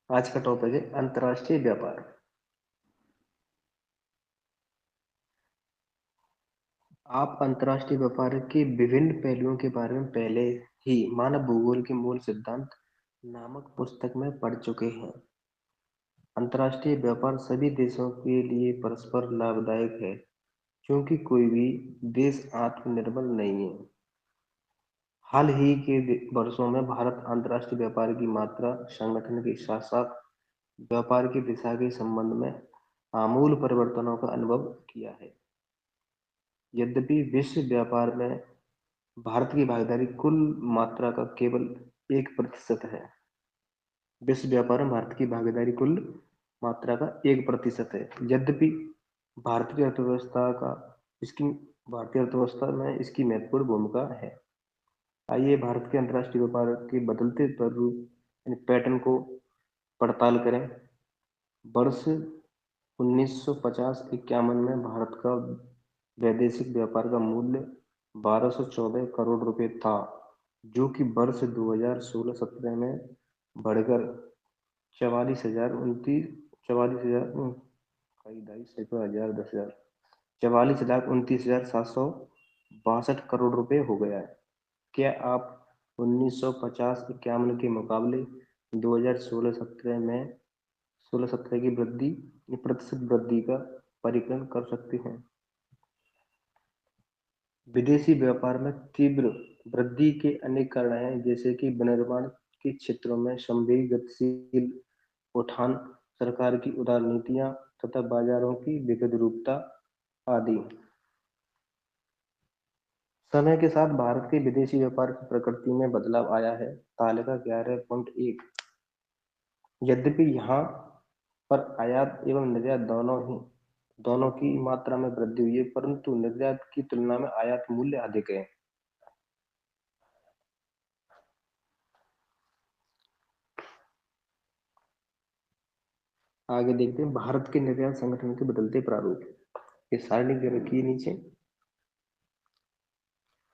आज का टॉपिक है अंतर्राष्ट्रीय व्यापार। आप अंतर्राष्ट्रीय व्यापार के विभिन्न पहलुओं के बारे में पहले ही मानव भूगोल के मूल सिद्धांत नामक पुस्तक में पढ़ चुके हैं। अंतर्राष्ट्रीय व्यापार सभी देशों के लिए परस्पर लाभदायक है, क्योंकि कोई भी देश आत्मनिर्भर नहीं है। हाल ही के वर्षों में भारत अंतर्राष्ट्रीय व्यापार की मात्रा, संगठन के साथ साथ व्यापार की दिशा के संबंध में आमूल परिवर्तनों का अनुभव किया है। यद्यपि विश्व व्यापार में भारत की भागीदारी कुल मात्रा का केवल 1% है। विश्व व्यापार में भारत की भागीदारी कुल मात्रा का 1% है। यद्यपि भारतीय अर्थव्यवस्था का इसकी भारतीय अर्थव्यवस्था में इसकी महत्वपूर्ण भूमिका है। आइए भारत के अंतर्राष्ट्रीय व्यापार के बदलते स्वरूप यानी पैटर्न को पड़ताल करें। वर्ष 1950-51 में भारत का वैदेशिक व्यापार का मूल्य 1214 करोड़ रुपए था, जो कि वर्ष 2016-17 में बढ़कर 44,029,762 करोड़ रुपए हो गया है। क्या आप 1950-51 के मुकाबले 2016-17 में 16-17 की वृद्धि प्रतिशत वृद्धि का परिकलन कर सकते हैं? विदेशी व्यापार में तीव्र वृद्धि के अनेक कारण हैं, जैसे कि विनिर्माण के क्षेत्रों में संवेगी गतिशील उठान, सरकार की उदार नीतियां तथा बाजारों की विविधरूपता आदि। समय के साथ भारत के विदेशी व्यापार की प्रकृति में बदलाव आया है। तालिका 11.1। यद्यपि यहाँ पर आयात एवं निर्यात दोनों की मात्रा में वृद्धि हुई है, परंतु निर्यात की तुलना में आयात मूल्य अधिक है। आगे देखते हैं भारत के निर्यात संगठन के बदलते प्रारूप। ये सारणी दे रखी है नीचे,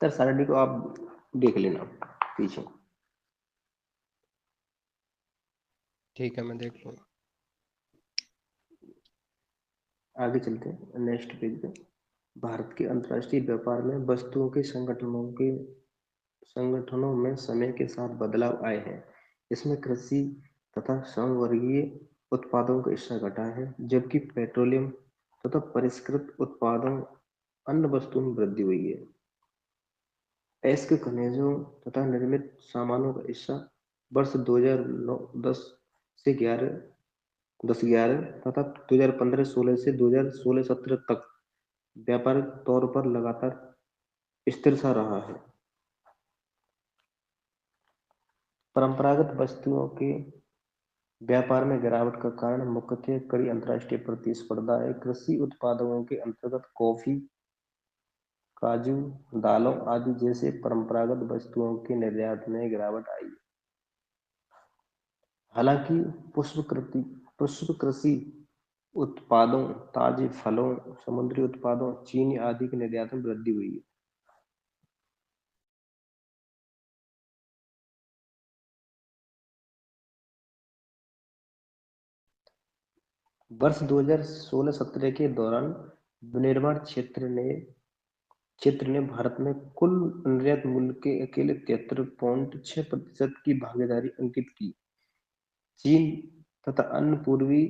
सर सारणी को आप देख लेना पीछे। ठीक है, मैं देख लूंगा। आगे चलते हैं नेक्स्ट पेज पे। भारत के अंतर्राष्ट्रीय व्यापार में वस्तुओं के संगठनों में समय के साथ बदलाव आए हैं। इसमें कृषि तथा श्रम वर्गीय उत्पादों का हिस्सा घटा है, जबकि पेट्रोलियम तथा परिष्कृत उत्पादों अन्य वस्तुओं में वृद्धि हुई है। अयस्क खनिजों तथा निर्मित सामानों का हिस्सा वर्ष 2009-10 से 10-11 तथा 2015-16 से 2016-17 तक व्यापारिक तौर पर लगातार स्थिर सा रहा है। परंपरागत वस्तुओं के व्यापार में गिरावट का कारण मुख्यतः कड़ी अंतर्राष्ट्रीय प्रतिस्पर्धा है। कृषि उत्पादों के अंतर्गत कॉफी, काजू, दालों आदि जैसे परंपरागत वस्तुओं के निर्यात में गिरावट आई। हालांकि पुष्प कृषि उत्पादों, ताजे फलों, समुद्री उत्पादों, चीनी आदि के निर्यात में वृद्धि हुई है। वर्ष 2016-17 के दौरान विनिर्माण क्षेत्र ने भारत में कुल निर्यात मूल्य के अकेले 73.6% की भागीदारी अंकित की। चीन तथा अन्य पूर्वी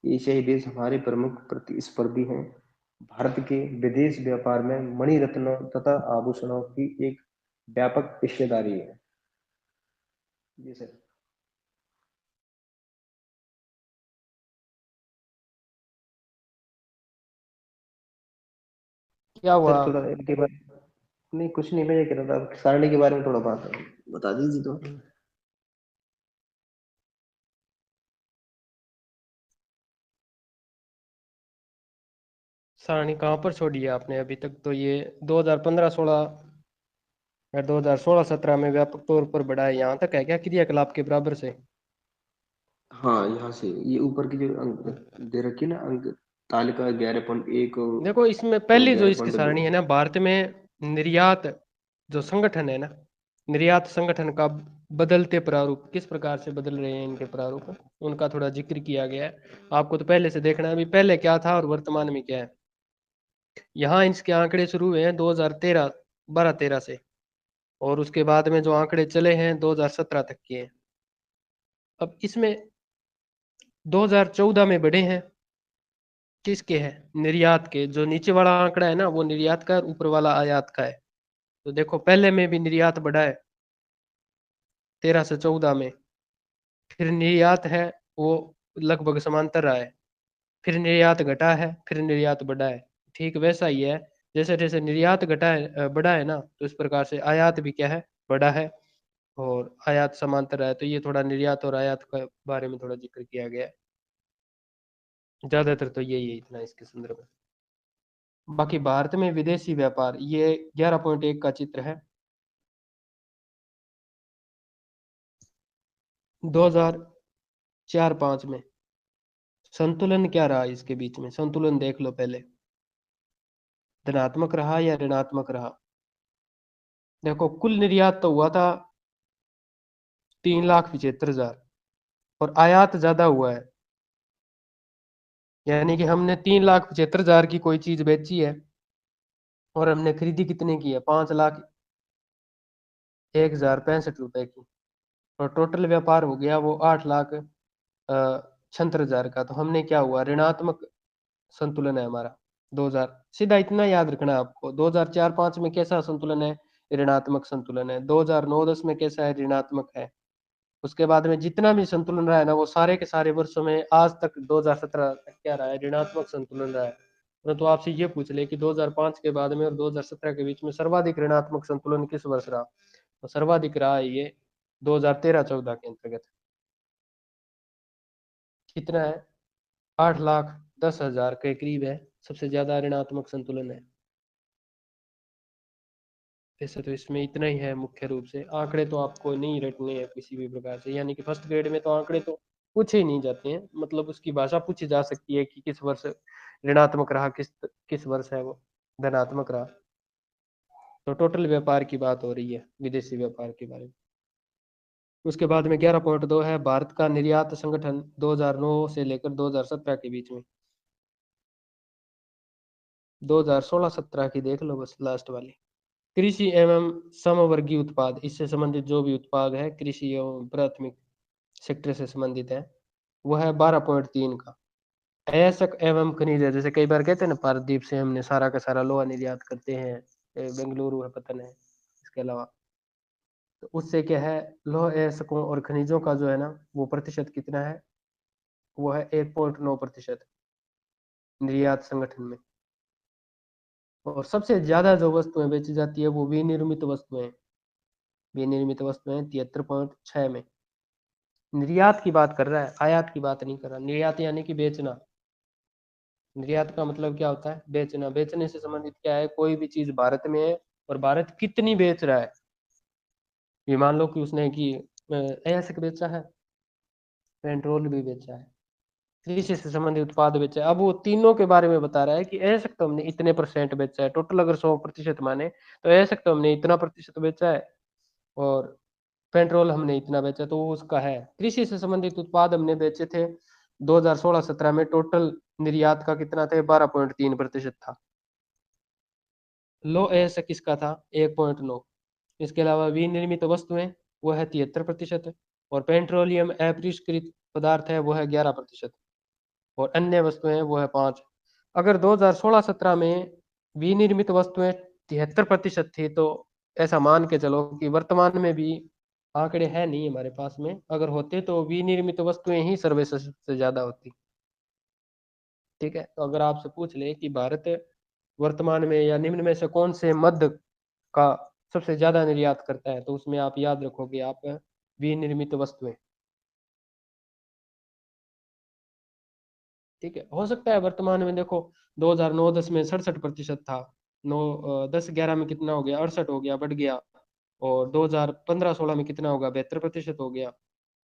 एशियाई देश हमारे प्रमुख प्रतिस्पर्धी हैं। भारत के विदेश व्यापार में मणि रत्नों तथा आभूषणों की एक व्यापक हिस्सेदारी है। जी सर। क्या हुआ? सर थोड़ा इनके बारे नहीं, कुछ नहीं, मैं ये कह रहा था सारणी के बारे में थोड़ा बात बता दीजिए तो। सारणी कहाँ पर छोड़ी है आपने? अभी तक तो ये 2015-16 या 2016-17 में व्यापक तौर पर बढ़ा है, यहाँ तक है क्या क्रियाकलाप के बराबर से? हाँ, यहाँ से ये ऊपर की जो अंक दे रखी है ना, अंक तालिका 11.1 देखो, इसमें और पहली जो इसकी 11.2। सारणी है ना, भारत में निर्यात जो संगठन है ना, निर्यात संगठन का बदलते प्रारूप किस प्रकार से बदल रहे हैं इनके प्रारूप, उनका थोड़ा जिक्र किया गया है। आपको तो पहले से देखना है अभी पहले क्या था और वर्तमान में क्या है। यहाँ इसके आंकड़े शुरू हुए हैं 2013 12-13 से, और उसके बाद में जो आंकड़े चले हैं 2017 तक के हैं। अब इसमें 2014 में बढ़े हैं, किसके हैं, निर्यात के। जो नीचे वाला आंकड़ा है ना वो निर्यात का है और ऊपर वाला आयात का है। तो देखो पहले में भी निर्यात बढ़ा है 13 से 14 में, फिर निर्यात है वो लगभग समांतर रहा है, फिर निर्यात घटा है, फिर निर्यात बढ़ा है। ठीक वैसा ही है, जैसे जैसे निर्यात घटा है बढ़ा है ना, तो इस प्रकार से आयात भी क्या है, बढ़ा है, और आयात समांतर है। तो ये थोड़ा निर्यात और आयात के बारे में थोड़ा जिक्र किया गया है। ज्यादातर तो यही है इतना इसके संदर्भ में। बाकी भारत में विदेशी व्यापार, ये 11.1 का चित्र है। 2004-5 में संतुलन क्या रहा, इसके बीच में संतुलन देख लो पहले, धनात्मक रहा या ऋणात्मक रहा। देखो कुल निर्यात तो हुआ था 3,75,000, और आयात ज्यादा हुआ है। यानी कि हमने 3,75,000 की कोई चीज बेची है, और हमने खरीदी कितने की है, 5,01,065 रुपए की, और टोटल व्यापार हो गया वो 8,76,000 का। तो हमने क्या हुआ, ऋणात्मक संतुलन है हमारा। 2000 सीधा इतना याद रखना है आपको, 2004-5 में कैसा संतुलन है, ऋणात्मक संतुलन है। 2009-10 में कैसा है, ऋणात्मक है। उसके बाद में जितना भी संतुलन रहा है ना वो सारे के सारे वर्षों में आज तक 2017 तक क्या रहा है, ऋणात्मक संतुलन रहा है। तो आपसे ये पूछ ले कि 2005 के बाद में और 2017 के बीच में सर्वाधिक ऋणात्मक संतुलन किस वर्ष रहा, तो सर्वाधिक रहा है ये 2013-14 के अंतर्गत। कितना है, 8,10,000 के करीब है, सबसे ज्यादा ऋणात्मक संतुलन है। वैसे तो इसमें इतना ही है मुख्य रूप से, आंकड़े तो आपको नहीं रटने हैं किसी भी प्रकार से। यानी कि फर्स्ट ग्रेड में तो आंकड़े तो पूछे ही नहीं जाते हैं, मतलब उसकी भाषा पूछी जा सकती है कि किस वर्ष ऋणात्मक रहा, किस किस वर्ष है वो धनात्मक रहा। तो टोटल व्यापार की बात हो रही है विदेशी व्यापार के बारे में। उसके बाद में 11.2 है भारत का निर्यात संगठन 2009 से लेकर 2017 के बीच में। 2016-17 की देख लो बस, लास्ट वाली। कृषि एवं समवर्गीय उत्पाद, इससे संबंधित जो भी उत्पाद है कृषि एवं प्राथमिक सेक्टर से संबंधित है, वो है 12.3 का। अयस्क एवं खनिज है, जैसे कई बार कहते हैं ना पारदीप से हमने सारा का सारा लोहा निर्यात करते हैं, बेंगलुरु है पतन है, इसके अलावा। तो उससे क्या है, लोह अयस्कों और खनिजों का जो है ना वो प्रतिशत कितना है, वो है 1.9% निर्यात संगठन में। और सबसे ज्यादा जो वस्तुएं बेची जाती है वो विनिर्मित वस्तुएं, विनिर्मित वस्तुएं 73.6 में। निर्यात की बात कर रहा है, आयात की बात नहीं कर रहा। निर्यात यानी कि बेचना, निर्यात का मतलब क्या होता है, बेचना। बेचने से संबंधित क्या है, कोई भी चीज भारत में है और भारत कितनी बेच रहा है। ये मान लो कि उसने कि अयस्क बेचा है, पेट्रोल भी बेचा है, कृषि से संबंधित उत्पाद बेचा है। अब वो तीनों के बारे में बता रहा है कि अयस्क तो हमने इतने परसेंट बेचा है, टोटल अगर 100% माने तो अयस्क तो हमने इतना प्रतिशत बेचा है, और पेट्रोल हमने इतना बेचा, तो वो उसका है। कृषि से संबंधित उत्पाद हमने बेचे थे 2016-17 में, टोटल निर्यात का कितना था, 12.3% था। लो एस किसका था, 1.9। इसके अलावा विनिर्मित वस्तुएं वो है 73%, और पेट्रोलियम अपरिष्कृत पदार्थ है वो है 11%, और अन्य वस्तुएं वो है 5। अगर 2016-17 में विनिर्मित वस्तुएं 73% थी, तो ऐसा मान के चलो कि वर्तमान में भी आंकड़े हैं नहीं हमारे पास में, अगर होते तो विनिर्मित वस्तुएं ही सर्वश्रेष्ठ से ज्यादा होती। ठीक है, तो अगर आपसे पूछ ले कि भारत वर्तमान में या निम्न में से कौन से मध्य का सबसे ज्यादा निर्यात करता है, तो उसमें आप याद रखोगे आप विनिर्मित वस्तुएं। ठीक है, हो सकता है वर्तमान में देखो 2009-10 में 67% था, 10-11 में कितना हो गया, 68 हो गया, बढ़ गया। और 2015-16 में कितना होगा, 72% हो गया।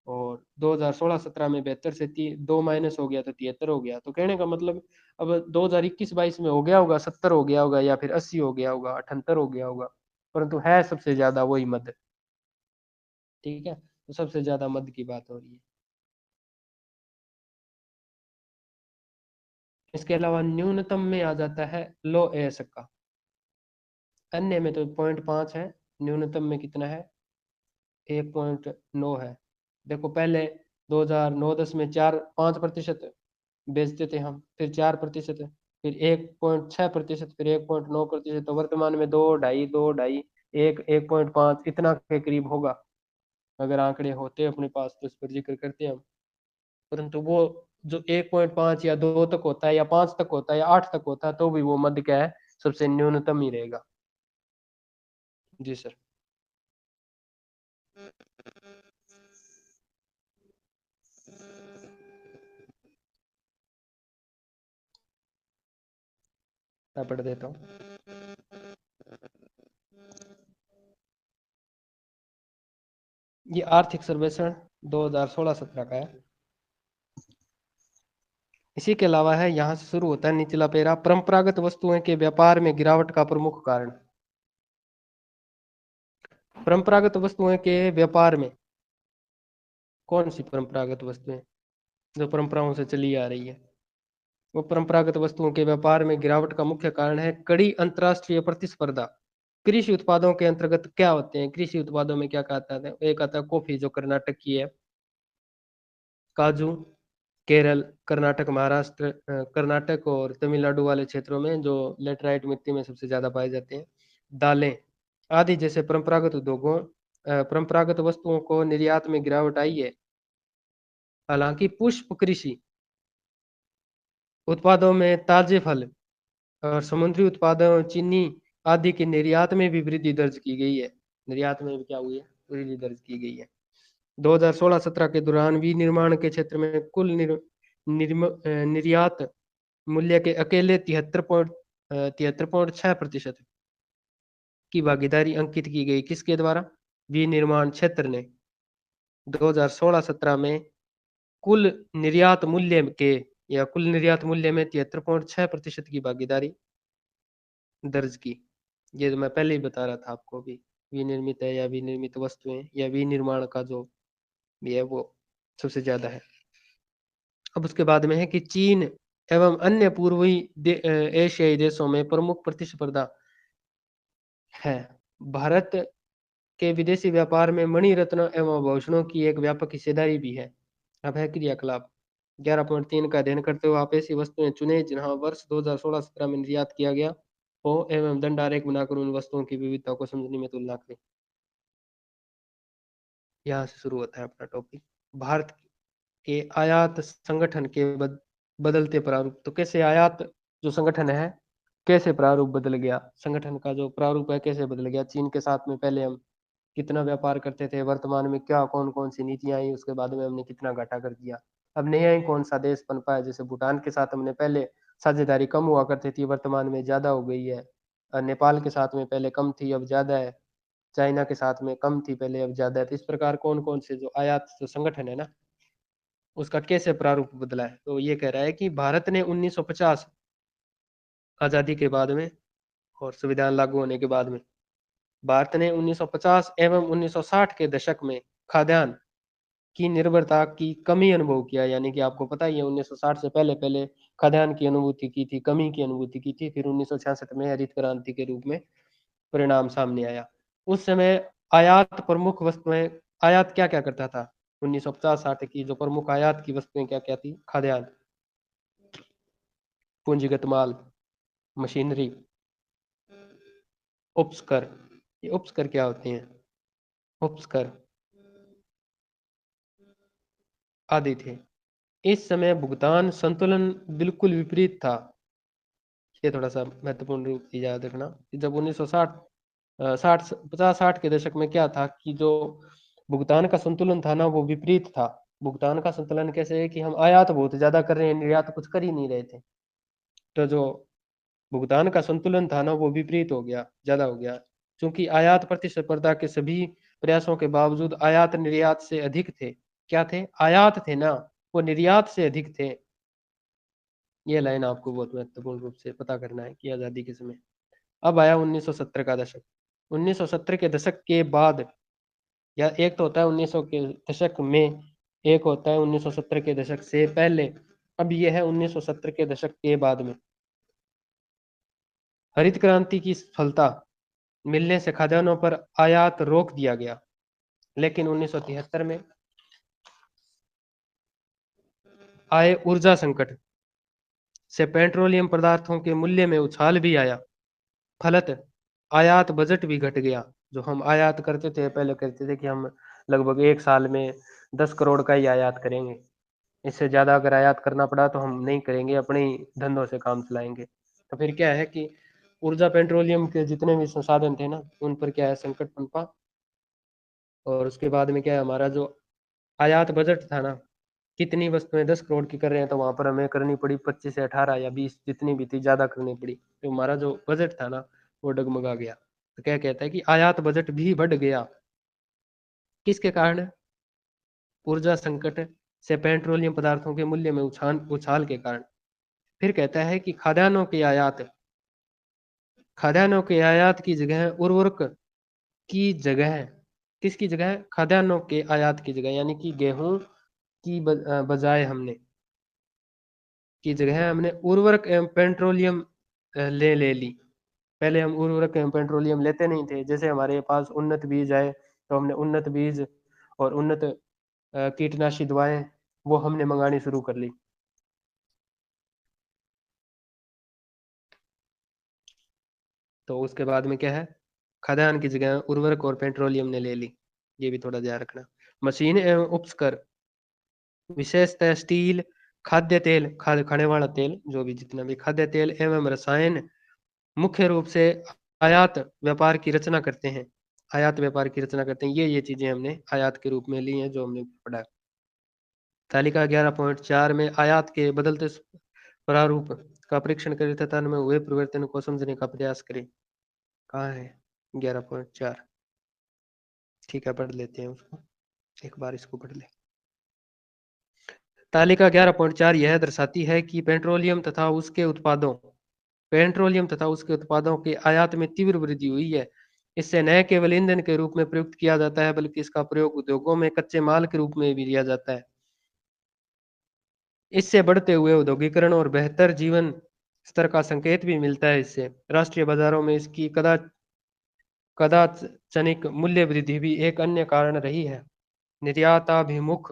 और 2016-17 में 72 से दो माइनस हो गया तो 73 हो गया। तो कहने का मतलब अब 2021-22 में हो गया होगा, 70 हो गया होगा, या फिर 80 हो गया होगा, 78 हो गया होगा, परंतु है सबसे ज्यादा वही मध्य। ठीक है, तो सबसे ज्यादा मध्य की बात हो रही है। इसके अलावा न्यूनतम में आ जाता है लो एस का। अन्य में तो 0.5 है, न्यूनतम में कितना है, 1.9 है। देखो पहले 2009-10 में 4-5% बेचते थे हम, फिर 4%, फिर 1.6%, फिर 1.9%, तो वर्तमान में 2, 2.5, 2, 2.5, 1, 1.5 इतना के करीब होगा। अगर आंकड़े होते अपने पास तो इस पर जिक्र करते हम, परंतु वो जो 1.5 या 2 तक होता है या 5 तक होता है या 8 तक होता है, तो भी वो मध्य क्या है, सबसे न्यूनतम ही रहेगा। जी सर। मैं पढ़ देता हूँ। ये आर्थिक सर्वेक्षण 2016-17 का है। इसी के अलावा है, यहाँ से शुरू होता है निचला पेरा, परंपरागत वस्तुओं के व्यापार में गिरावट का प्रमुख कारण। परंपरागत वस्तुओं के व्यापार में कौन सी परंपरागत वस्तुएं जो परंपराओं से चली आ रही है, वो परंपरागत वस्तुओं के व्यापार में गिरावट का मुख्य कारण है कड़ी अंतर्राष्ट्रीय प्रतिस्पर्धा। कृषि उत्पादों के अंतर्गत क्या होते हैं, कृषि उत्पादों में क्या कहता है, एक आता है कॉफी जो कर्नाटक की है, काजू केरल, कर्नाटक, महाराष्ट्र, कर्नाटक और तमिलनाडु वाले क्षेत्रों में जो लेटराइट मिट्टी में सबसे ज्यादा पाए जाते हैं, दालें आदि जैसे परंपरागत उद्योगों, परंपरागत वस्तुओं को निर्यात में गिरावट आई है। हालांकि पुष्प कृषि उत्पादों में ताजे फल और समुद्री उत्पादों, चीनी आदि की निर्यात में भी वृद्धि दर्ज की गई है। निर्यात में भी क्या हुई है, वृद्धि दर्ज की गई है। 2016-17 के दौरान विनिर्माण के क्षेत्र में कुल निर्यात मूल्य के अकेले 73.6% की भागीदारी अंकित की गई। किसके द्वारा, विनिर्माण क्षेत्र ने 2016-17 में कुल निर्यात मूल्य के या कुल निर्यात मूल्य में 73.6% की भागीदारी दर्ज की। ये तो मैं पहले ही बता रहा था आपको भी, विनिर्मित है या विनिर्मित वस्तुएं या विनिर्माण का जो भी है वो सबसे ज्यादा है। अब उसके बाद में है कि चीन एवं अन्य पूर्वी एशियाई देशों में प्रमुख प्रतिस्पर्धा है। भारत के विदेशी व्यापार में मणि रत्न एवं आभूषणों की एक व्यापक हिस्सेदारी भी है। अब है क्रियाकलाप 11.3 का अध्ययन करते हुए आप ऐसी वस्तुएं चुने जिन्हें वर्ष 2016-17 में निर्यात किया गया हो एवं दंड आरेख बनाकर उन वस्तुओं की विविधता को समझने में तुलना करें। यहाँ से शुरू होता है अपना टॉपिक, भारत के आयात संगठन के बदलते प्रारूप। तो कैसे आयात जो संगठन है, कैसे प्रारूप बदल गया, संगठन का जो प्रारूप है कैसे बदल गया। चीन के साथ में पहले हम कितना व्यापार करते थे, वर्तमान में क्या कौन कौन सी नीतियां आई, उसके बाद में हमने कितना घाटा कर दिया। अब नया ही कौन सा देश बन पाया, जैसे भूटान के साथ हमने पहले साझेदारी कम हुआ करती थी, वर्तमान में ज्यादा हो गई है। नेपाल के साथ में पहले कम थी अब ज्यादा है। चाइना के साथ में कम थी पहले अब ज्यादा है। तो इस प्रकार कौन कौन से जो आयात जो संगठन है ना, उसका कैसे प्रारूप बदला है। तो ये कह रहा है कि भारत ने 1950 आजादी के बाद में और संविधान लागू होने के बाद में भारत ने 1950 एवं 1960 के दशक में खाद्यान्न की निर्भरता की कमी अनुभव किया। यानी कि आपको पता ही है 1960 से पहले पहले खाद्यान्न की अनुभूति की थी, कमी की अनुभूति की थी। फिर 1966 में हरित क्रांति के रूप में परिणाम सामने आया। उस समय आयात प्रमुख वस्तुएं, आयात क्या क्या करता था 1950-60 की जो प्रमुख आयात की वस्तुएं क्या क्या थी, खाद्यान्न, पूंजीगत माल, मशीनरी, उपस्कर। ये उपस्कर क्या होते हैं, उपस्कर आदि थे। इस समय भुगतान संतुलन बिल्कुल विपरीत था। ये थोड़ा सा महत्वपूर्ण रूप से याद रखना कि जब 1960 60 50-60 के दशक में क्या था कि जो भुगतान का संतुलन था ना वो विपरीत था। भुगतान का संतुलन कैसे है कि हम आयात बहुत ज्यादा कर रहे हैं, निर्यात कुछ कर ही नहीं रहे थे। तो जो भुगतान का संतुलन था ना वो विपरीत हो गया, ज्यादा हो गया। क्योंकि आयात प्रतिस्पर्धा के सभी प्रयासों के बावजूद आयात निर्यात से अधिक थे। क्या थे, आयात थे ना, वो निर्यात से अधिक थे। ये लाइन आपको बहुत महत्वपूर्ण रूप से पता करना है कि आजादी के समय। अब आया 1970 का दशक। 1970 के दशक के बाद या एक तो होता है 1900 के दशक में, एक होता है 1970 के दशक से पहले। अब ये है 1970 के दशक के बाद में। हरित क्रांति की सफलता मिलने से खाद्यान्नों पर आयात रोक दिया गया, लेकिन 1973 में आए ऊर्जा संकट से पेट्रोलियम पदार्थों के मूल्य में उछाल भी आया। फलत आयात बजट भी घट गया। जो हम आयात करते थे, पहले करते थे कि हम लगभग एक साल में 10 करोड़ का ही आयात करेंगे, इससे ज़्यादा अगर आयात करना पड़ा तो हम नहीं करेंगे, अपने ही धंधों से काम चलाएंगे। तो फिर क्या है कि ऊर्जा पेट्रोलियम के जितने भी संसाधन थे ना, उन पर क्या है संकट पनपा। और उसके बाद में क्या है, हमारा जो आयात बजट था ना, कितनी वस्तुएं 10 करोड़ की कर रहे हैं तो वहां पर हमें करनी पड़ी 25 से 18 या 20, जितनी भी थी ज्यादा करनी पड़ी, तो हमारा जो बजट था ना वो डगमगा गया। तो क्या कहता है कि आयात बजट भी बढ़ गया। किसके कारण? ऊर्जा संकट से पेट्रोलियम पदार्थों के मूल्य में उछाल उछाल के कारण। फिर कहता है कि खाद्यान्नों के आयात की जगह उर्वरक की जगह, किसकी जगह? खाद्यान्नों के आयात की जगह, यानी कि गेहूं की बजाय हमने की जगह हमने उर्वरक एवं पेट्रोलियम ले ली। पहले हम उर्वरक एवं पेट्रोलियम लेते नहीं थे। जैसे हमारे पास उन्नत बीज आए तो हमने उन्नत बीज और उन्नत कीटनाशी दवाएं वो हमने मंगानी शुरू कर ली। तो उसके बाद में क्या है, खाद्यान्न की जगह उर्वरक और पेट्रोलियम ने ले ली। ये भी थोड़ा ध्यान रखना। मशीन एवं उपकरण, विशेषतः स्टील, खाद्य तेल, खाने वाला तेल, जो भी जितना भी खाद्य तेल एवं रसायन मुख्य रूप से आयात व्यापार की रचना करते हैं। आयात व्यापार की रचना करते हैं। ये चीजें हमने आयात के रूप में ली हैं, जो हमने पढ़ा। तालिका 11.4 में आयात के बदलते प्रारूप का परीक्षण करें तथा उनमें हुए परिवर्तन को समझने का प्रयास करें। कहाँ है 11.4? ठीक है, पढ़ लेते हैं उसको, एक बार इसको पढ़ ले। तालिका 11.4 यह दर्शाती है कि पेट्रोलियम तथा उसके उत्पादों के आयात में तीव्र वृद्धि हुई है। इससे न केवल ईंधन के रूप में प्रयुक्त किया जाता है, बल्कि इसका प्रयोग उद्योगों में कच्चे माल के रूप में भी किया जाता है। इससे बढ़ते हुए औद्योगिकरण और बेहतर जीवन स्तर का संकेत भी मिलता है। इससे राष्ट्रीय बाजारों में इसकी कदाचनिक मूल्य वृद्धि भी एक अन्य कारण रही है। निर्याताभिमुख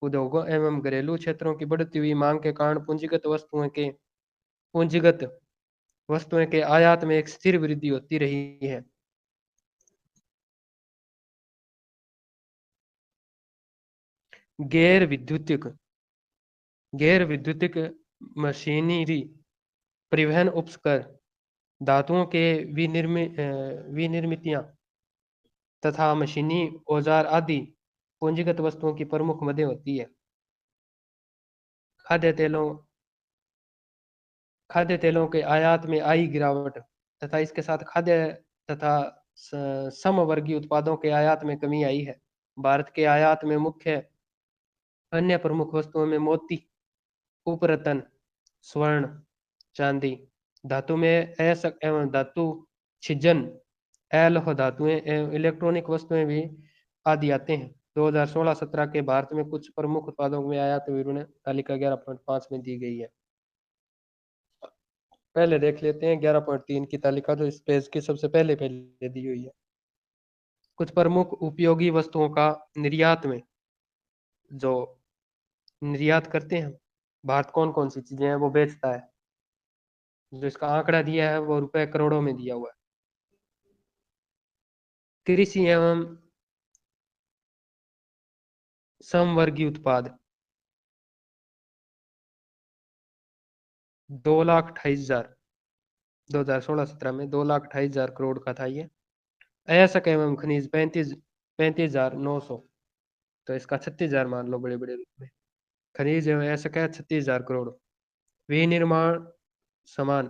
उद्योगों एवं घरेलू क्षेत्रों की बढ़ती हुई मांग के कारण पूंजीगत वस्तुएं के आयात में एक स्थिर वृद्धि होती रही है। गैर विद्युतिक गैर विद्युतिक मशीनरी, परिवहन उपकरण, धातुओं के विनिर्मितियां तथा मशीनी औजार आदि पूंजीगत वस्तुओं की प्रमुख मदें होती है। खाद्य तेलों खाद्य तेलों के आयात में आई गिरावट तथा इसके साथ खाद्य तथा समवर्गीय उत्पादों के आयात में कमी आई है। भारत के आयात में मुख्य अन्य प्रमुख वस्तुओं में मोती, उपरत्न, स्वर्ण, चांदी, धातु में अयस्क एवं धातु छिज्जन, अलोह धातुएं एवं इलेक्ट्रॉनिक वस्तुएं भी आदि आते हैं। 2016-17 के भारत में कुछ प्रमुख उत्पादों में आयात विवरण तालिका 11.5 में दी गई है। पहले देख लेते हैं 11.3 की तालिका, जो इस पेज की सबसे पहले पहले दी हुई है। कुछ प्रमुख उपयोगी वस्तुओं का निर्यात में जो निर्यात करते हैं भारत, कौन कौन सी चीजें हैं वो बेचता है। जो इसका आंकड़ा दिया है वो रुपए करोड़ों में दिया हुआ है। कृषि एवं समवर्गीय उत्पाद 2,28,000, 2016-17 में 2,28,000 करोड़ का था ये। अयस्क एवं खनिज 35,900, तो इसका 36,000 मान लो बड़े बड़े रूप में। खनिज एवं अयस्क है 36,000 करोड़। विनिर्माण सामान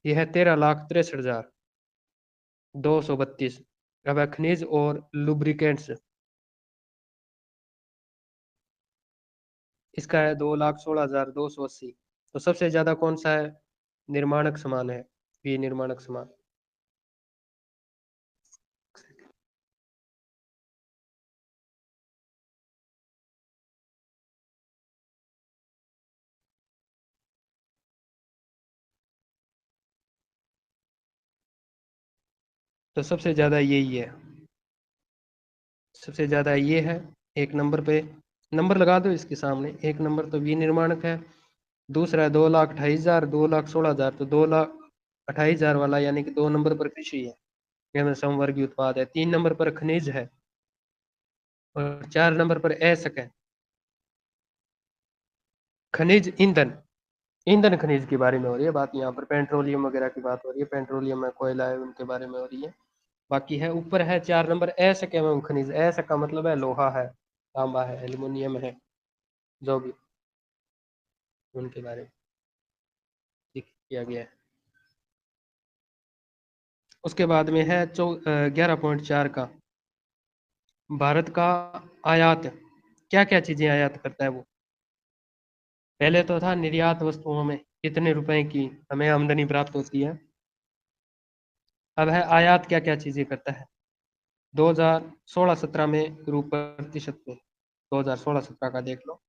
यह 13,63,232। अब है खनिज और लुब्रिकेंट्स, इसका है 2,16,280। तो सबसे ज्यादा कौन सा है? निर्माणक सामान है, विनिर्माणक सामान। तो सबसे ज़्यादा यही है, सबसे ज़्यादा ये है। एक नंबर पे, नंबर लगा दो इसके सामने, एक नंबर तो विनिर्माणक है, दूसरा है 2,28,000, 2,16,000, तो 2,28,000 वाला यानी कि 2 नंबर पर कृषि है, एवं समवर्गीय उत्पाद है। 3 नंबर पर खनिज है और 4 नंबर पर ऐसक है। खनिज ईंधन, ईंधन खनिज के बारे में हो रही है बात, यहाँ पर पेट्रोलियम वगैरह की बात हो रही है, पेट्रोलियम है, कोयला है, उनके बारे में हो रही है। बाकी है ऊपर है 4 नंबर ऐसक एवं खनिज, ऐसक का मतलब है लोहा है, तांबा है, एल्यूमिनियम है, जो भी उनके बारे में किया गया है। उसके बाद में है 11.4 का, भारत का आयात, क्या क्या चीजें आयात करता है वो। पहले तो था निर्यात वस्तुओं में कितने रुपए की हमें आमदनी प्राप्त होती है, अब है आयात क्या क्या चीजें करता है। 2016-17 में प्रतिशत में, 2016-17 का देख लो,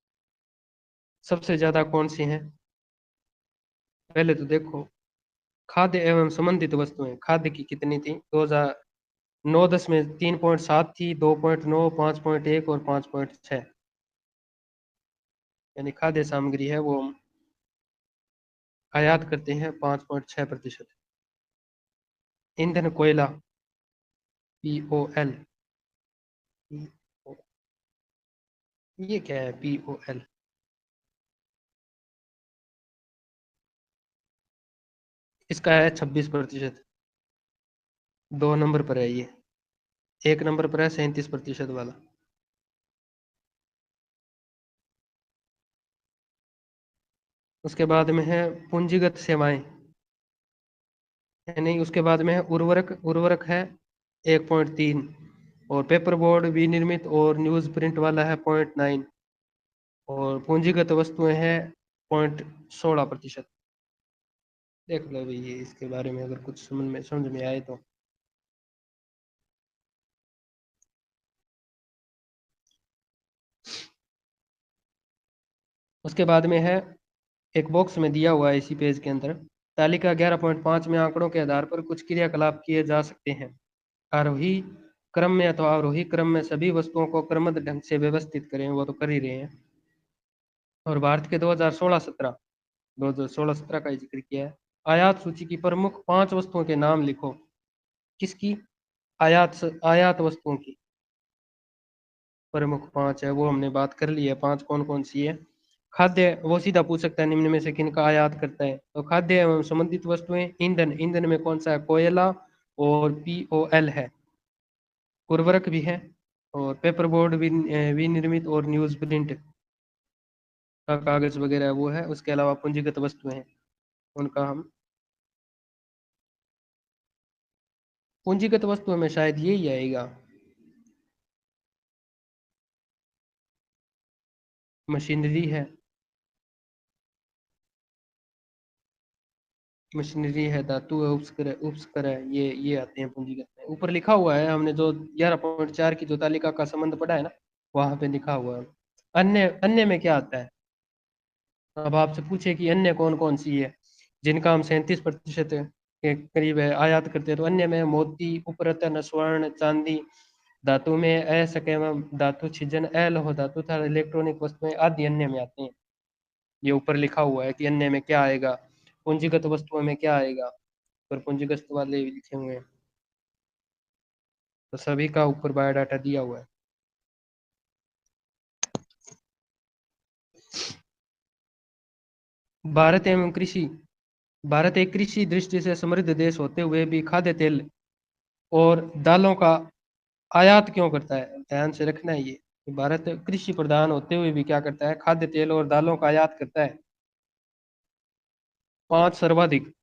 सबसे ज्यादा कौन सी हैं। पहले तो देखो, खाद्य एवं संबंधित वस्तुएं, खाद्य की कितनी थी 2009-10 में, 3.7 थी, 2.9, 5.1 और 5.6, यानी खाद्य सामग्री है वो हम आयात करते हैं 5.6%। ईंधन कोयला, POL, ये क्या है POL, इसका है 26%, 2 नंबर पर है ये, 1 नंबर पर है 37% वाला। उसके बाद में है पूंजीगत सेवाएं, नहीं उसके बाद में है उर्वरक, उर्वरक है 1.3, और पेपर बोर्ड विनिर्मित और न्यूज प्रिंट वाला है 0.9, और पूंजीगत वस्तुएं हैं 0.16%। देख लो भाई ये इसके बारे में अगर कुछ समझ में आए तो। उसके बाद में है एक बॉक्स में दिया हुआ है इसी पेज के अंदर, तालिका 11.5 में आंकड़ों के आधार पर कुछ क्रियाकलाप किए जा सकते हैं। आरोही क्रम में अथवा आरोही क्रम में सभी वस्तुओं को क्रमबद्ध ढंग से व्यवस्थित करें, वो तो कर ही रहे हैं। और भारत के 2016-17 का जिक्र किया है। आयात सूची की प्रमुख 5 वस्तुओं के नाम लिखो। किसकी? आयात वस्तुओं की प्रमुख 5 है, वो हमने बात कर ली है, 5 कौन कौन सी है। खाद्य, वो सीधा पूछ सकता है निम्न में से किन का आयात करता है, तो खाद्य एवं संबंधित वस्तुएं। ईंधन, ईंधन में कौन सा है? कोयला और POL है। उर्वरक भी है, और पेपर बोर्ड भी विनिर्मित और न्यूज प्रिंट का कागज वगैरह वो है। उसके अलावा पूंजीगत वस्तुएं हैं, उनका हम, पूंजीगत वस्तुओं में शायद यही आएगा, मशीनरी है, मशीनरी है, धातु है, उपस्कर है, ये आते हैं पूंजीगत में। ऊपर लिखा हुआ है, हमने जो 11.4 की जो तालिका का संबंध पढ़ा है ना, वहां पे लिखा हुआ है। अन्य, अन्य में क्या आता है? अब आपसे पूछे कि अन्य कौन कौन सी है जिनका हम 37% के करीब है आयात करते हैं, तो अन्य में मोती, उपरतन, स्वर्ण, चांदी, धातु में असंख्य एवं धातु छिजन, अलौह धातु तथा इलेक्ट्रॉनिक वस्तुएं आदि अन्य में आते हैं। ये ऊपर लिखा हुआ है कि अन्य में क्या आएगा, पूंजीगत वस्तुओं में क्या आएगा, पर पूंजीगत वाले भी लिखे हुए हैं, तो सभी का ऊपर बायोडाटा दिया हुआ है। भारत एवं कृषि, भारत एक कृषि दृष्टि से समृद्ध देश होते हुए भी खाद्य तेल और दालों का आयात क्यों करता है? ध्यान से रखना है ये, भारत कृषि प्रधान होते हुए भी क्या करता है? खाद्य तेल और दालों का आयात करता है। 5 सर्वाधिक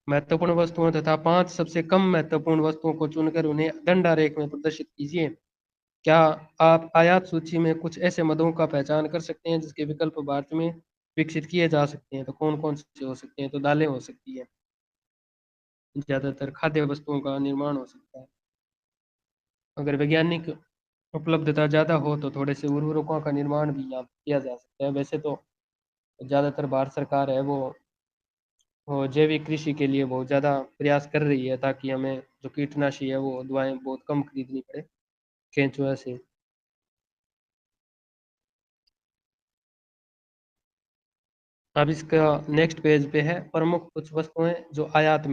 महत्वपूर्ण वस्तुओं तथा 5 सबसे कम महत्वपूर्ण वस्तुओं को चुनकर उन्हें दंडारेख में प्रदर्शित कीजिए। क्या आप आयात सूची में कुछ ऐसे मदों का पहचान कर सकते हैं जिसके विकल्प भारत में विकसित किए जा सकते हैं? तो कौन कौन से हो सकते हैं? तो दालें हो सकती है, ज्यादातर खाद्य वस्तुओं का निर्माण हो सकता है। अगर वैज्ञानिक उपलब्धता ज़्यादा हो तो थोड़े से उर्वरकों का निर्माण भी यहाँ किया जा सकता है। वैसे तो ज़्यादातर भारत सरकार है वो वो जैविक कृषि के लिए बहुत ज़्यादा प्रयास कर रही है, ताकि हमें जो कीटनाशी है वो दवाएं बहुत कम खरीदनी पड़े केंचुआ से। अब इसका नेक्स्ट पेज पे है प्रमुख कुछ वस्तुएं जो आयात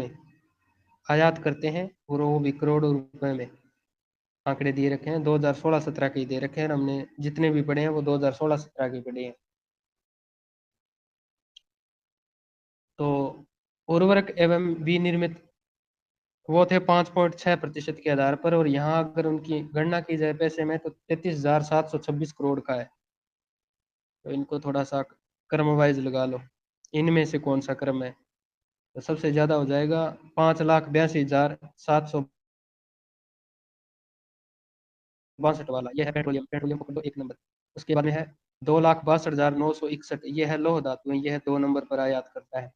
करते हैं, और वो भी करोड़ों रुपए में। आंकड़े दिए रखे हैं, 2016-17 के दे रखे हैं, हमने जितने भी पढ़े हैं वो 2016-17 के पढ़े हैं। तो उर्वरक एवं विनिर्मित वो थे 5.6% के आधार पर, और यहाँ अगर उनकी गणना की जाए पैसे में तो 33,726 करोड़ का है। तो इनको थोड़ा सा क्रम वाइज लगा लो, इनमें से कौन सा क्रम है। तो सबसे ज्यादा हो जाएगा 5,82,762 वाला, यह है पेट्रोलियम। पेट्रोलियम को कर दो 1 नंबर। उसके बाद में है 2,62,961, यह है लौह धातुएं, यह 2 नंबर पर आयात करता है,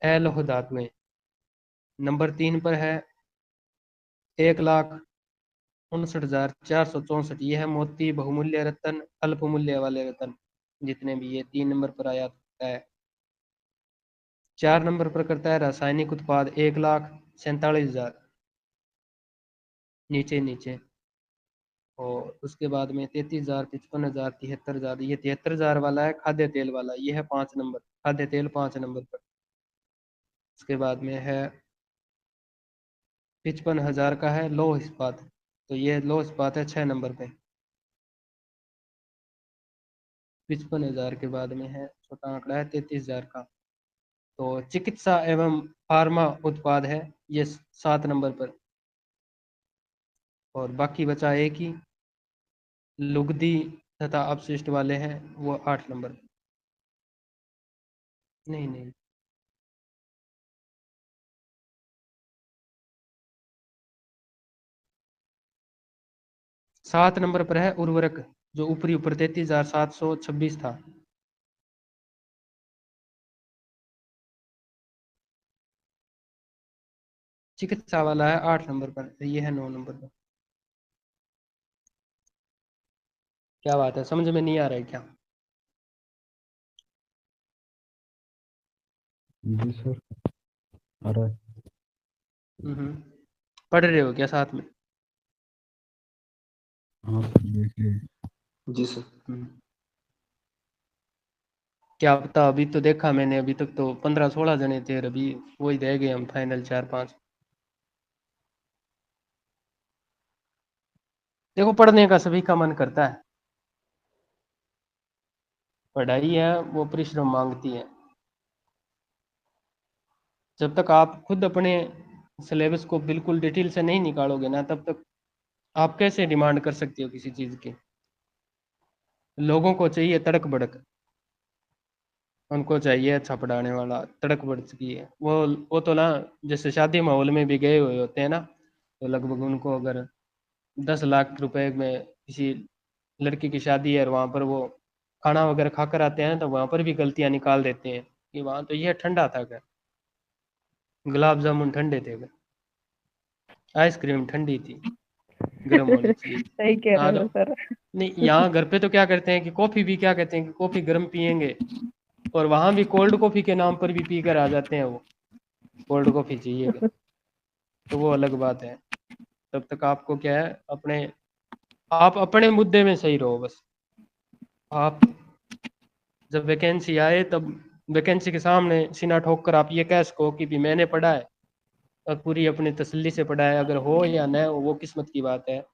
अलोह धातुएं। नंबर 3 पर है 1,59,464, यह है मोती, बहुमूल्य रत्न, अल्प मूल्य वाले रत्न, जितने भी, ये 3 नंबर पर आयात करता है। 4 नंबर पर करता है रासायनिक उत्पाद, 1,47,000, नीचे नीचे। और उसके बाद में 33,000, 55,000, 73,000, ये 73,000 वाला है खाद्य तेल वाला, ये है 5 नंबर, खाद्य तेल 5 नंबर पर। उसके बाद में है 55,000 का है लौह इस्पात, तो ये लौह इस्पात है 6 नंबर पे। 55,000 के बाद में है छोटा आंकड़ा है 33,000 का, तो चिकित्सा एवं फार्मा उत्पाद है ये 7 नंबर पर। और बाकी बचा एक ही, लुगदी तथा अपशिष्ट वाले हैं, वो 8 नंबर पर। नहीं नहीं, 7 नंबर पर है उर्वरक, जो ऊपरी ऊपर 33,726 था। चिकित्सा वाला है 8 नंबर पर, तो ये है 9 नंबर पर। क्या बात है, समझ में नहीं आ रहा है क्या? जी सर, आ रहा है। हम्म, पढ़ रहे हो क्या साथ में? हाँ सर, देखिए। जी सर। हम्म, क्या पता, अभी तो देखा मैंने, अभी तक तो 15-16 जने थे, और अभी वही रह गए हम फाइनल 4-5। देखो, पढ़ने का सभी का मन करता है, पढ़ाई है वो परिश्रम मांगती है। जब तक आप खुद अपने सिलेबस को बिल्कुल डिटेल से नहीं निकालोगे ना, तब तक आप कैसे डिमांड कर सकते हो किसी चीज़ की। लोगों को चाहिए तड़क भड़क, उनको चाहिए अच्छा पढ़ाने वाला, तड़क भड़क चाहिए। वो तो ना, जैसे शादी माहौल में भी गए हुए होते हैं ना, तो लगभग उनको अगर 10 लाख रुपए में किसी लड़की की शादी है, और वहाँ पर वो खाना वगैरह खाकर आते हैं, तो वहाँ पर भी गलतियाँ निकाल देते हैं कि वहाँ तो ये ठंडा था क्या, गुलाब जामुन ठंडे थे क्या, आइसक्रीम ठंडी थी, गर्म होनी चाहिए थी। सही कह हाँ रहे तो हो सर। नहीं, यहाँ घर पे तो क्या करते हैं कि कॉफ़ी भी क्या कहते हैं कि कॉफ़ी गर्म पियेंगे, और वहाँ भी कोल्ड कॉफ़ी के नाम पर भी पी कर आ जाते हैं, वो कोल्ड कॉफ़ी चाहिए क्या। तो वो अलग बात है। तब तक आपको क्या है, आप अपने मुद्दे में सही रहो बस। आप जब वैकेंसी आए, तब वैकेंसी के सामने सीना ठोक कर आप ये कह सको कि भी मैंने पढ़ा है, और पूरी अपनी तसल्ली से पढ़ा है। अगर हो या न हो वो किस्मत की बात है,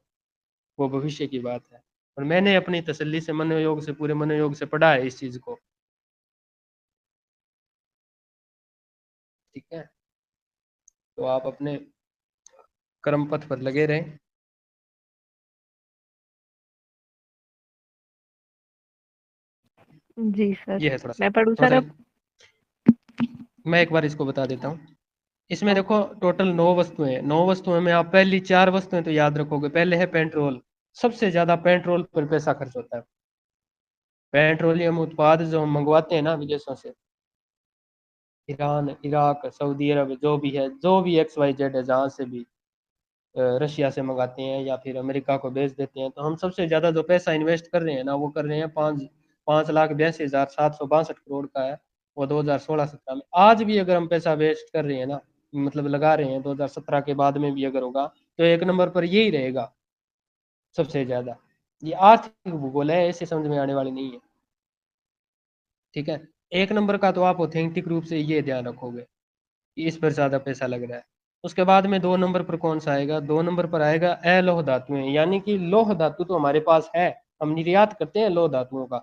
वो भविष्य की बात है। और मैंने अपनी तसल्ली से, मनोयोग से, पूरे मनोयोग से पढ़ा है इस चीज़ को। ठीक है, तो आप अपने कर्म पथ पर लगे रहें। जी सर। ये है थोड़ा सा, मैं पढ़ूँ थोड़ा सर सा अब? मैं एक बार इसको बता देता हूँ। इसमें देखो, ओके। टोटल 9 वस्तुएं हैं। 9 वस्तुएं में आप पहली 4 वस्तुएं तो याद रखोगे। पहले है पेट्रोल, सबसे ज्यादा पेट्रोल पर पैसा खर्च होता है। पेट्रोलियम उत्पाद जो हम मंगवाते हैं ना विदेशों से, ईरान, इराक, सऊदी अरब, जो भी है, जो भी XYZ है, जहाँ से भी, रशिया से मंगाते हैं या फिर अमेरिका को भेज देते हैं, तो हम सबसे ज्यादा जो पैसा इन्वेस्ट कर रहे हैं ना, वो कर रहे हैं 5,52,762 करोड़ का है वो 2016-17 में। आज भी अगर हम पैसा वेस्ट कर रहे हैं ना, मतलब लगा रहे हैं, 2017 के बाद में भी अगर होगा तो एक नंबर पर यही रहेगा सबसे ज्यादा। ये आर्थिक भूगोल है, ऐसे समझ में आने वाली नहीं है, ठीक है। एक नंबर का तो आप ऑथेंटिक रूप से ये ध्यान रखोगे कि इस पर ज्यादा पैसा लग रहा है। उसके बाद में 2 नंबर पर कौन सा आएगा? 2 नंबर पर आएगा अलोह धातुएं, यानी कि लोह धातु तो हमारे पास है, हम निर्यात करते हैं लोह धातुओं का,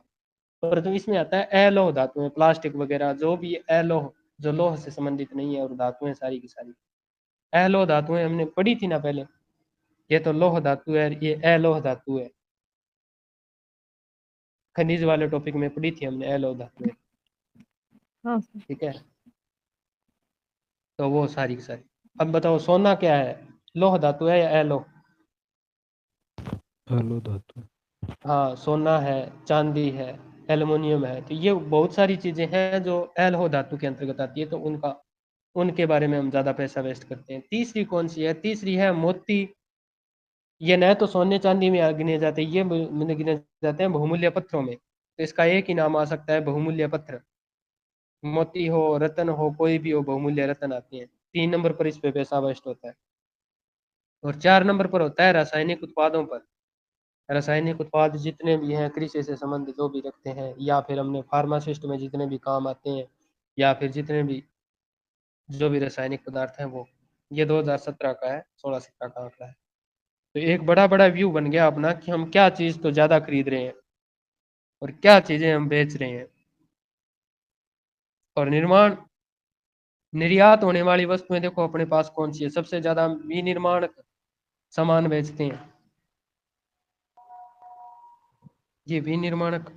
पर जो इसमें आता है अलोह धातुएं, प्लास्टिक वगैरह जो भी अलोह, जो लोह से संबंधित नहीं है, और धातुएं सारी की सारी अलोह धातुएं हमने पढ़ी थी ना पहले। ये तो लोह धातु है, ये अलोह धातु है, खनिज वाले टॉपिक में पढ़ी थी हमने अलोह धातुएं, हाँ सर। ठीक है। तो वो सारी की सारी। अब बताओ सोना क्या है, लोह धातु है या अलोह? आलो धातु। हाँ, सोना है, चांदी है, एल्युमिनियम है, तो ये बहुत सारी चीजें हैं जो अलोह धातु के अंतर्गत आती है, तो उनका, उनके बारे में हम ज्यादा पैसा वेस्ट करते हैं। तीसरी कौन सी है? तीसरी है मोती। ये न तो सोने चांदी में गिने जाते हैं, ये में गिने जाते हैं बहुमूल्य पत्थरों में, तो इसका एक ही नाम आ सकता है बहुमूल्य पत्थर। मोती हो, रत्न हो, कोई भी हो, बहुमूल्य रत्न आते हैं। 3 नंबर पर इस पे पैसा वेस्ट होता है। और 4 नंबर पर होता है रासायनिक उत्पादों पर। रासायनिक उत्पाद जितने भी हैं, कृषि से संबंध जो भी रखते हैं, या फिर हमने फार्मासिस्ट में जितने भी काम आते हैं, या फिर जितने भी जो भी रासायनिक पदार्थ हैं, वो ये 2017 का है, 16-17 का आंकड़ा है। तो एक बड़ा बड़ा व्यू बन गया अपना कि हम क्या चीज तो ज्यादा खरीद रहे हैं और क्या चीजें हम बेच रहे हैं। और निर्माण, निर्यात होने वाली वस्तुएं देखो अपने पास कौन सी है? सबसे ज्यादा विनिर्माण सामान बेचते हैं, ये विनिर्माणक।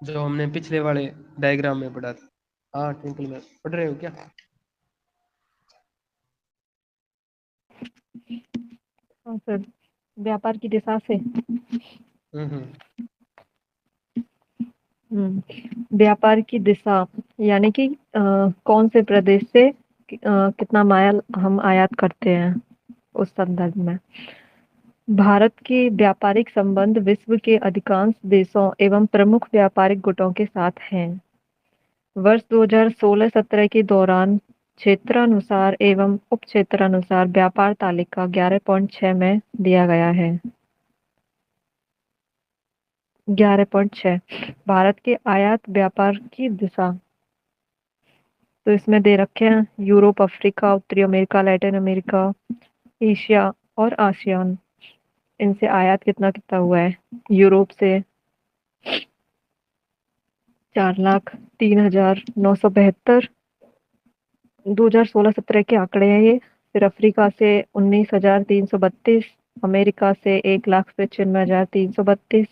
जो हमने पिछले वाले डायग्राम में पढ़ा था। हाँ ट्विंकल में पढ़ रहे हो क्या? हाँ सर, व्यापार की दिशा से। हम्म। व्यापार की दिशा यानी कि कौन से प्रदेश से कितना माल हम आयात करते हैं, उस संदर्भ में। भारत के व्यापारिक संबंध विश्व के अधिकांश देशों एवं प्रमुख व्यापारिक गुटों के साथ हैं। वर्ष 2016-17 के दौरान क्षेत्रानुसार एवं उपक्षेत्रानुसार व्यापार तालिका 11.6 में दिया गया है। 11.6 भारत के आयात व्यापार की दिशा, तो इसमें दे रखे हैं यूरोप, अफ्रीका, उत्तरी अमेरिका, लैटिन अमेरिका, एशिया और आसियान। इनसे आयात कितना कितना हुआ है? यूरोप से 4,03,972, 2016-17 के आंकड़े हैं ये। फिर अफ्रीका से 19,332, अमेरिका से 1,95,332,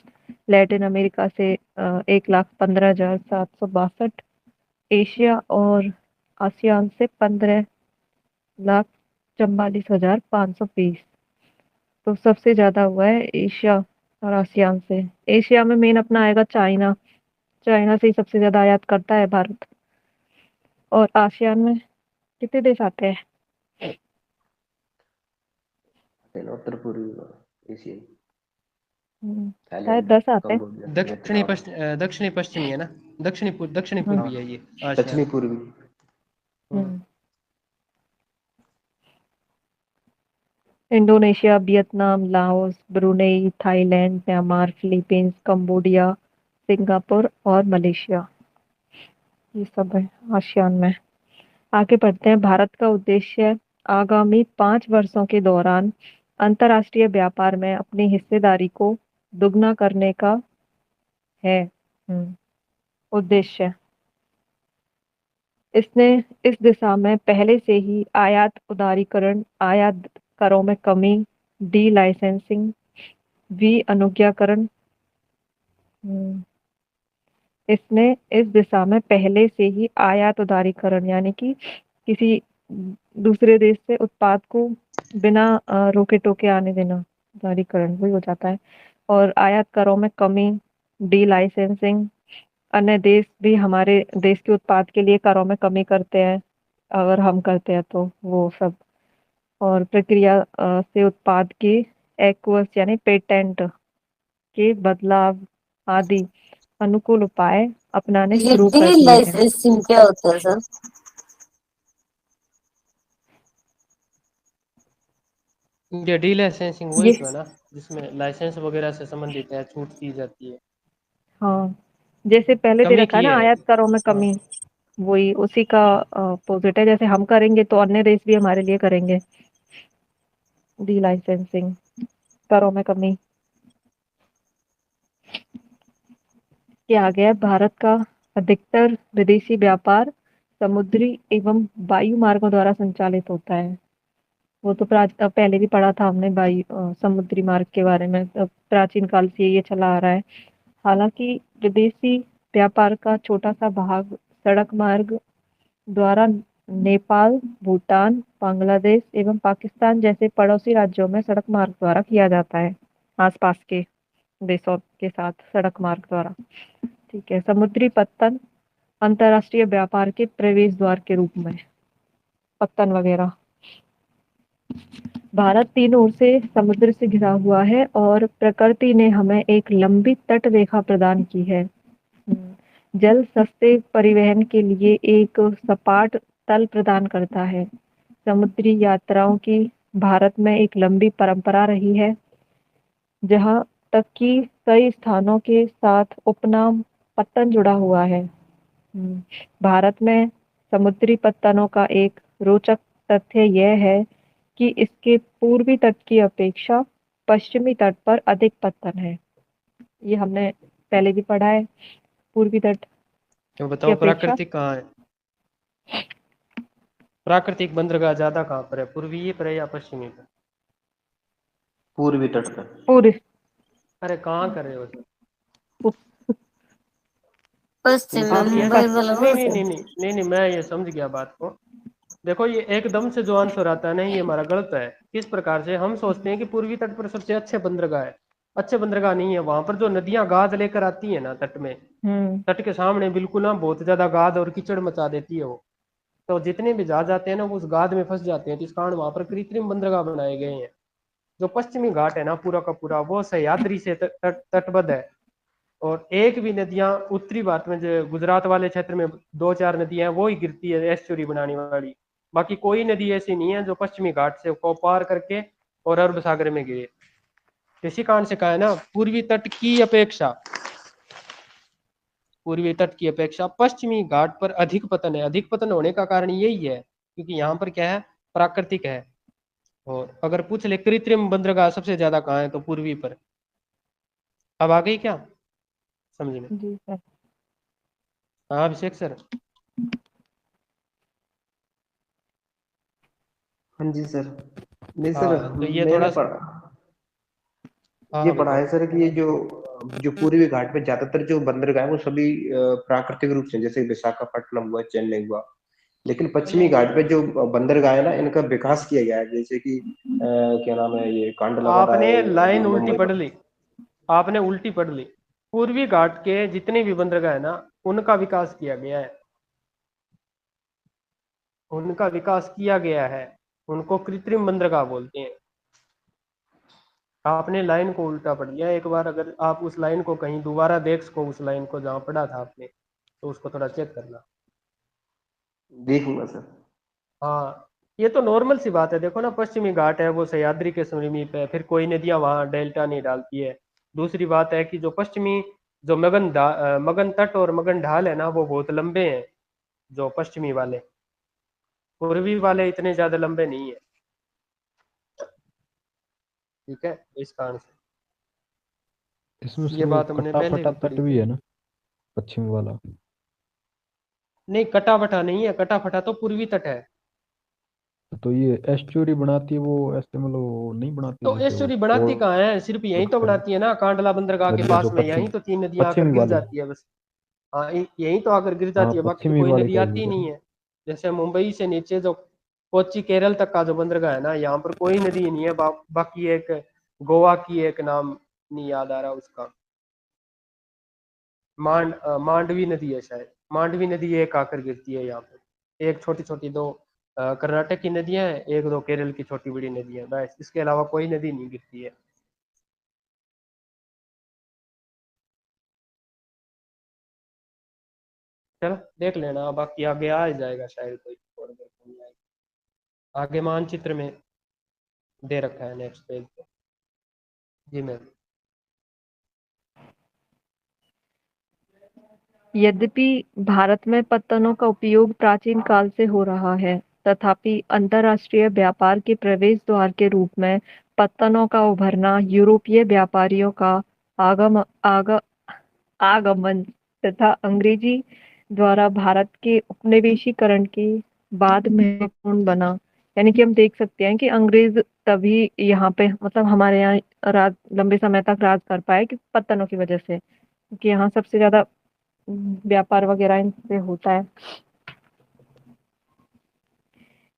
लैटिन अमेरिका से 1,15,762, एशिया और आसियान से 15,44,520। तो सबसे ज्यादा हुआ है एशिया और आसियान से। एशिया में मेन अपना आएगा चाइना, चाइना से ही सबसे ज्यादा आयात करता है भारत। और आसियान में कितने देश आते हैं? उत्तर पूर्वी एशियाई, शायद थाईलैंड, 10 आते हैं। कंबोडिया, दक्षिणी वियतनाम। दक्षिणी पश्चिमी है ना, दक्षिणी हम्म, पूर्वी है ये दक्षिणी आसियान। पूर्वी। Hmm. Indonesia, Vietnam, Laos, Brunei, Thailand, Myanmar, Philippines, Cambodia, Singapore और मलेशिया, ये सब है आसियान में। आगे बढ़ते हैं। भारत का उद्देश्य आगामी 5 वर्षों के दौरान अंतर्राष्ट्रीय व्यापार में अपनी हिस्सेदारी को दुगना करने का है। उद्देश्य। इसने इस दिशा में पहले से ही आयात उदारीकरण, आयात करों में कमी, डी लाइसेंसिंग, अनुज्ञाकरण। इसने इस दिशा में पहले से ही आयात उदारीकरण यानी कि किसी दूसरे देश से उत्पाद को बिना रोके टोके आने देना, उदारीकरण वही हो जाता है। और आयात करों में कमी, डी लाइसेंसिंग, अन्य देश भी हमारे देश के उत्पाद के लिए करों में कमी करते हैं, अगर हम करते हैं तो वो सब। और प्रक्रिया से उत्पाद की एक्वस यानी पेटेंट के बदलाव आदि अनुकूल उपाय अपनाने ये शुरू कर डी दिए हैं। लाइसेंसिंग क्या होता है सर? ये डी लाइसेंसिंग वही ये तो है ना, जिसमें लाइसेंस वगैरह से संबंधित है, छूट दी जाती है, हाँ, जैसे पहले दे कमी रखा है की ना है। आयात करों में हाँ, कमी, वही उसी का अपोजिट है। जैसे हम करेंगे तो अन्य देश भी हमारे लिए करेंगे। डी लाइसेंसिंग, करों में कमी। के आगे है, भारत का अधिकतर विदेशी व्यापार समुद्री एवं वायु मार्गों द्वारा संचालित होता है। वो तो पहले भी पढ़ा था हमने समुद्री मार्ग के बारे में, प्राचीन काल से ये चला आ रहा है। हालांकि विदेशी व्यापार का छोटा सा भाग सड़क मार्ग द्वारा नेपाल, भूटान, बांग्लादेश एवं पाकिस्तान जैसे पड़ोसी राज्यों में सड़क मार्ग द्वारा किया जाता है, आसपास के देशों के साथ सड़क मार्ग द्वारा। ठीक है, समुद्री पत्तन अंतरराष्ट्रीय व्यापार के प्रवेश द्वार के रूप में, पत्तन वगैरह। भारत तीनों ओर से समुद्र से घिरा हुआ है और प्रकृति ने हमें एक लंबी तट रेखा प्रदान की है। जल सस्ते परिवहन के लिए एक सपाट तल प्रदान करता है। समुद्री यात्राओं की भारत में एक लंबी परंपरा रही है, जहाँ तक कि कई स्थानों के साथ उपनाम पत्तन जुड़ा हुआ है। भारत में समुद्री पत्तनों का एक रोचक तथ्य यह है कि इसके पूर्वी तट की अपेक्षा पश्चिमी तट पर अधिक पत्तन है। ये हमने पहले भी पढ़ा है, पूर्वी तट तो की बताओ अपेक्षा। प्राकृतिक कहाँ है? प्राकृतिक बंदरगाह ज्यादा कहाँ पर है, पूर्वी पर है या पश्चिमी पर? पूर्वी तट पर। पूर्व अरे कहाँ कर रहे हो सर? पश्चिम में आप ये मुंबई वाला नहीं वो नहीं से। नहीं नहीं नहीं नहीं, मैं ये समझ गया बात को। देखो ये एकदम से जो आंसर आता है ना, ये हमारा गलत है। किस प्रकार से हम सोचते हैं कि पूर्वी तट पर सबसे अच्छे बंदरगाह है। अच्छे बंदरगाह नहीं है, वहां पर जो नदियां गाद लेकर आती है ना तट में, हम्म तट के सामने बिल्कुल ना बहुत ज्यादा गाद और कीचड़ मचा देती है वो। तो जितने भी जहाज आते हैं ना वो उस गाद में फंस जाते हैं, तो इस कारण वहां पर कृत्रिम बंदरगाह बनाए गए हैं। जो पश्चिमी घाट है ना पूरा का पूरा, वो सह्याद्री से तटबद्ध है। और एक भी नदियां उत्तरी भारत में, जो गुजरात वाले क्षेत्र में दो चार नदियां हैं वो ही गिरती है एस्चुरी बनाने वाली। बाकी कोई नदी ऐसी नहीं है जो पश्चिमी घाट से को पार करके और अरब सागर में गिरे। इसी कारण से कहा है ना, पूर्वी तट की अपेक्षा पश्चिमी घाट पर अधिक पतन है। अधिक पतन होने का कारण यही है क्योंकि यहाँ पर क्या है, प्राकृतिक है। और अगर पूछ ले कृत्रिम बंदरगाह सबसे ज्यादा कहाँ है, तो पूर्वी पर। अब आ गई क्या समझ में? जी सर। हाँ अभिषेक सर। हाँ जी सर। नहीं सर, हाँ तो ये मैंने थोड़ा सा। पढ़ा, हाँ ये हाँ पढ़ा बताओ। है सर कि ये जो पूर्वी घाट में ज्यादातर जो बंदरगाह है वो सभी प्राकृतिक रूप से, जैसे विशाखापट्टनम हुआ, चेन्नई हुआ। लेकिन पश्चिमी घाट पे जो बंदरगाह है ना, इनका विकास किया गया है, जैसे कि क्या नाम है, ये कांडलावाड़ा आपने है, लाइन जो उल्टी मुंबई पढ़ में। ली, आपने उल्टी पढ़ ली। पूर्वी घाट के जितने भी बंदरगाह है ना, उनका विकास किया गया है, उनका विकास किया गया है। उनको कृत्रिम बंदरगाह बोलते हैं। आपने लाइन को उल्टा पढ़ लिया। एक बार अगर आप उस लाइन को कहीं दोबारा देख सको, उस लाइन को जहाँ पढ़ा था आपने, तो उसको थोड़ा चेक करना। देखूंगा सर। हाँ, ये तो नॉर्मल सी बात है। देखो ना, पश्चिमी घाट है वो सह्याद्री के समीप है, फिर कोई नदियां वहाँ डेल्टा नहीं डालती है। दूसरी बात है कि जो पश्चिमी, जो मगन तट और मगन ढाल है ना, वो बहुत लंबे हैं, जो पश्चिमी वाले। पूर्वी वाले इतने ज्यादा लंबे नहीं है। ठीक है, इस कारण से इसमें सर ये वो बात हमने कट्टा पहले फटा भी तट पढ़ी भी थी। है ना, पश्चिम वाला। नहीं, कटा फटा नहीं है, कटा फटा तो पूर्वी तट है। तो ये एस्चुरी बनाती है वो, ऐसे मतलब वो नहीं बनाती तो जैसे वो एस्चुरी बनाती पोर्ट कहाँ है, सिर्फ यहीं तो होता है, बनाती है ना, कांडला बंदरगाह के नदियां पास जो में, पश्चिम यहीं तो तीन नदियां आकर पश्चिमी गिर वाली। जाती है बस। हाँ, यहीं तो आकर गिर हाँ जाती है, बाकी तो पश्चिमी कोई वाले नदी का ही आती ही बोल रहा नहीं हूँ। है। जैसे मुंबई से नीचे जो कोच्चि केरल तक का जो बंदरगाह है ना, यहाँ पर कोई नदी ही नहीं है। बाकी एक गोवा की एक नाम नहीं याद आ रहा उसका, मांडवी नदी है शायद। मांडवी नदी एक आकर गिरती है यहाँ पे। एक छोटी छोटी दो कर्नाटक की नदियां हैं, एक दो केरल की छोटी बड़ी नदियां, बस इसके अलावा कोई नदी नहीं गिरती है। चलो देख लेना, बाकी आगे आ ही जाएगा शायद कोई और अगर नहीं आएगा। आगे मानचित्र में दे रखा है नेक्स्ट पेज पे। जी मैम। यद्यपि भारत में पत्तनों का उपयोग प्राचीन काल से हो रहा है, तथापि अंतर्राष्ट्रीय व्यापार के प्रवेश द्वार के रूप में पत्तनों का उभरना यूरोपीय व्यापारियों का आगम आग, आगमन तथा अंग्रेजी द्वारा भारत के उपनिवेशीकरण के बाद महत्वपूर्ण बना। यानी कि हम देख सकते हैं कि अंग्रेज तभी यहाँ पे मतलब हमारे यहाँ राज लंबे समय तक राज कर पाए कि पत्तनों की वजह से, क्योंकि यहाँ सबसे ज्यादा व्यापार वगैरह इनसे होता है।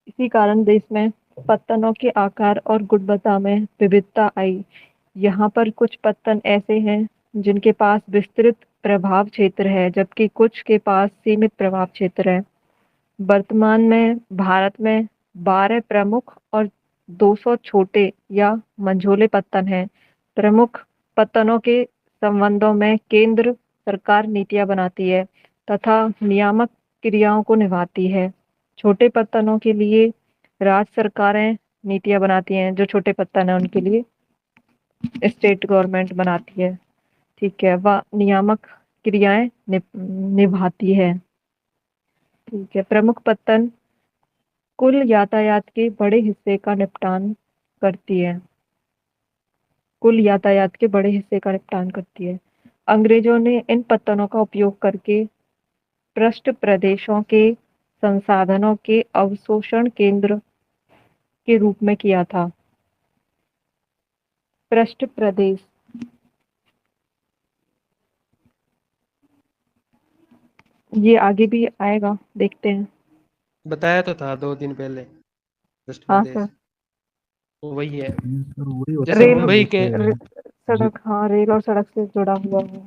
इसी कारण देश में पत्तनों के आकार और गुणवत्ता में विविधता आई। यहाँ पर कुछ पत्तन ऐसे हैं जिनके पास विस्तृत प्रभाव क्षेत्र है, जबकि कुछ के पास सीमित प्रभाव क्षेत्र है। वर्तमान में भारत में 12 प्रमुख और 200 छोटे या मंझोले पत्तन हैं। प्रमुख पत्तनों के संबंधों में केंद्र सरकार नीतियां बनाती है तथा नियामक क्रियाओं को निभाती है। छोटे पत्तनों के लिए राज्य सरकारें नीतियां बनाती हैं, जो छोटे पत्तन है उनके लिए स्टेट गवर्नमेंट बनाती है। ठीक है, वह नियामक क्रियाएं निभाती है। ठीक है, प्रमुख पत्तन कुल यातायात के बड़े हिस्से का निपटान करती है। कुल यातायात के बड़े हिस्से का निपटान करती है। अंग्रेजों ने इन पत्तनों का उपयोग करके पृष्ठ प्रदेशों के संसाधनों के अवशोषण केंद्र के रूप में किया था। पृष्ठ प्रदेश ये आगे भी आएगा, देखते हैं। बताया तो था 2 दिन पहले पृष्ठ हाँ प्रदेश, सर, वही है। सर वही होता जैसे है रेल सर, मुंबई के जैसे सड़क, हाँ रेल और सड़क से जुड़ा हुआ है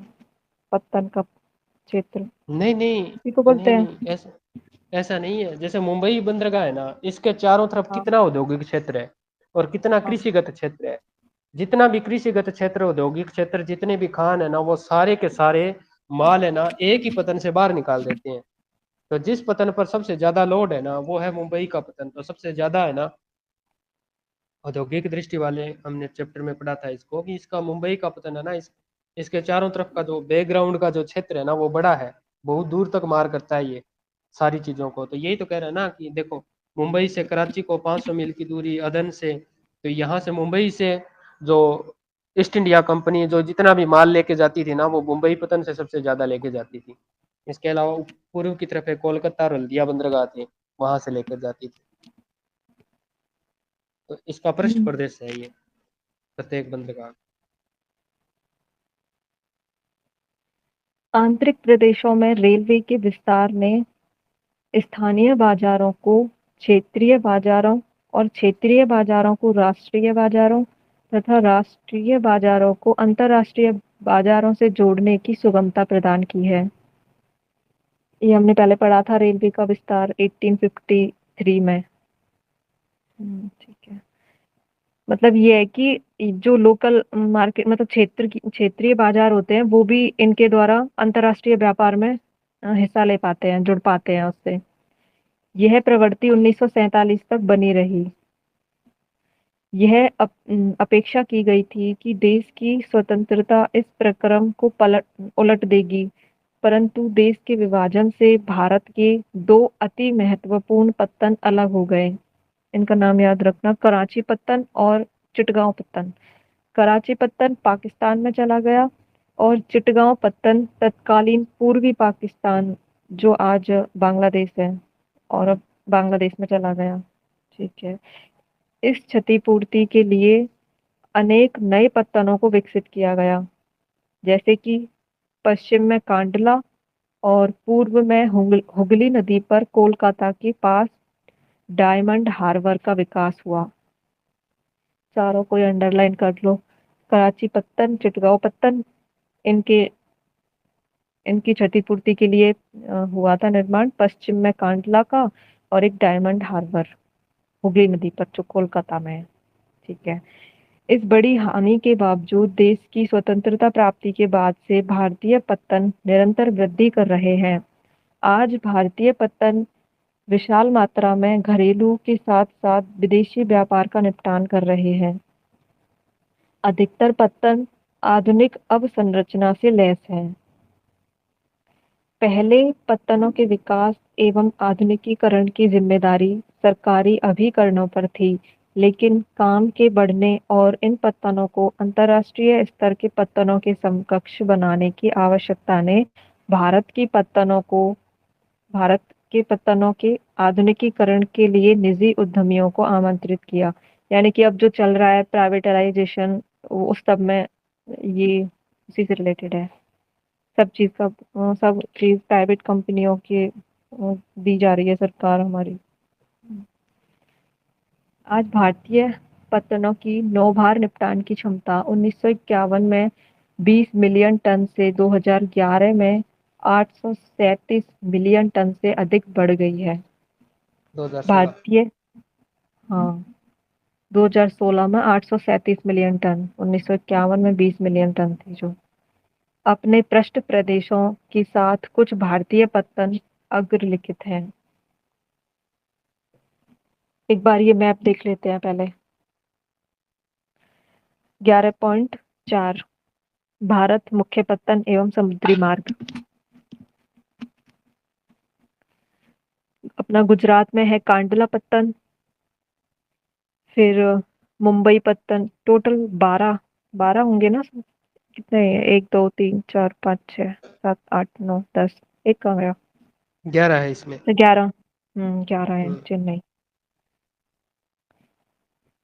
पत्तन का क्षेत्र, नहीं नहीं इसी को बोलते नहीं हैं। नहीं, ऐसा ऐसा नहीं है। जैसे मुंबई बंदरगाह है ना, इसके चारों तरफ हाँ कितना औद्योगिक क्षेत्र है और कितना हाँ कृषिगत क्षेत्र है। जितना भी कृषिगत क्षेत्र, औद्योगिक क्षेत्र, जितने भी खान है ना, वो सारे के सारे माल है ना एक ही पतन से बाहर निकाल देते हैं। तो जिस पतन पर सबसे ज्यादा लोड है ना, वो है मुंबई का पतन। तो सबसे ज्यादा है ना औद्योगिक दृष्टि वाले, हमने चैप्टर में पढ़ा था इसको, कि इसका मुंबई का पतन है ना, इसके चारों तरफ का जो बैकग्राउंड का जो क्षेत्र है ना, वो बड़ा है, बहुत दूर तक मार करता है ये सारी चीजों को। तो यही तो कह रहा है ना कि देखो, मुंबई से कराची को 500 मील की दूरी अदन से, तो यहाँ से मुंबई से जो ईस्ट इंडिया कंपनी जो जितना भी माल लेके जाती थी ना, वो मुंबई पतन से सबसे ज्यादा लेके जाती थी। इसके अलावा पूर्व की तरफ है कोलकाता और हल्दिया बंदरगाह थे, वहां से लेकर जाती थी। तो इसका पृष्ठ हम्म। प्रदेश है ये प्रत्येक बंदरगाह। आंतरिक प्रदेशों में रेलवे के विस्तार ने स्थानीय बाजारों को क्षेत्रीय बाजारों और क्षेत्रीय बाजारों को राष्ट्रीय बाजारों तथा राष्ट्रीय बाजारों को अंतर्राष्ट्रीय बाजारों से जोड़ने की सुगमता प्रदान की है। ये हमने पहले पढ़ा था, रेलवे का विस्तार 1853 में। ठीक है, मतलब ये है कि जो लोकल मार्केट मतलब क्षेत्रीय बाजार होते हैं, वो भी इनके द्वारा अंतर्राष्ट्रीय व्यापार में हिस्सा ले पाते हैं, जुड़ पाते हैं उससे। यह प्रवृत्ति 1947 तक बनी रही। यह अपेक्षा की गई थी कि देश की स्वतंत्रता इस प्रक्रम को उलट देगी, परंतु देश के विभाजन से भारत के 2 अति महत्वपूर्ण पत्तन अलग हो गए। इनका नाम याद रखना, कराची पत्तन और चिटगांव पत्तन। कराची पत्तन पाकिस्तान में चला गया और चिटगांव पत्तन तत्कालीन पूर्वी पाकिस्तान, जो आज बांग्लादेश है, और अब बांग्लादेश में चला गया। ठीक है, इस क्षतिपूर्ति के लिए अनेक नए पत्तनों को विकसित किया गया, जैसे कि पश्चिम में कांडला और पूर्व में हुगली नदी पर कोलकाता के पास डायमंड हार्बर का विकास हुआ। चारों को अंडरलाइन कर लो। कराची पत्तन, चिटगांव पत्तन, इनके इनकी क्षतिपूर्ति के लिए हुआ था निर्माण, पश्चिम में कांडला का और एक डायमंड हार्बर हुगली नदी पर जो कोलकाता में है। ठीक है, इस बड़ी हानि के बावजूद देश की स्वतंत्रता प्राप्ति के बाद से भारतीय पत्तन निरंतर वृद्धि कर रहे हैं। आज भारतीय पत्तन विशाल मात्रा में घरेलू के साथ साथ विदेशी व्यापार का निपटान कर रहे हैं। अधिकतर पत्तन आधुनिक अवसंरचना से लैस हैं। पहले पत्तनों के विकास एवं आधुनिकीकरण की जिम्मेदारी सरकारी अभिकरणों पर थी, लेकिन काम के बढ़ने और इन पत्तनों को अंतर्राष्ट्रीय स्तर के पत्तनों के समकक्ष बनाने की आवश्यकता ने भारत के पत्तनों के आधुनिकीकरण के लिए निजी उद्यमियों को आमंत्रित किया। यानी कि अब जो चल रहा है प्राइवेटाइजेशन, उस सब में ये उसी से रिलेटेड है। सब चीज प्राइवेट कंपनियों के दी जा रही है सरकार हमारी। आज भारतीय पत्तनों की नौभार निपटान की क्षमता 1951 में 20 मिलियन टन से 2011 में 837 मिलियन टन से अधिक बढ़ गई है। 2016। भारतीय हाँ 2016 में 837 मिलियन टन, 1951 में 20 मिलियन टन थी जो। अपने पृष्ठ प्रदेशों के साथ कुछ भारतीय पत्तन अग्रलिखित हैं। एक बार ये मैप देख लेते हैं पहले। 11.4 भारत मुख्य पत्तन एवं समुद्री मार्ग। अपना गुजरात में है कांडला पत्तन, फिर मुंबई पत्तन। टोटल 12 होंगे ना? कितने? 1 2 3 4 5 6 7 8 9 10। एक कहाँ गया? 11 है इसमें। 11। 11 है चेन्नई।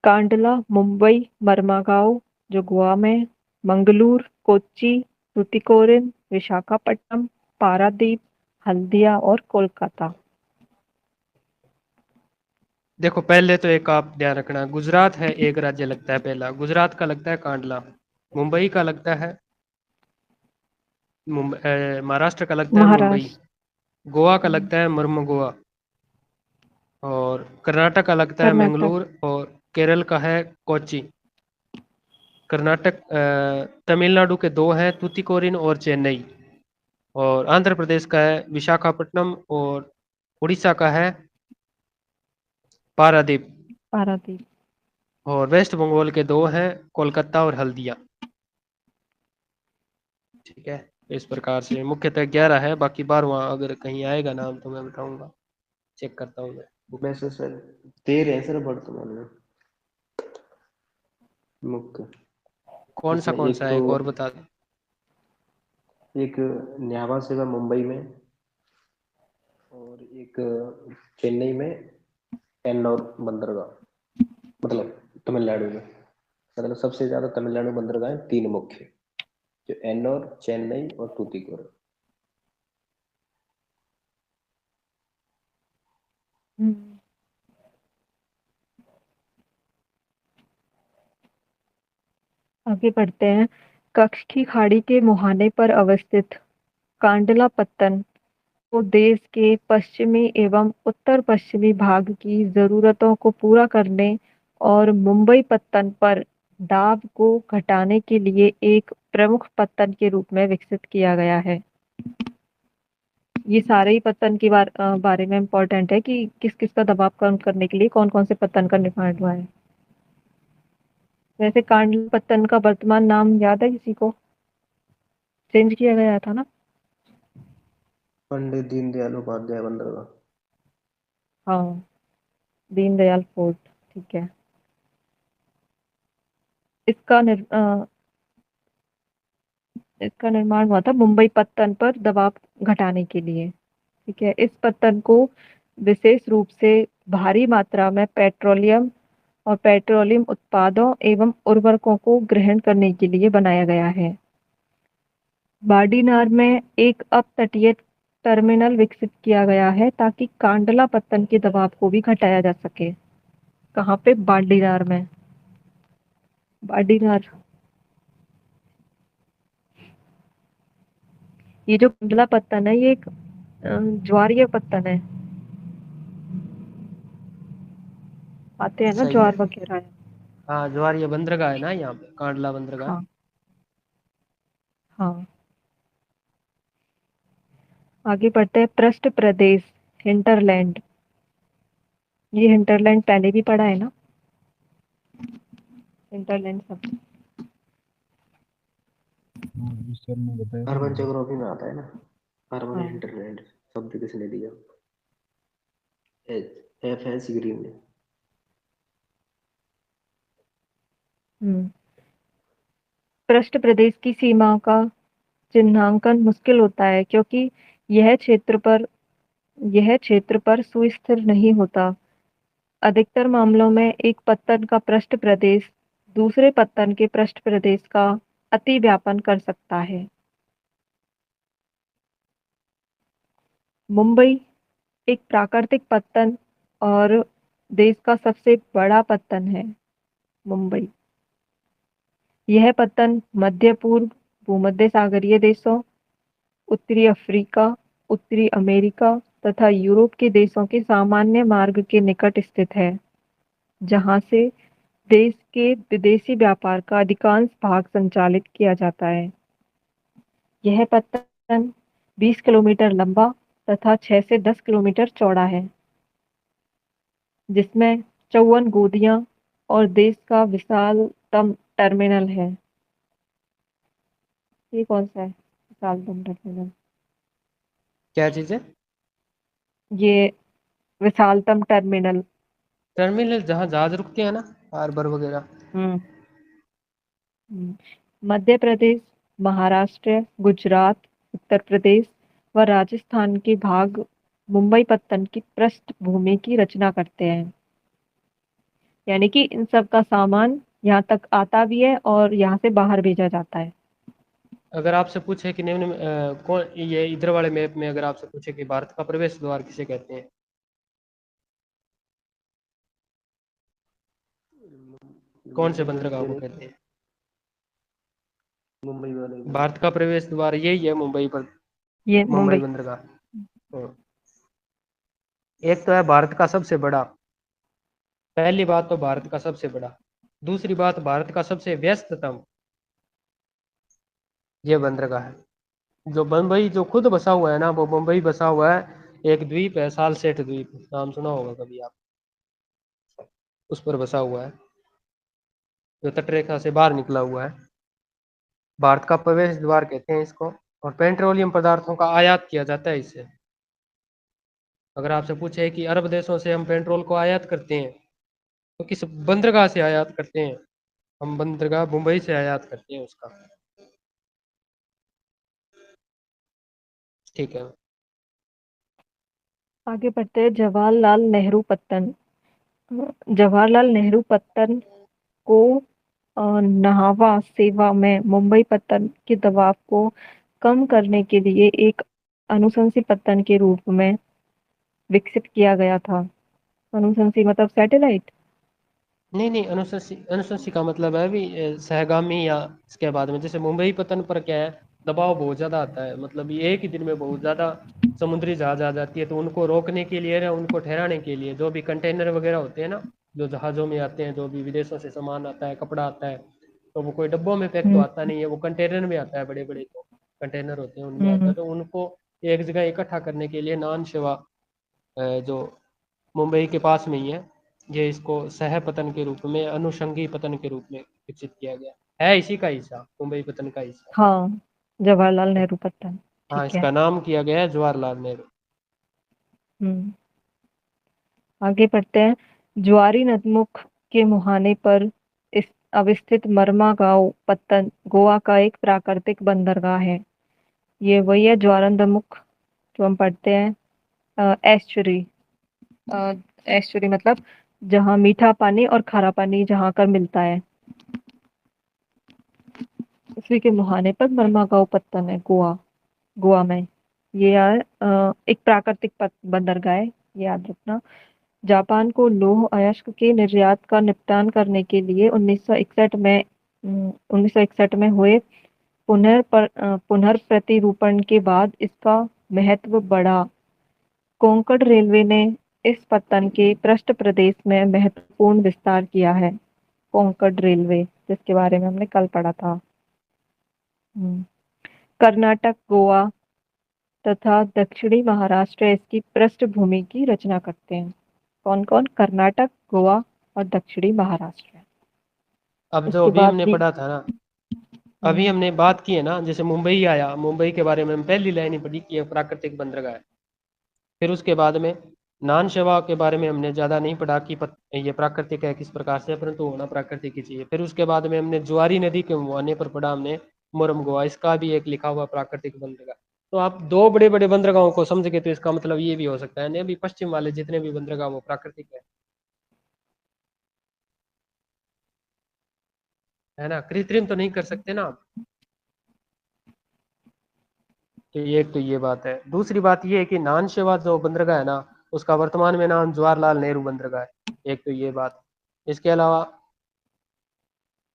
कांडला, मुंबई, मरमागांव जो गोवा में, मंगलूर, कोच्चि, तूतीकोरिन, विशाखापट्टनम, पारादीप, हल्दिया और कोलकाता। देखो पहले तो एक आप ध्यान रखना, गुजरात है एक राज्य लगता है पहला, गुजरात का लगता है कांडला, मुंबई का लगता है महाराष्ट्र का लगता है मुंबई, महाराष्ट्र। गोवा का लगता है मर्मगोवा, और कर्नाटक का लगता है कर्नाटक। मंगलूर, और केरल का है कोच्चि। कर्नाटक तमिलनाडु के 2 हैं, तूतीकोरिन और चेन्नई, और आंध्र प्रदेश का है विशाखापट्टनम, और उड़ीसा का है पारादीप, पारादीप। और वेस्ट बंगाल के 2 हैं, कोलकाता और हल्दिया। ठीक है, इस प्रकार से मुख्यतः 11 है, बाकी 12वां अगर कहीं आएगा नाम तो मैं बताऊंगा, चेक करता हूँ मैं। वैसे सर 13 है सर वर्तमान में मुख्य। इसमें कौन एक सा है, तो एक और बता दो। एक न्यावा सेवा मुंबई में, और एक चेन्नई में, एन्नौर बंदरगाह, मतलब तमिलनाडु में। मतलब सबसे ज्यादा तमिलनाडु बंदरगाह है, 3 मुख्य, जो एन्नौर, चेन्नई और तूतीकोरिन। हम्म। आगे बढ़ते हैं। कच्छ की खाड़ी के मुहाने पर अवस्थित कांडला पत्तन को देश के पश्चिमी एवं उत्तर पश्चिमी भाग की जरूरतों को पूरा करने और मुंबई पत्तन पर दाब को घटाने के लिए एक प्रमुख पत्तन के रूप में विकसित किया गया है। ये सारे ही पत्तन के बारे में इम्पोर्टेंट है कि किस किस का दबाव कम करने के लिए कौन कौन से पत्तन का निर्माण हुआ है। वैसे कांडला पत्तन का वर्तमान नाम याद है किसी को? चेंज किया गया था ना? पंडित दीनदयाल उपाध्याय बंदरगाह। हाँ, दीनदयाल फोर्ट। ठीक है। इसका निर, अ, इसका निर्माण हुआ था मुंबई पत्तन पर दबाव घटाने के लिए। ठीक है। इस पत्तन को विशेष रूप से भारी मात्रा में पेट्रोलियम और पेट्रोलियम उत्पादों एवं उर्वरकों को ग्रहण करने के लिए बनाया गया है। बाडीनार में एक अपतटीय टर्मिनल विकसित किया गया है ताकि कांडला पत्तन के दबाव को भी घटाया जा सके। कहाँ पे? बाडीनार में। बाडीनार। ये जो कांडला पत्तन है ये एक ज्वारीय पत्तन है। आते हैं ना सही है। ज्वार वगैरह है। हाँ, ज्वारीय बंदरगाह है ना यहाँ पे, कांडला बंदरगाह। हाँ हाँ। आगे बढ़ते हैं। पृष्ठ प्रदेश, हिंटरलैंड। ये हिंटरलैंड पहले भी पढ़ा है ना, हिंटरलैंड सब। हाँ, इस सर ने बताया था अर्बन मुझे। ज्योग्राफी में आता है ना, अर्बन हाँ। हिंटरलैंड शब्द किसने दिया? एफ एस ग्रीन ने। हम्म। पृष्ठ प्रदेश की सीमा का चिन्हांकन मुश्किल होता है क्योंकि यह क्षेत्र पर यह क्षेत्र पर सुस्थिर नहीं होता। अधिकतर मामलों में एक पत्तन का पृष्ठ प्रदेश दूसरे पत्तन के पृष्ठ प्रदेश का अतिव्यापन कर सकता है। मुंबई एक प्राकृतिक पत्तन और देश का सबसे बड़ा पत्तन है। मुंबई, यह पत्तन मध्य पूर्व भूमध्य सागरीय देशों, उत्तरी अफ्रीका, उत्तरी अमेरिका तथा यूरोप के देशों के सामान्य मार्ग के निकट स्थित है, जहां से देश के विदेशी व्यापार का अधिकांश भाग संचालित किया जाता है। यह पत्तन 20 किलोमीटर लंबा तथा 6 से 10 किलोमीटर चौड़ा है, जिसमें 54 गोदियां और देश का विशालतम टर्मिनल है। ये कौन सा है विशालतम टर्मिनल? क्या चीज़ है? ये विशालतम टर्मिनल। टर्मिनल जहाँ जहाज रुकते हैं ना, हार्बर वगैरह। हम्म। हम्म। मध्य प्रदेश, महाराष्ट्र, गुजरात, उत्तर प्रदेश व राजस्थान के भाग मुंबई पत्तन की पृष्ठभूमि की रचना करते हैं। यानी कि इन सब का सामान यहाँ तक आता भी है और यहाँ से बाहर भेजा जाता है। अगर आपसे पूछे कि निम्न में, कौन ये इधर वाले मैप में अगर आपसे पूछे कि भारत का प्रवेश द्वार किसे कहते हैं, कौन से मुंबई वाले बंदरगाह ये को नहीं, कहते हैं? मुंबई वाले को। भारत का प्रवेश द्वार यही है, मुंबई पर, ये मुंबई मुंबई। बंदरगाह। हाँ। एक तो है भारत का सबसे बड़ा, पहली बात तो भारत का सबसे बड़ा। दूसरी बात, भारत का सबसे व्यस्ततम ये बंदरगाह है। जो बम्बई जो खुद बसा हुआ है ना, वो मुंबई बसा हुआ है, एक द्वीप है, सालसेट द्वीप, नाम सुना होगा कभी आप, उस पर बसा हुआ है, जो तटरेखा से बाहर निकला हुआ है। भारत का प्रवेश द्वार कहते हैं इसको। और पेट्रोलियम पदार्थों का आयात किया जाता है इससे। अगर आपसे पूछे कि अरब देशों से हम पेट्रोल को आयात करते हैं, तो किस बंदरगाह से आयात करते हैं? हम बंदरगाह मुंबई से आयात करते हैं उसका। ठीक है। आगे बढ़ते हैं। जवाहरलाल नेहरू पत्तन। जवाहरलाल नेहरू पत्तन को नहावा सेवा में मुंबई पत्तन के दबाव को कम करने के लिए एक अनुशंसी पत्तन के रूप में विकसित किया गया था। अनुशंसी मतलब सैटेलाइट। नहीं नहीं, अनुशंसी अनुशंसी का मतलब है भी सहगामी, या इसके बाद में जैसे मुंबई पतन पर क्या है, दबाव बहुत ज्यादा आता है, मतलब ये एक ही दिन में बहुत ज्यादा समुद्री जहाज आ जाती है, तो उनको रोकने के लिए ना, उनको ठहराने के लिए जो भी कंटेनर वगैरह होते हैं ना, जो जहाजों में आते हैं, जो भी विदेशों से सामान आता है, कपड़ा आता है, तो वो कोई डब्बों में पैक तो हम्म। आता नहीं है, वो कंटेनर में आता है, बड़े बड़े जो कंटेनर होते हैं उनमें आता है, हम्म। तो उनको एक जगह इकट्ठा करने के लिए नान शिवा, जो मुंबई के पास में ही है, ये इसको सह पतन के रूप में, अनुषंगी पतन के रूप में विकसित किया गया है, इसी का हिस्सा, मुंबई पतन का हिस्सा। हाँ, जवाहरलाल नेहरू पत्तन। हाँ, ठीक है। इसका नाम किया गया है जवाहरलाल नेहरू। हम्म। आगे बढ़ते हैं। ज्वारी नदमुख के मुहाने पर इस अवस्थित मरमा गांव पत्तन गोवा का एक प्राकृतिक बंदरगाह है। ये वही है ज्वारंदमुख जो हम पढ़ते हैं। एस्चुरी। एस्चुरी मतलब जहाँ मीठा पानी और खारा पानी जहाँ कर मिलता है, उसी के मुहाने पर मरमा गांव पत्तन है, गोवा। गोवा में ये यार एक प्राकृतिक बंदरगाह है, ये याद रखना। जापान को लौह अयस्क के निर्यात का निपटान करने के लिए 1961 में हुए पुनर्प्रतिरूपण के बाद इसका महत्व बढ़ा। कोंकण रेलवे ने इस पत्तन के पृष्ठ प्रदेश में महत्वपूर्ण विस्तार किया है। कोंकण रेलवे, जिसके बारे में हमने कल पढ़ा था। हम्म। कर्नाटक, गोवा तथा दक्षिणी महाराष्ट्र इसकी पृष्ठभूमि की रचना करते हैं। कौन कौन? कर्नाटक, गोवा और दक्षिणी महाराष्ट्र। अब जो इसके अभी बाद हमने भी पढ़ा था ना, अभी हमने बात की है ना, जैसे मुंबई आया, मुंबई के बारे में हम पहली लाइन ही पढ़ी कि यह प्राकृतिक बंदरगाह है। फिर उसके बाद में नान सेवा के बारे में हमने ज़्यादा नहीं पढ़ा कि ये प्राकृतिक है किस प्रकार से, परंतु होना प्राकृतिक ही चाहिए। फिर उसके बाद में हमने ज्वारी नदी के मुहाने पर पढ़ा हमने मोरम गोवा, इसका भी एक लिखा हुआ प्राकृतिक बंदरगाह। तो आप दो बड़े बड़े बंदरगाहों को समझ के, तो इसका मतलब ये भी हो सकता है ना, अभी पश्चिम वाले जितने भी बंदरगाह वो प्राकृतिक है ना, कृत्रिम तो नहीं कर सकते ना आप। तो ये बात है। दूसरी बात ये है कि नान शेवा जो बंदरगाह है ना, उसका वर्तमान में नाम जवाहरलाल नेहरू बंदरगाह है। एक तो ये बात। इसके अलावा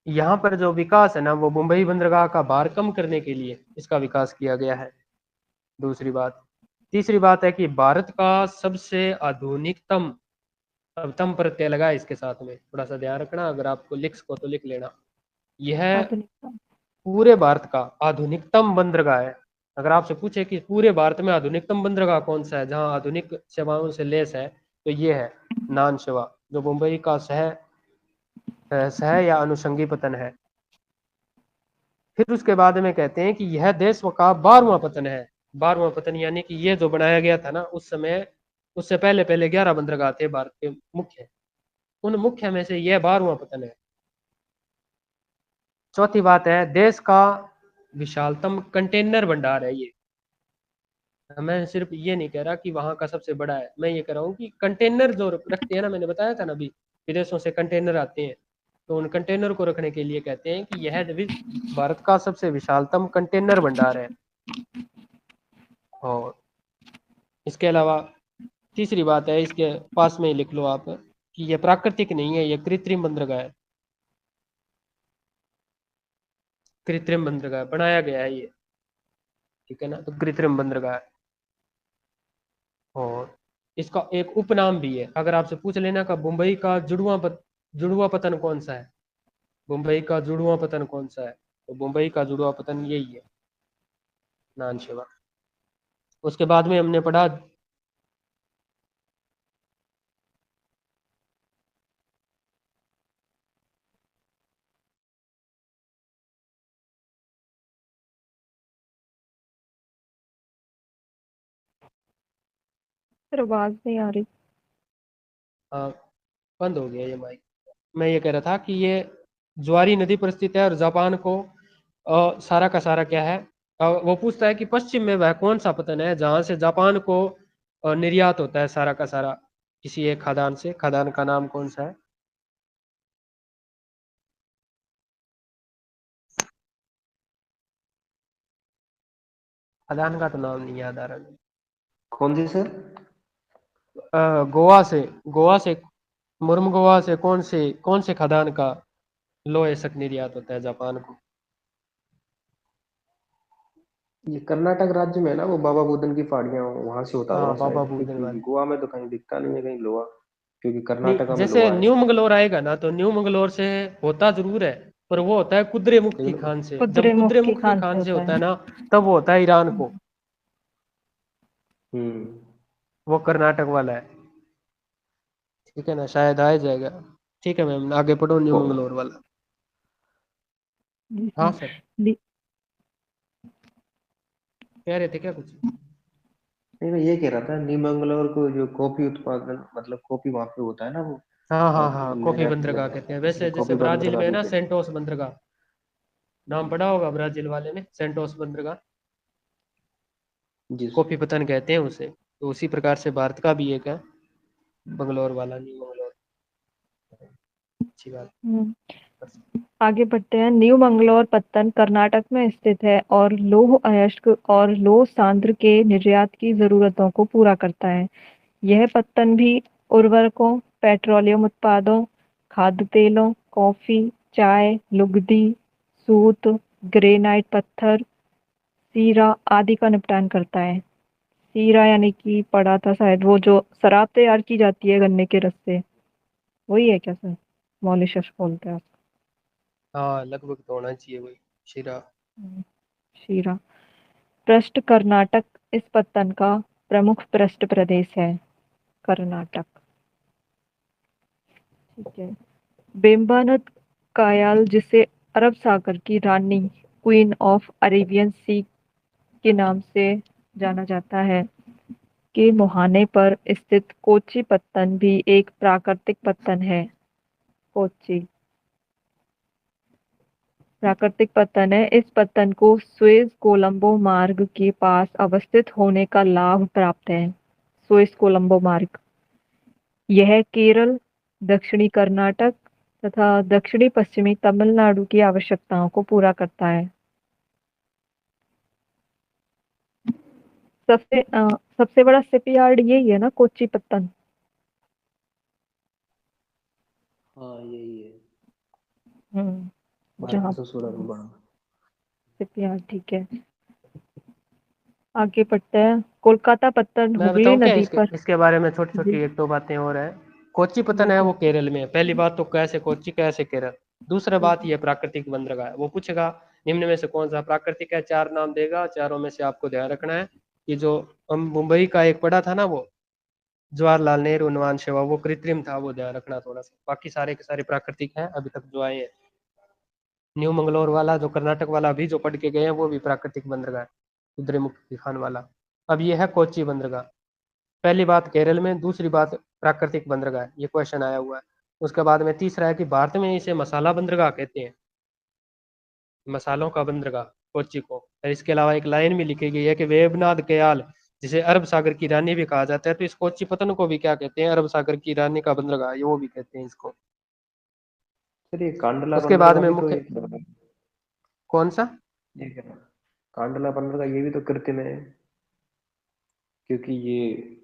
यहाँ पर जो विकास है ना, वो मुंबई बंदरगाह का भार कम करने के लिए इसका विकास किया गया है। दूसरी बात। तीसरी बात है कि भारत का सबसे आधुनिकतम, अब तम प्रत्यय लगा है इसके साथ में, थोड़ा सा ध्यान रखना, अगर आपको लिख सको तो लिख लेना। यह आधुनिकता। पूरे भारत का आधुनिकतम बंदरगाह है। अगर आपसे पूछे कि पूरे भारत में आधुनिकतम बंदरगाह कौन सा है जहां आधुनिक सेवाओं से लेस है, तो ये है नान सेवा, जो मुंबई का सह या अनुषंगी पतन है। फिर उसके बाद में कहते हैं कि यह देश का 12वां पतन है। 12वां पतन यानी कि ये जो बनाया गया था ना उस समय, उससे पहले पहले 11 बंदरगाह थे भारत के मुख्य, उन मुख्य में से यह 12वां पतन है। चौथी बात है, देश का विशालतम कंटेनर भंडार है ये। मैं सिर्फ ये नहीं कह रहा कि वहां का सबसे बड़ा है, मैं ये कह रहा हूँ कि कंटेनर जो रखते हैं ना, मैंने बताया था ना अभी, विदेशों से कंटेनर आते हैं, तो उन कंटेनर को रखने के लिए कहते हैं कि यह भारत का सबसे विशालतम कंटेनर भंडार है। और इसके अलावा तीसरी बात है, इसके पास में ही लिख लो आप, कि यह प्राकृतिक नहीं है, यह कृत्रिम बंदरगाह है। कृत्रिम बंदरगाह बनाया गया है ये, ठीक है ना, तो कृत्रिम बंदरगाह है। और इसका एक उपनाम भी है, अगर आपसे पूछ लेना का मुंबई का जुड़वा पतन कौन सा है, मुंबई का जुड़वा पतन कौन सा है, तो मुंबई का जुड़वा पतन यही है, नान शिवा। उसके बाद में हमने पढ़ा फिर आवाज नहीं आ रही। बंद हो गया ये माइक। मैं ये कह रहा था कि ये ज्वारी नदी पर स्थित है और जापान को सारा का सारा क्या है, वो पूछता है कि पश्चिम में वह कौन सा पतन है जहां से जापान को निर्यात होता है सारा का सारा, किसी एक खदान से, खदान का नाम कौन सा है? खदान का तो नाम नहीं याद आ रहा मुझे। कौन सी सर? गोवा से मुर्म गोवा से कौन से खदान का लोहे तक निर्यात होता है जापान को? ये कर्नाटक राज्य में है ना, वो बाबा बुदन की पहाड़ियां, वहां से होता हाँ, होगा बाबा शायद, बूदन क्योंकि वाले। गोवा में तो कहीं दिखता नहीं है कहीं लोहा, क्योंकि नहीं, कर्नाटका में जैसे लोहा है। न्यू मंगलोर आएगा ना, तो न्यू मंगलोर से होता जरूर है, पर वो होता है कुद्रेमुख की लेकिन खान से। जब कुद्रेमुख की कुद्रेमुख की खान से खान से होता होता है। है ना, तब वो होता है ईरान को, हम्म। वो कर्नाटक वाला है। ठीक है ना, शायद आ जाएगा। ठीक है मैम, आगे पढ़ो न्यू को- मंगलोर वाला। जी हाँ सर। सर, ली- कह रहे थे क्या कुछ? नहीं, मैं ये कह रहा था, न्यू मंगलोर को जो कॉफी उत्पादन, मतलब कॉफी वहां पे होता है ना, वो हाँ हाँ हाँ, कॉफी मेगा, बंदरगाह कहते हैं इसलिए वैसे, जैसे कॉफी ब्राजील बंदरगाह में है भी ना कहते हैं। सेंटोस बंदरगाह, नाम पढ़ा होगा ब्राजील वाले ने, सेंटोस बंदरगाह, जी। कॉफी पतन कहते हैं उसे। तो उसी प्रकार से भारत का भी एक है बंगलोर वाला, न्यू मंगलोर। अच्छी बात। हम्म, आगे बढ़ते हैं। न्यू मंगलोर पत्तन कर्नाटक में स्थित है और लौह अयस्क और लौह सांद्र के निर्यात की जरूरतों को पूरा करता है। यह पत्तन भी उर्वरकों, पेट्रोलियम उत्पादों, खाद्य तेलों, कॉफी, चाय, लुगदी, सूत, ग्रेनाइट पत्थर, सीरा आदि का निपटान करता है। सीरा यानी कि पढ़ा था शायद, वो जो शराब तैयार की जाती है गन्ने के रस से, वही है क्या सर? मॉलिशस बोलते हैं हाँ, लगभग तो होना चाहिए वही, शिरा। उसको। शीरा। पृष्ठ कर्नाटक इस पत्तन का प्रमुख पृष्ठ प्रदेश है? कर्नाटक। ठीक है। बेम्बानद कायाल, जिसे अरब सागर की रानी, क्वीन ऑफ अरेबियन सी के नाम से जाना जाता है, के मुहाने पर स्थित कोच्चि पत्तन भी एक प्राकृतिक पत्तन है। कोच्चि प्राकृतिक पत्तन है। इस पत्तन को सुएज कोलंबो मार्ग के पास अवस्थित होने का लाभ प्राप्त है। सुएज कोलंबो मार्ग यह केरल, दक्षिणी कर्नाटक तथा दक्षिणी पश्चिमी तमिलनाडु की आवश्यकताओं को पूरा करता है। सबसे बड़ा शिपयार्ड यही है ना, कोच्चि पत्तन? हाँ यही है, भारत जहाँ का सबसे बड़ा। शिपयार्ड। ठीक है, आगे बढ़ते हैं। कोलकाता पत्तन मैं हुगली बताऊं क्या नदी इसके पर। इसके बारे में छोटी जी छोटी एक दो बातें और है। कोच्चि पतन है बिल्कुल। वो केरल में है। पहली बात तो कैसे कोच्चि कैसे केरल। दूसरा बात बिल्कुल। ये प्राकृतिक बंदरगाह है। वो पूछेगा निम्न में से कौन सा प्राकृतिक है, चार नाम देगा, चारों में से आपको ध्यान रखना है कि जो हम मुंबई का एक पड़ा था ना, वो जवाहरलाल नेहरू उन्नयन सेवा, वो कृत्रिम था, वो ध्यान रखना थोड़ा सा। बाकी सारे के सारे प्राकृतिक हैं अभी तक जो आए हैं। न्यू मंगलोर वाला जो कर्नाटक वाला अभी जो पढ़ के गए हैं वो भी प्राकृतिक बंदरगाह है, कुद्रेमुखी खान वाला। अब ये है कोच्चि बंदरगाह। पहली बात केरल में, दूसरी बात प्राकृतिक बंदरगाह है, ये क्वेश्चन आया हुआ है। उसके बाद में तीसरा है कि भारत में इसे मसाला बंदरगाह कहते हैं, मसालों का बंदरगाह कोच्चि को। और इसके अलावा एक लाइन भी लिखी गई है कि वेबनाथ कयाल, जिसे अरब सागर की रानी भी कहा जाता है, तो इस कोच्चि पतन को भी क्या कहते हैं, अरब सागर की रानी का बंदरगाह, ये वो भी कहते हैं इसको। सर ये कांडला उसके बाद बंदरगाह में भी तो मुख्य एक, कौन सा। ये क्या, कांडला बंदरगाह ये भी तो कृत्रिम है, क्योंकि ये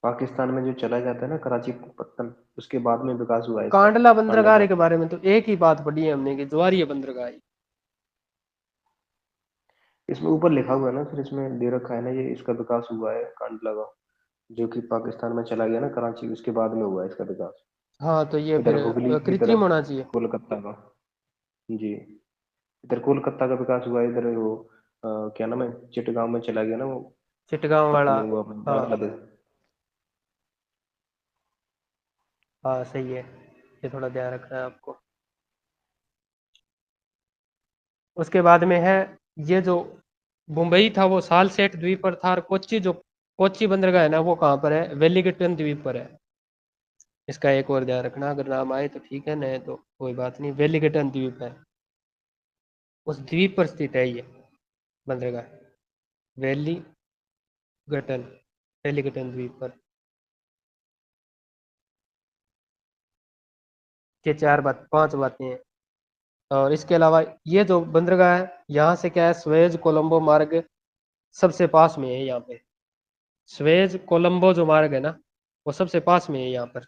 पाकिस्तान में जो चला जाता है ना कराची पत्तन, उसके बाद में विकास हुआ है इसका, कांडला कांडला। बंदरगाह के बारे में तो एक ही बात पढ़ी है हमने कि ज्वारीय बंदरगाह है। इसमें ऊपर लिखा हुआ है ना सर, इसमें दे रखा है ना, ये इसका विकास हुआ है कांडला का, जो कि पाकिस्तान में चला गया ना कराची, उसके बाद में हुआ है इसका विकास। हाँ तो ये इधर फिर हुगली की कृत्रिम तरफ होना चाहिए। कोलकाता का। जी, इधर कोलकाता का विकास हुआ है, इधर वो क्या नाम है, चिटगांव में चला गया ना वो, चिटगांव वाला। पत्तन हुआ अपने हाँ बांग्लादेश। हाँ सही है, ये थोड़ा ध्यान रखना है आपको। उसके बाद में है ये जो मुंबई था वो सालसेट द्वीप पर था, और कोच्चि जो कोच्चि बंदरगाह है ना वो कहाँ पर है, वेलिंगटन द्वीप पर है। इसका एक और ध्यान रखना, अगर नाम आए तो ठीक है, नहीं तो कोई बात नहीं। वेलिंगटन द्वीप है, उस द्वीप पर स्थित है ये बंदरगाह, वेलिंगटन, वेलिंगटन द्वीप पर। ये चार बात पांच बातें हैं। और इसके अलावा ये जो बंदरगाह है यहाँ से क्या है, स्वेज कोलंबो मार्ग सबसे पास में है यहाँ पे। स्वेज कोलंबो जो मार्ग है ना वो सबसे पास में है यहाँ पर।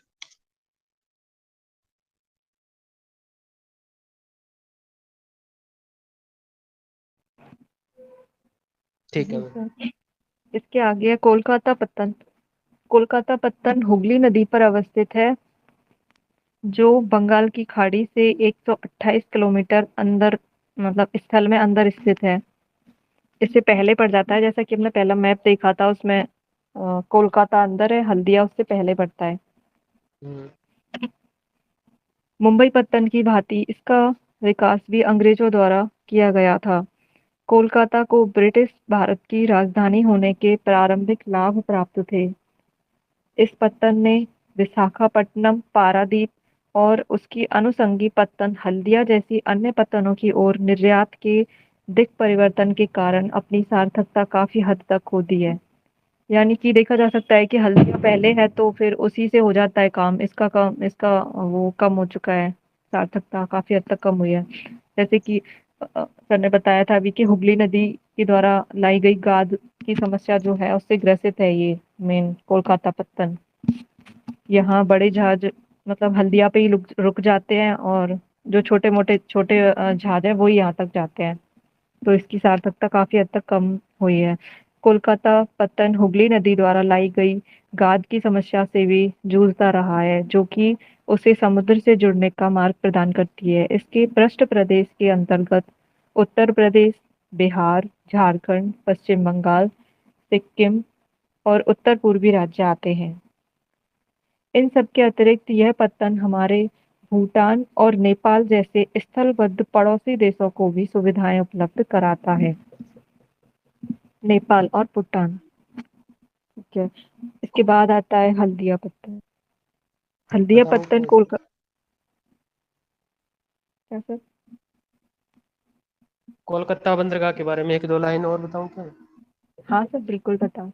ठीक है। जी सर। इसके आगे है कोलकाता पत्तन। कोलकाता पत्तन हुगली नदी पर अवस्थित है, जो बंगाल की खाड़ी से 128 किलोमीटर अंदर, मतलब स्थल में अंदर स्थित है। इससे पहले पड़ जाता है, जैसा कि हमने पहला मैप देखा था उसमें कोलकाता अंदर है, हल्दिया उससे पहले पड़ता है। हम्म, मुंबई पत्तन की भांति इसका विकास भी अंग्रेजों द्वारा किया गया था। कोलकाता को ब्रिटिश भारत की राजधानी होने के प्रारंभिक लाभ प्राप्त थे। इस पत्तन ने विशाखापट्टनम, पारादीप और उसकी अनुषंगी पत्तन हल्दिया जैसी अन्य पत्तनों की ओर निर्यात के दिक् परिवर्तन के कारण अपनी सार्थकता काफी हद तक खो दी है। यानी कि देखा जा सकता है कि हल्दिया पहले है तो फिर उसी से हो जाता है काम, इसका काम, इसका वो कम हो चुका है, सार्थकता काफी हद तक कम हुई है। जैसे कि सर ने बताया था अभी कि हुगली नदी के द्वारा लाई गई गाद की समस्या जो है उससे ग्रसित है ये मेन कोलकाता पत्तन। यहाँ बड़े जहाज मतलब हल्दिया पे ही रुक जाते हैं, और जो छोटे मोटे छोटे जहाज है वो ही यहाँ तक जाते हैं, तो इसकी सार्थकता काफी हद तक कम हुई है। कोलकाता पत्तन हुगली नदी द्वारा लाई गई गाद की समस्या से भी जूझता रहा है, जो कि उसे समुद्र से जुड़ने का मार्ग प्रदान करती है। इसके पृष्ठ प्रदेश के अंतर्गत उत्तर प्रदेश, बिहार, झारखंड, पश्चिम बंगाल, सिक्किम और उत्तर पूर्वी राज्य आते हैं। इन सब के अतिरिक्त यह पत्तन हमारे भूटान और नेपाल जैसे स्थलबद्ध पड़ोसी देशों को भी सुविधाएं उपलब्ध कराता है। नेपाल और भूटान, ठीक है। इसके बाद आता है हल्दिया पत्तन। हल्दिया बताओ पत्तन कौन सी? कोलकाता, क्या सर? कोलकाता बंदरगाह के बारे में एक दो लाइन और बताऊं क्या? हाँ सर, बिल्कुल बताओ।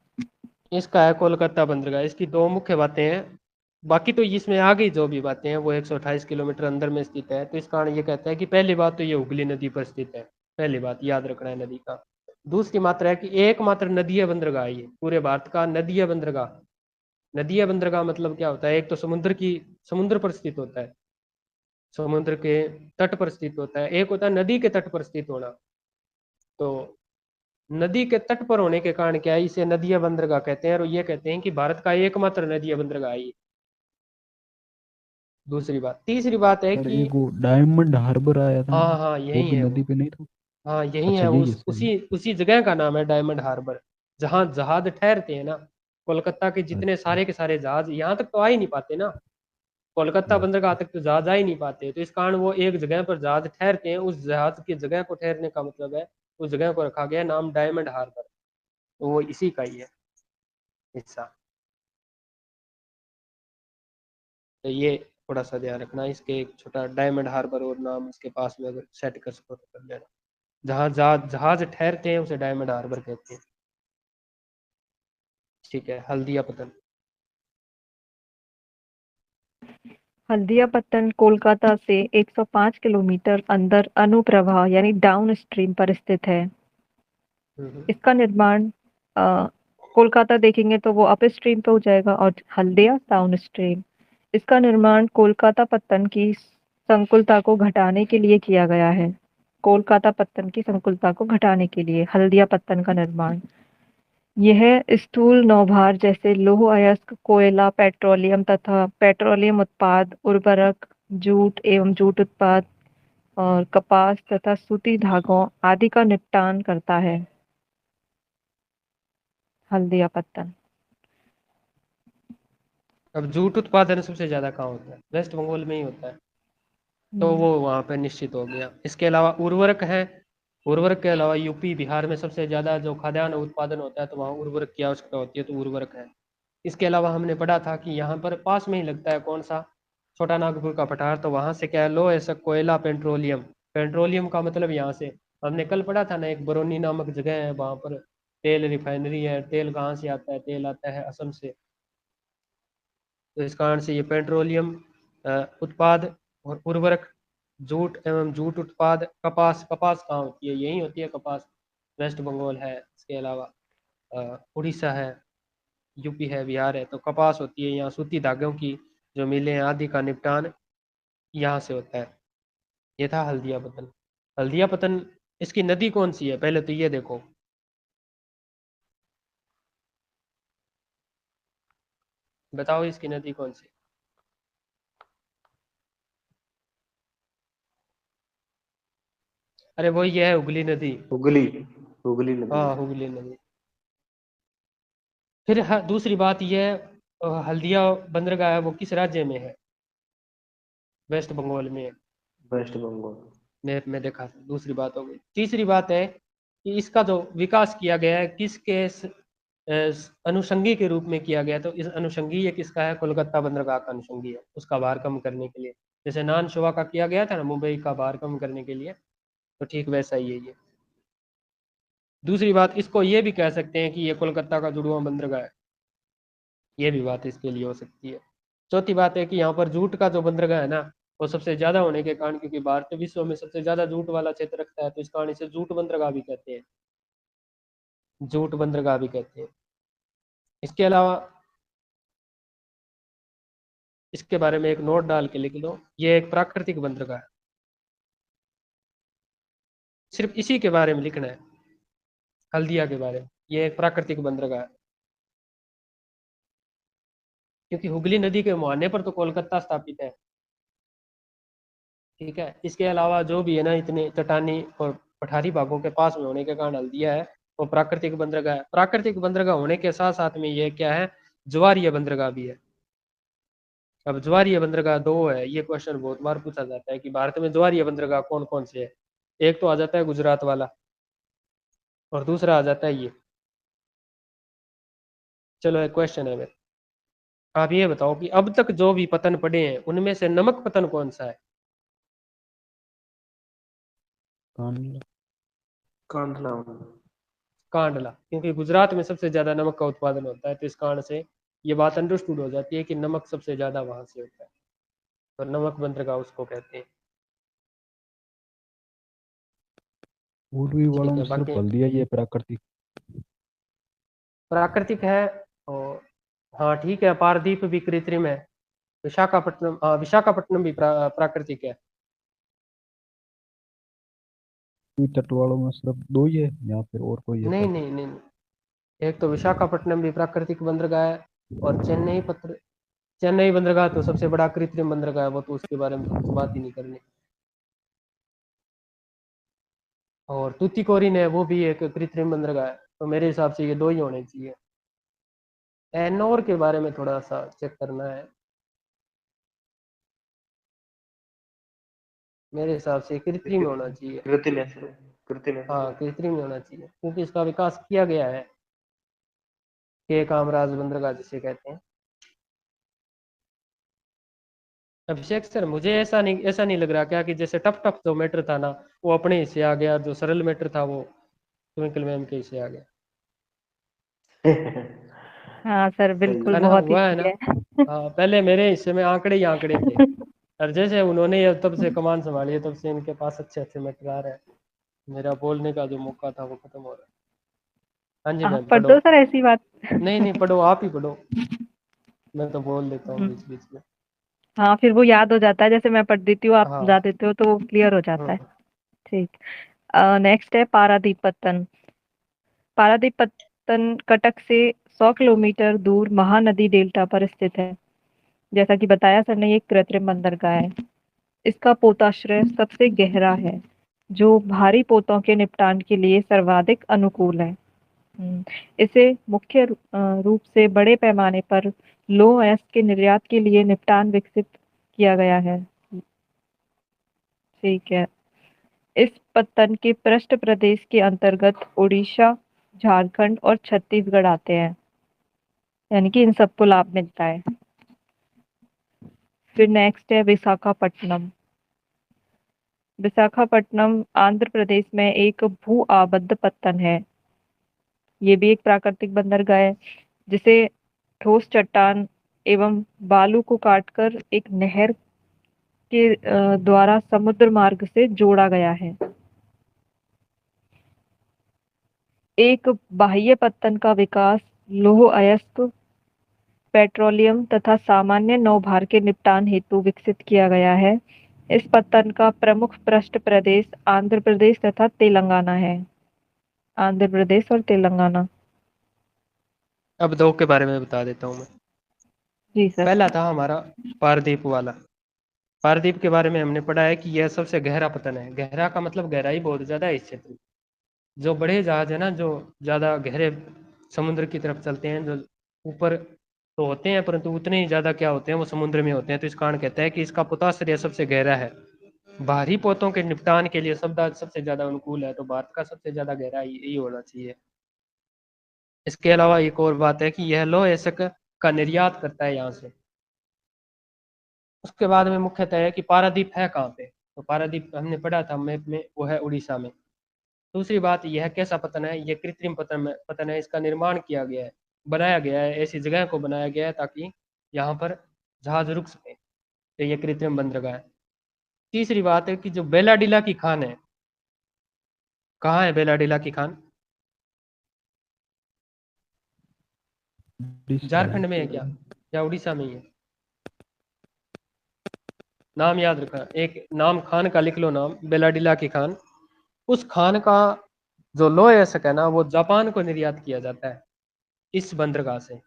इसका है कोलकाता बंदरगाह, इसकी दो मुख्य बातें हैं। बाकी तो इसमें आगे जो भी बातें हैं वो 128 किलोमीटर अंदर में स्थित है। तो इस कारण ये कहता है कि पहली बात तो ये हुगली नदी पर स्थित है, पहली बात याद रखना है नदी का। दूसरी मात्रा है कि एकमात्र नदीय बंदरगाह है ये पूरे भारत का नदीय बंदरगाह। नदीय बंदरगाह मतलब क्या होता है? एक तो समुद्र पर स्थित होता है, समुद्र के तट पर स्थित होता है, एक होता है नदी के तट पर स्थित होना। तो नदी के तट पर होने के कारण क्या है, इसे नदीय बंदरगाह कहते हैं और ये कहते हैं कि भारत का एकमात्र नदीय बंदरगाह है ये। दूसरी बात, तीसरी बात है सर कि एक वो डायमंड हार्बर आया था हाँ ना, हाँ वो यही भी है नदी वो। पे नहीं था? हाँ यही अच्छा है, यही है उस सर। उसी जगह का नाम है डायमंड हार्बर, जहाँ जहाज ठहरते हैं ना। कोलकाता के जितने अच्छा सारे के सारे जहाज यहाँ तक तो आ ही नहीं पाते ना, कोलकाता बंदरगाह अच्छा। तक तो जहाज आ ही नहीं पाते। तो इस कारण वो एक जगह पर जहाज ठहरते हैं, उस जहाज की जगह को ठहरने का मतलब है उस जगह को रखा गया नाम डायमंड हार्बर। तो वो इसी का ही है हिस्सा। तो ये थोड़ा सा ध्यान रखना, इसके एक छोटा डायमंड हार्बर और नाम इसके पास में अगर सेट कर सको तो कर लेना। जहाँ जहाज जहाज ठहरते हैं उसे डायमंड हार्बर कहते हैं। ठीक है, हल्दिया पतन। हल्दिया पत्तन कोलकाता से 105 किलोमीटर अंदर अनुप्रवाह यानी डाउन स्ट्रीम पर स्थित है। हम्म। इसका निर्माण कोलकाता देखेंगे तो वो अप स्ट्रीम पे हो जाएगा और हल्दिया डाउन स्ट्रीम। इसका निर्माण कोलकाता पत्तन की संकुलता को घटाने के लिए किया गया है। कोलकाता पत्तन की संकुलता को घटाने के लिए हल्दिया पत्तन का निर्माण। यह स्थूल नौभार जैसे लौह अयस्क, कोयला, पेट्रोलियम तथा पेट्रोलियम उत्पाद, उर्वरक, जूट एवं जूट उत्पाद और कपास तथा सूती धागों आदि का निपटान करता है। हल्दिया पत्तन। अब जूट उत्पादन सबसे ज्यादा कहाँ होता है? वेस्ट बंगाल में ही होता है, तो हम्म, वो वहाँ पे निश्चित हो गया। इसके अलावा उर्वरक है, उर्वरक के अलावा यूपी बिहार में सबसे ज्यादा जो खाद्यान्न उत्पादन होता है तो वहाँ उर्वरक की आवश्यकता होती है, तो उर्वरक है। इसके अलावा हमने पढ़ा था कि यहाँ पर पास में ही लगता है कौन सा, छोटा नागपुर का पठार, तो वहां से क्या है, लो ऐसा कोयला, पेट्रोलियम। पेट्रोलियम का मतलब यहाँ से हमने कल पढ़ा था ना, एक बरौनी नामक जगह है वहां पर तेल रिफाइनरी है। तेल कहाँ से आता है? तेल आता है असम से। तो इस कारण से ये पेट्रोलियम उत्पाद और उर्वरक, जूट एवं जूट उत्पाद, कपास, कपास कहाँ होती है? यही होती है कपास, वेस्ट बंगाल है। इसके अलावा उड़ीसा है, यूपी है, बिहार है, तो कपास होती है यहाँ। सूती धागों की जो मिलें हैं आदि का निपटान यहाँ से होता है। ये था हल्दिया पतन। हल्दिया पतन, इसकी नदी कौन सी है पहले तो ये देखो, बताओ इसकी नदी कौन सी? अरे वो ये है हुगली नदी। हुगली, हुगली नदी। हाँ हुगली नदी। फिर दूसरी बात ये है, हल्दिया बंदरगाह है वो किस राज्य में है? वेस्ट बंगाल में है। वेस्ट बंगाल। मैप में देखा था। दूसरी बात हो गई। तीसरी बात है कि इसका जो विकास किया गया है किसके अनुषंगी के रूप में किया गया, तो इस अनुषंगी ये किसका है? कोलकाता बंदरगाह का अनुषंगी है, उसका भार कम करने के लिए। जैसे नान शोवा का किया गया था ना मुंबई का भार कम करने के लिए, तो ठीक वैसा ही है ये। दूसरी बात, इसको ये भी कह सकते हैं कि ये कोलकाता का जुड़वा बंदरगाह है, ये भी बात इसके लिए हो सकती है। चौथी बात है कि यहाँ पर जूट का जो बंदरगाह है ना, वो सबसे ज्यादा होने के कारण, क्योंकि भारत विश्व में सबसे ज्यादा जूट वाला क्षेत्र रखता है, तो इस कारण इसे जूट बंदरगाह भी कहते हैं, जूट बंदरगाह भी कहते हैं। इसके अलावा इसके बारे में एक नोट डाल के लिख लो, ये एक प्राकृतिक बंदरगाह है। सिर्फ इसी के बारे में लिखना है, हल्दिया के बारे में, ये एक प्राकृतिक बंदरगाह है। क्योंकि हुगली नदी के मुहाने पर तो कोलकाता स्थापित है। ठीक है, इसके अलावा जो भी है ना, इतने चट्टानी और पठारी भागों के पास में होने के कारण हल्दिया है वो प्राकृतिक बंदरगाह है। प्राकृतिक बंदरगाह होने के साथ साथ में ये क्या है, ज्वारीय बंदरगाह भी है। अब ज्वारीय बंदरगाह दो है, ये क्वेश्चन बहुत बार पूछा जाता है कि भारत में ज्वारीय बंदरगाह कौन कौन से है। एक तो आ जाता है गुजरात वाला और दूसरा आ जाता है ये। चलो एक क्वेश्चन है मेरे, आप ये बताओ कि अब तक जो भी पतन पड़े हैं उनमें से नमक पतन कौन सा है। कांडला। कांडला। कांडला, क्योंकि गुजरात में सबसे ज्यादा नमक का उत्पादन होता है, तो इस कारण से ये बात अंडरस्टूड हो जाती है कि नमक सबसे ज्यादा वहां से होता है, तो नमक बंदरगाह उसको कहते हैं। पूर्वी वालों ठीक में है, सिर्फ बाकी हल्दिया ये प्राकृतिक। प्राकृतिक है। और हाँ ठीक है, पारदीप भी कृत्रिम है। विशाखापट्टनम, हाँ विशाखापट्टनम भी प्राकृतिक है। तट वालों में सिर्फ दो ही है, या फिर और कोई है नहीं नहीं प्राकृतिक? नहीं नहीं, एक तो विशाखापट्टनम भी प्राकृतिक बंदरगाह है, और चेन्नई बंदरगाह तो सबसे बड़ा कृत्रिम बंदरगाह है, वो तो उसके बारे में तो कुछ बात ही नहीं करनी। और तूतीकोरिन है, वो भी एक कृत्रिम बंदरगाह है, तो मेरे हिसाब से ये दो ही होने चाहिए। एनोर के बारे में थोड़ा सा चेक करना है, मेरे हिसाब से कृत्रिम होना चाहिए। कृत्रिम ऐसे, कृत्रिम हाँ ऐसे। कृत्रिम होना चाहिए, क्योंकि इसका विकास किया गया है, के कामराज बंदरगाह जिसे कहते हैं। अभिषेक सर, मुझे ऐसा नहीं लग रहा क्या कि जैसे टफ टफ जो मैटर था ना वो अपने हिस्से आ गया, जो सरल मैटर था वो ट्विंकल मैम के हिस्से आ गया। हाँ सर, सही बिल्कुल है है। ना, बहुत ही हुआ है सही ना। है। हाँ पहले मेरे हिस्से में आंकड़े ही आंकड़े थे, और जैसे उन्होंने ये तब से कमान संभाली है तब से इनके पास अच्छे अच्छे मैटर आ रहे हैं, मेरा बोलने का जो मौका था वो खत्म हो रहा है। हाँ जी आप मैम पढ़ पढ़ो। दो सर, ऐसी बात। नहीं नहीं पढ़ो, आप ही पढ़ो, मैं तो बोल देता हूँ बीच बीच में। हाँ, फिर वो याद हो जाता है, जैसे मैं पढ़ देती हूँ आप समझा हाँ। देते हो तो वो क्लियर हो जाता है। हम्म। ठीक। नेक्स्ट है पारादीप पत्तन। पारादीप पत्तन कटक से 100 किलोमीटर दूर महानदी डेल्टा पर स्थित है। जैसा कि बताया सर ने, ये एक कृत्रिम बंदरगाह है। इसका पोताश्रय सबसे गहरा है, जो भारी पोतों के निपटान के लिए सर्वाधिक अनुकूल है। इसे मुख्य रूप से बड़े पैमाने पर लौह अयस्क के निर्यात के लिए निपटान विकसित किया गया है। ठीक है। इस पत्तन के पृष्ठ प्रदेश के अंतर्गत उड़ीसा, झारखंड और छत्तीसगढ़ आते हैं, यानी कि इन सबको लाभ मिलता है। फिर नेक्स्ट है विशाखापट्टनम। विशाखापट्टनम आंध्र प्रदेश में एक भू आबद्ध पत्तन है। ये भी एक प्राकृतिक बंदरगाह है, जिसे ठोस चट्टान एवं बालू को काटकर एक नहर के द्वारा समुद्र मार्ग से जोड़ा गया है। एक बाह्य पत्तन का विकास लौह अयस्क, पेट्रोलियम तथा सामान्य नौभार के निपटान हेतु विकसित किया गया है। इस पत्तन का प्रमुख पृष्ठ प्रदेश आंध्र प्रदेश तथा तेलंगाना है। आंध्र प्रदेश और तेलंगाना। अब दो के बारे में बता देता हूँ मैं। जी सर। पहला था हमारा पारदीप वाला। पारदीप के बारे में हमने पढ़ा है कि यह सबसे गहरा पतन है। गहरा का मतलब गहराई बहुत ज्यादा है इस क्षेत्र में। जो बड़े जहाज है ना, जो ज्यादा गहरे समुद्र की तरफ चलते हैं, जो ऊपर तो होते हैं परंतु उतने ही ज्यादा क्या होते हैं, वो समुद्र में होते हैं, तो इस कारण कहता है कि इसका पोताश्रय सबसे गहरा है। भारी पोतों के निपटान के लिए शब्द सबसे ज्यादा अनुकूल है, तो भारत का सबसे ज्यादा गहरा यही होना चाहिए। इसके अलावा एक और बात है कि यह लौह अयस्क का निर्यात करता है यहाँ से। उसके बाद में मुख्यतः है कि पारादीप है कहाँ पे, तो पारादीप हमने पढ़ा था मैप में, वो है उड़ीसा में। दूसरी बात, यह कैसा पतन है, यह कृत्रिम पतन है। इसका निर्माण किया गया है, बनाया गया है, ऐसी जगह को बनाया गया है ताकि यहाँ पर जहाज रुक सके, तो यह कृत्रिम बंदरगाह है। तीसरी बात है कि जो बेलाडीला की खान है, कहाँ है बेलाडीला की खान? उड़ीसा है। झारखंड में है क्या, या उड़ीसा में ही है? नाम याद रखना, एक नाम खान का लिख लो, नाम बेलाडीला की खान। उस खान का जो लोह अयस्क है ना, वो जापान को निर्यात किया जाता है इस बंदरगाह से।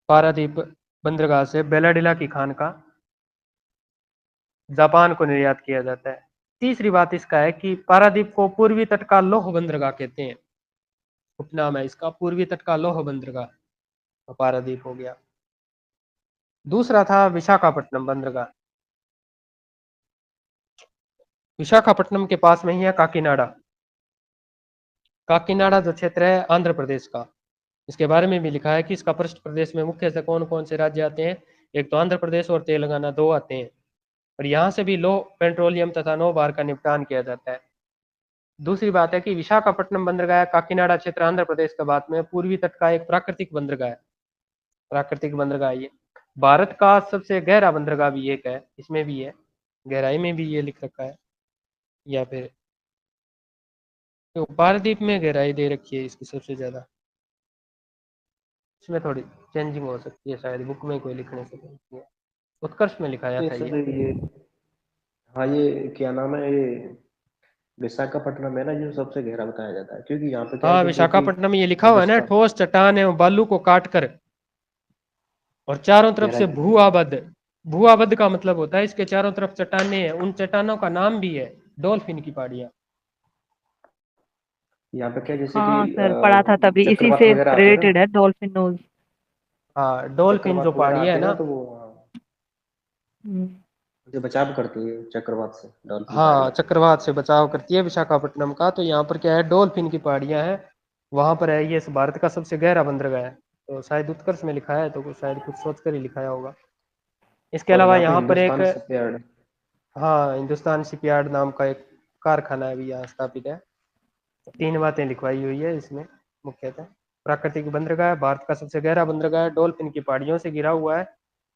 पारादीप बंदरगाह से बेलाडीला की खान का जापान को निर्यात किया जाता है। तीसरी बात इसका है कि पारादीप को पूर्वी तट का लौह बंदरगाह कहते हैं, उपनाम है इसका पूर्वी तट का लौह बंदरगाह, तो पारादीप हो गया। दूसरा था विशाखापट्टनम बंदरगाह। विशाखापट्टनम के पास में ही है काकीनाडा। काकीनाडा जो क्षेत्र है आंध्र प्रदेश का, इसके बारे में भी लिखा है कि इसका पृष्ठ प्रदेश में मुख्य से कौन कौन से राज्य आते हैं। एक तो आंध्र प्रदेश और तेलंगाना, दो आते हैं, और यहाँ से भी लो पेट्रोलियम तथा नौ बार का निपटान किया जाता है। दूसरी बात है कि विशाखापट्टनम बंदरगाह काकीनाडा क्षेत्र आंध्र प्रदेश के बाद में पूर्वी तट का एक प्राकृतिक बंदरगाह है। प्राकृतिक बंदरगाह ये भारत का सबसे गहरा बंदरगाह भी एक है, इसमें भी है, गहराई में भी ये लिख रखा है, या फिर तो पारदीप में गहराई दे रखी है इसकी सबसे ज्यादा। इसमें थोड़ी चेंजिंग हो सकती है, शायद बुक में कोई लिखने से गलती है। उत्कर्ष में लिखाया नहीं था सर, ये। ये हाँ, ये क्या नाम है, ये विशाखापट्टनम है ना, जो सबसे गहरा बताया जाता है, क्योंकि यहाँ पे क्या है हाँ, कि जो कि विशाखापट्टनम ये लिखा हुआ है ना, हिंदुस्तान ठोस चट्टान एवं बालू को काट कर और चारों तरफ गहराई से कितनी भू आबद्ध। भू आबद्ध का मतलब होता है इसके चारों तरफ चट्टानें हैं, उन चट्टानों का नाम भी है डॉल्फिन की पहाड़ियां। यहाँ पे क्या, जैसे कि हाँ सर, पढ़ा था तभी, इसी चक्रवात से वगैरह आते हैं ना, रिलेटेड है डॉल्फिन नोज। हाँ, डॉल्फिन जो चक्रवात वगैरह पहाड़ियां आते है हैं ना, ना, तो वो हाँ, हम्म, जो बचाव करती है चक्रवात से, डॉल्फिन हाँ, पहाड़ियाँ। चक्रवात से बचाव करती है विशाखापट्टनम का। तो यहाँ पर क्या है, डॉल्फिन की पहाड़ियां हैं, वहां पर है ये भारत का सबसे गहरा बंदरगाह है। तो शायद उत्कर्ष में लिखा है, तो शायद कुछ सोच कर ही लिखाया होगा। इसके और अलावा यहाँ पे यहाँ पर एक, हिंदुस्तान शिपयार्ड। हाँ, हिंदुस्तान शिपयार्ड नाम का एक कारखाना है भी यहाँ स्थापित है। तीन बातें लिखवाई हुई है इसमें मुख्यतः। प्राकृतिक बंदरगाह, भारत का सबसे गहरा बंदरगाह, डॉल्फिन की पहाड़ियों से घिरा हुआ है,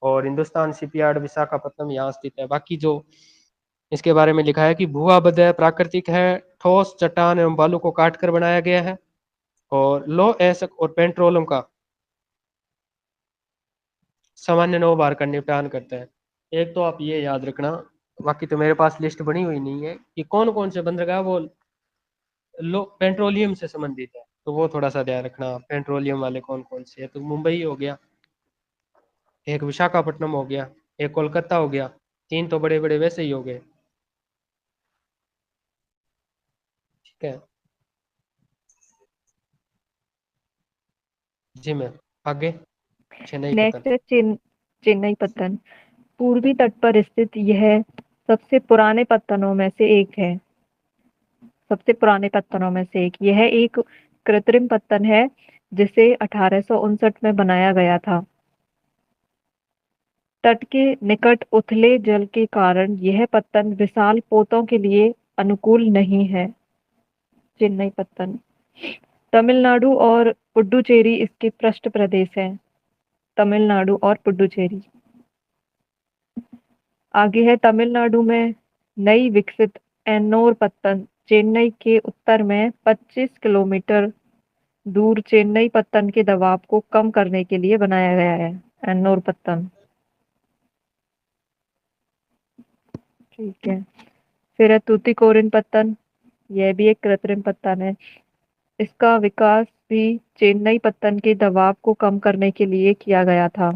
और हिंदुस्तान शिपयार्ड विशाखापट्टनम यहाँ स्थित है। बाकी जो इसके बारे में लिखा है कि भू आबद्ध है, प्राकृतिक है, ठोस चट्टान एवं बालू को काट कर बनाया गया है, और लो एसिड और पेट्रोलियम का सामान्य 9 बार का निपटान करता है। एक तो आप ये याद रखना, बाकी तो मेरे पास लिस्ट बनी हुई नहीं है कि कौन कौन से बंदरगाह वो लो पेट्रोलियम से संबंधित है, तो वो थोड़ा सा ध्यान रखना। पेट्रोलियम वाले कौन कौन से है, तो मुंबई हो गया, एक विशाखापट्टनम हो गया, एक कोलकाता हो गया, तीन तो बड़े बड़े वैसे ही हो गए। ठीक है जी मैम, आगे चेन्नई पतन। नेक्स्ट है चेन्नई पत्तन। पूर्वी तट पर स्थित यह सबसे पुराने पत्तनों में से एक है। सबसे पुराने पत्तनों में से एक, यह एक कृत्रिम पत्तन है जिसे 1859 में बनाया गया था। तट के निकट उथले जल के कारण यह पत्तन विशाल पोतों के लिए अनुकूल नहीं है। चेन्नई पत्तन तमिलनाडु और पुडुचेरी इसके पृष्ठ प्रदेश हैं। तमिलनाडु और पुडुचेरी। आगे है तमिलनाडु में नई विकसित एन्नोर पत्तन चेन्नई के उत्तर में 25 किलोमीटर दूर चेन्नई पत्तन के दबाव को कम करने के लिए बनाया गया है। एन्नोर पत्तन। ठीक है। फिर है तूतीकोरिन पत्तन। यह भी एक कृत्रिम पत्तन है। इसका विकास भी चेन्नई पत्तन के दबाव को कम करने के लिए किया गया था।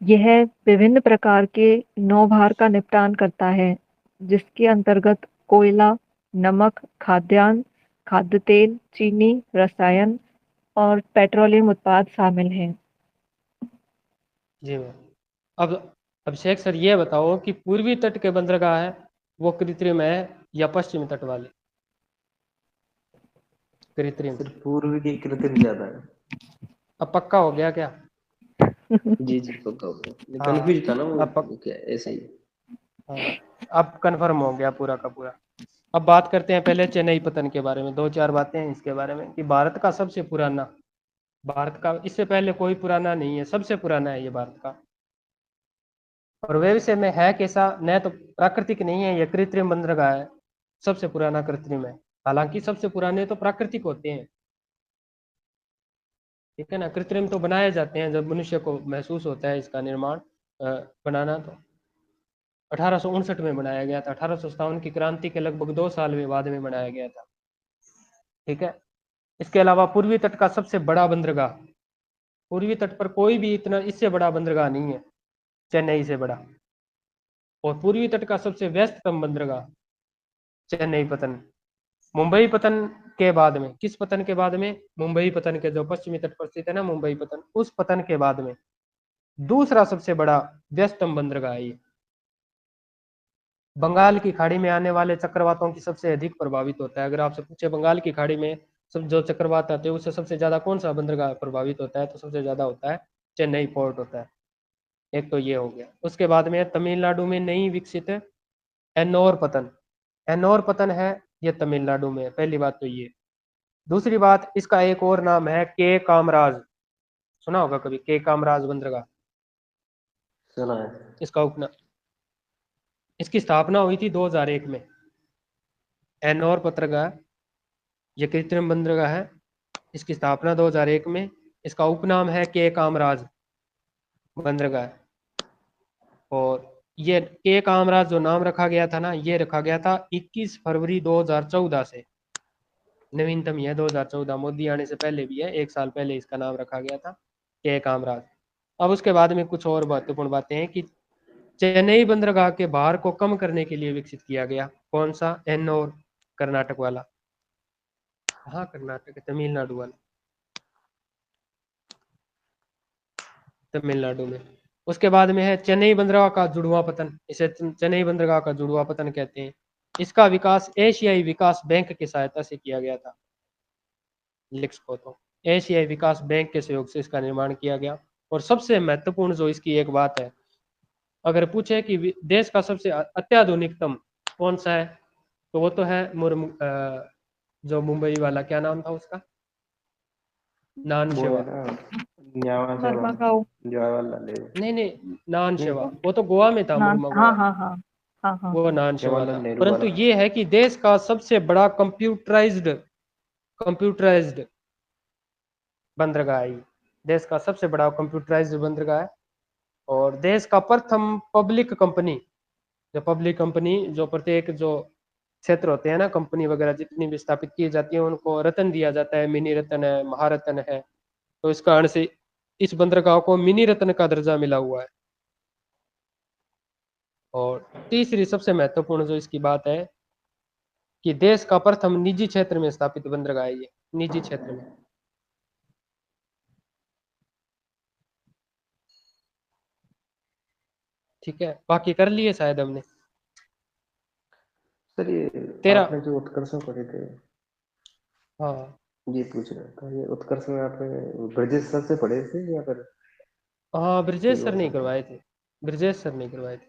यह विभिन्न प्रकार के नौभार का निपटान करता है, जिसके अंतर्गत कोयला, नमक, खाद्यान्न, खाद्य तेल, चीनी, रसायन और पेट्रोलियम उत्पाद शामिल हैं। जी मैम। अब अभिषेक सर ये बताओ कि पूर्वी तट के बंदरगाह है वो कृत्रिम है या पश्चिमी तट वाले? कृत्रिम। सिर्फ पूर्व की कृत्रिम ज्यादा है। अब पक्का हो गया क्या? जी जी, पक्का हो गया, हाँ, कंफ्यूज था ना वो, अब क्या ऐसे ही। हाँ, अब कंफर्म हो गया पूरा का पूरा। अब बात करते हैं पहले चेन्नई पतन के बारे में, दो चार बातें हैं इसके बारे में कि भारत का सबसे पुराना, भारत का इससे पहले कोई पुराना नहीं है, सबसे पुराना है ये भारत का। और वे विषय में है कैसा, न तो प्राकृतिक नहीं है, ये कृत्रिम बंदरगाह है, सबसे पुराना कृत्रिम है। हालांकि सबसे पुराने तो प्राकृतिक होते हैं, ठीक है ना। कृत्रिम तो बनाए जाते हैं जब मनुष्य को महसूस होता है इसका निर्माण बनाना। तो 1859 में बनाया गया था, 1857 की क्रांति के लगभग 2 साल में बाद में बनाया गया था। ठीक है। इसके अलावा पूर्वी तट का सबसे बड़ा बंदरगाह, पूर्वी तट पर कोई भी इतना इससे बड़ा बंदरगाह नहीं है चेन्नई से बड़ा। और पूर्वी तट का सबसे व्यस्ततम बंदरगाह चेन्नई पत्तन। मुंबई पतन के बाद में, किस पतन के बाद में? मुंबई पतन के, जो पश्चिमी तट पर स्थित है ना मुंबई पतन, उस पतन के बाद में दूसरा सबसे बड़ा व्यस्ततम बंदरगाह है ये। बंगाल की खाड़ी में आने वाले चक्रवातों की सबसे अधिक प्रभावित होता है। अगर आपसे पूछे बंगाल की खाड़ी में सब जो चक्रवात आते हैं उससे सबसे ज्यादा कौन सा बंदरगाह प्रभावित होता है, तो सबसे ज्यादा होता है चेन्नई पोर्ट होता है। एक तो ये हो गया। उसके बाद में तमिलनाडु में नई विकसित एन्नोर पतन। एन्नोर पतन है ये तमिलनाडु में, पहली बात तो ये। दूसरी बात, इसका एक और नाम है के कामराज, सुना होगा कभी के कामराज बंदरगाह, सुना है। इसका उपना, इसकी स्थापना हुई थी 2001 में। एन्नोर बंदरगाह ये कृत्रिम बंदरगाह है, इसकी स्थापना 2001 में। इसका उपनाम है के कामराज बंदरगाह। और ये के कामराज जो नाम रखा गया था ना, ये रखा गया था 21 फरवरी 2014 से। नवीनतम यह 2014, मोदी आने से पहले भी है, एक साल पहले इसका नाम रखा गया था के कामराज। अब उसके बाद में कुछ और महत्वपूर्ण बातें हैं कि चेन्नई बंदरगाह के भार को कम करने के लिए विकसित किया गया। कौन सा? एन्नोर, कर्नाटक वाला। हाँ कर्नाटक, तमिलनाडु वाला, तमिलनाडु में। उसके बाद में है चेन्नई बंदरगाह का जुड़वा पतन। इसे चेन्नई बंदरगाह का जुड़वा पतन कहते हैं। इसका विकास एशियाई विकास बैंक की सहायता से किया गया था। लिख सको तो एशियाई विकास बैंक के सहयोग से इसका निर्माण किया गया। और सबसे महत्वपूर्ण जो इसकी एक बात है, अगर पूछे कि देश का सबसे अत्याधुनिकतम कौन सा है, तो वो तो है जो मुंबई वाला, क्या नाम था उसका? नान वो शेवा। है ना, न्यावा सेवा, मरमगांव। जवाहरलाल नेहरू। नहीं, नान नहीं, शेवा वो तो गोवा में था, नान, मुर्मा हाँ गोवा, हाँ हाँ हाँ हाँ वो हाँ। नान शेवा जवाहरलाल था। नेहरू परंतु वाला। ये है कि देश का सबसे बड़ा कंप्यूटराइज्ड बंदरगाह है। देश का सबसे बड़ा कंप्यूटराइज्ड बंदरगाह है। और देश का प्रथम पब्लिक कंपनी जो प्रत्येक जो क्षेत्र होते हैं ना, कंपनी वगैरह जितनी भी स्थापित की जाती है उनको रत्न दिया जाता है। मिनी रत्न है, महारत्न है। तो इस कारण से इस बंदरगाह को मिनी रत्न का दर्जा मिला हुआ है। और तीसरी सबसे महत्वपूर्ण जो इसकी बात है कि देश का प्रथम निजी क्षेत्र में स्थापित बंदरगाह है ये, निजी क्षेत्र में। ठीक है, बाकी कर लिए शायद हमने। सर ये तेरा, आपने जो उत्कर्षण पढ़े थे, हाँ ये पूछ रहा था, ये उत्कर्ष में आपने ब्रजेश सर से पढ़े थे या फिर हाँ, कोई ब्रजेश सर और नहीं सर थे? करवाए थे, ब्रजेश सर नहीं करवाए थे।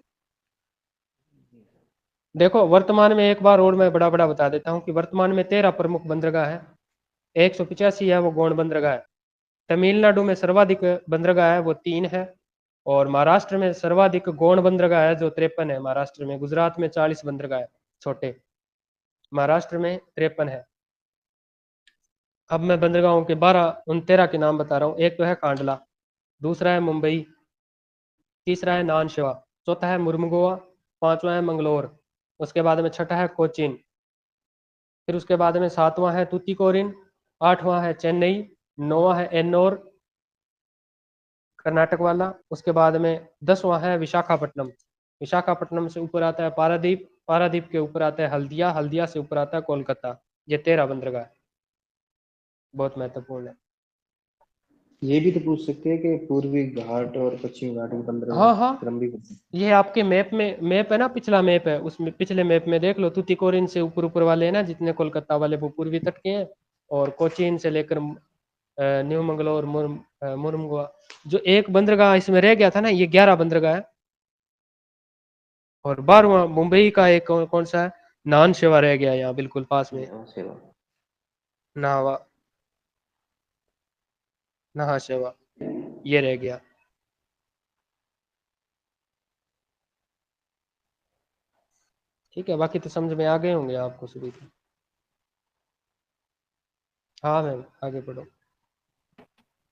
देखो वर्तमान में एक बार और मैं बड़ा बड़ा बता देता हूँ कि वर्तमान में 13 प्रमुख बंदरगाह है। 185 है वो गौण बंदरगाह है। तमिलनाडु में सर्वाधिक बंदरगाह है वो 3 है। और महाराष्ट्र में सर्वाधिक गौण बंदरगाह है जो 53 है महाराष्ट्र में। गुजरात में 40 बंदरगाह है छोटे, महाराष्ट्र में 53 है। अब मैं बंदरगाहों के 13 के नाम बता रहा हूँ। एक तो है कांडला, दूसरा है मुंबई, तीसरा है नान शिवा, चौथा है मुर्मुगोवा, पांचवा है मंगलोर, उसके बाद में छठा है कोचीन, फिर उसके बाद में सातवां है तुतीकोरिन, आठवां है चेन्नई, नौवां है एन्नोर कर्नाटक वाला, उसके बाद में 10वां है विशाखापट्टनम। विशाखापट्टनम से ऊपर आता है पारादीप, पारादीप के ऊपर आता है हल्दिया, हल्दिया से ऊपर आता है कोलकाता। ये 13 बंदरगाह बहुत महत्वपूर्ण है। ये भी तो पूछ सकते हैं कि पूर्वी घाट और पश्चिमी घाट के हाँ 15 हाँ, क्रम भी पूछ सकते ये आपके मैप है ना, पिछला मैप है उसमें, पिछले मैप में देख लो, तुतीकोरिन से ऊपर ऊपर वाले हैं ना जितने कोलकाता वाले, वो पूर्वी तट के हैं। और कोचीन से लेकर न्यू मंगलोर, मुर्मुगवा, जो एक बंदरगाह इसमें रह गया था ना, ये 11 बंदरगाह है। और 12वां मुंबई का एक कौन सा है, नान शेवा रह गया यहाँ बिल्कुल पास में। हैं। सेवा। नावा, नहा शेवा, ये रह गया। ठीक है, बाकी तो समझ में आ गए होंगे आपको शुरू से। हाँ मैम, आगे बढ़ो।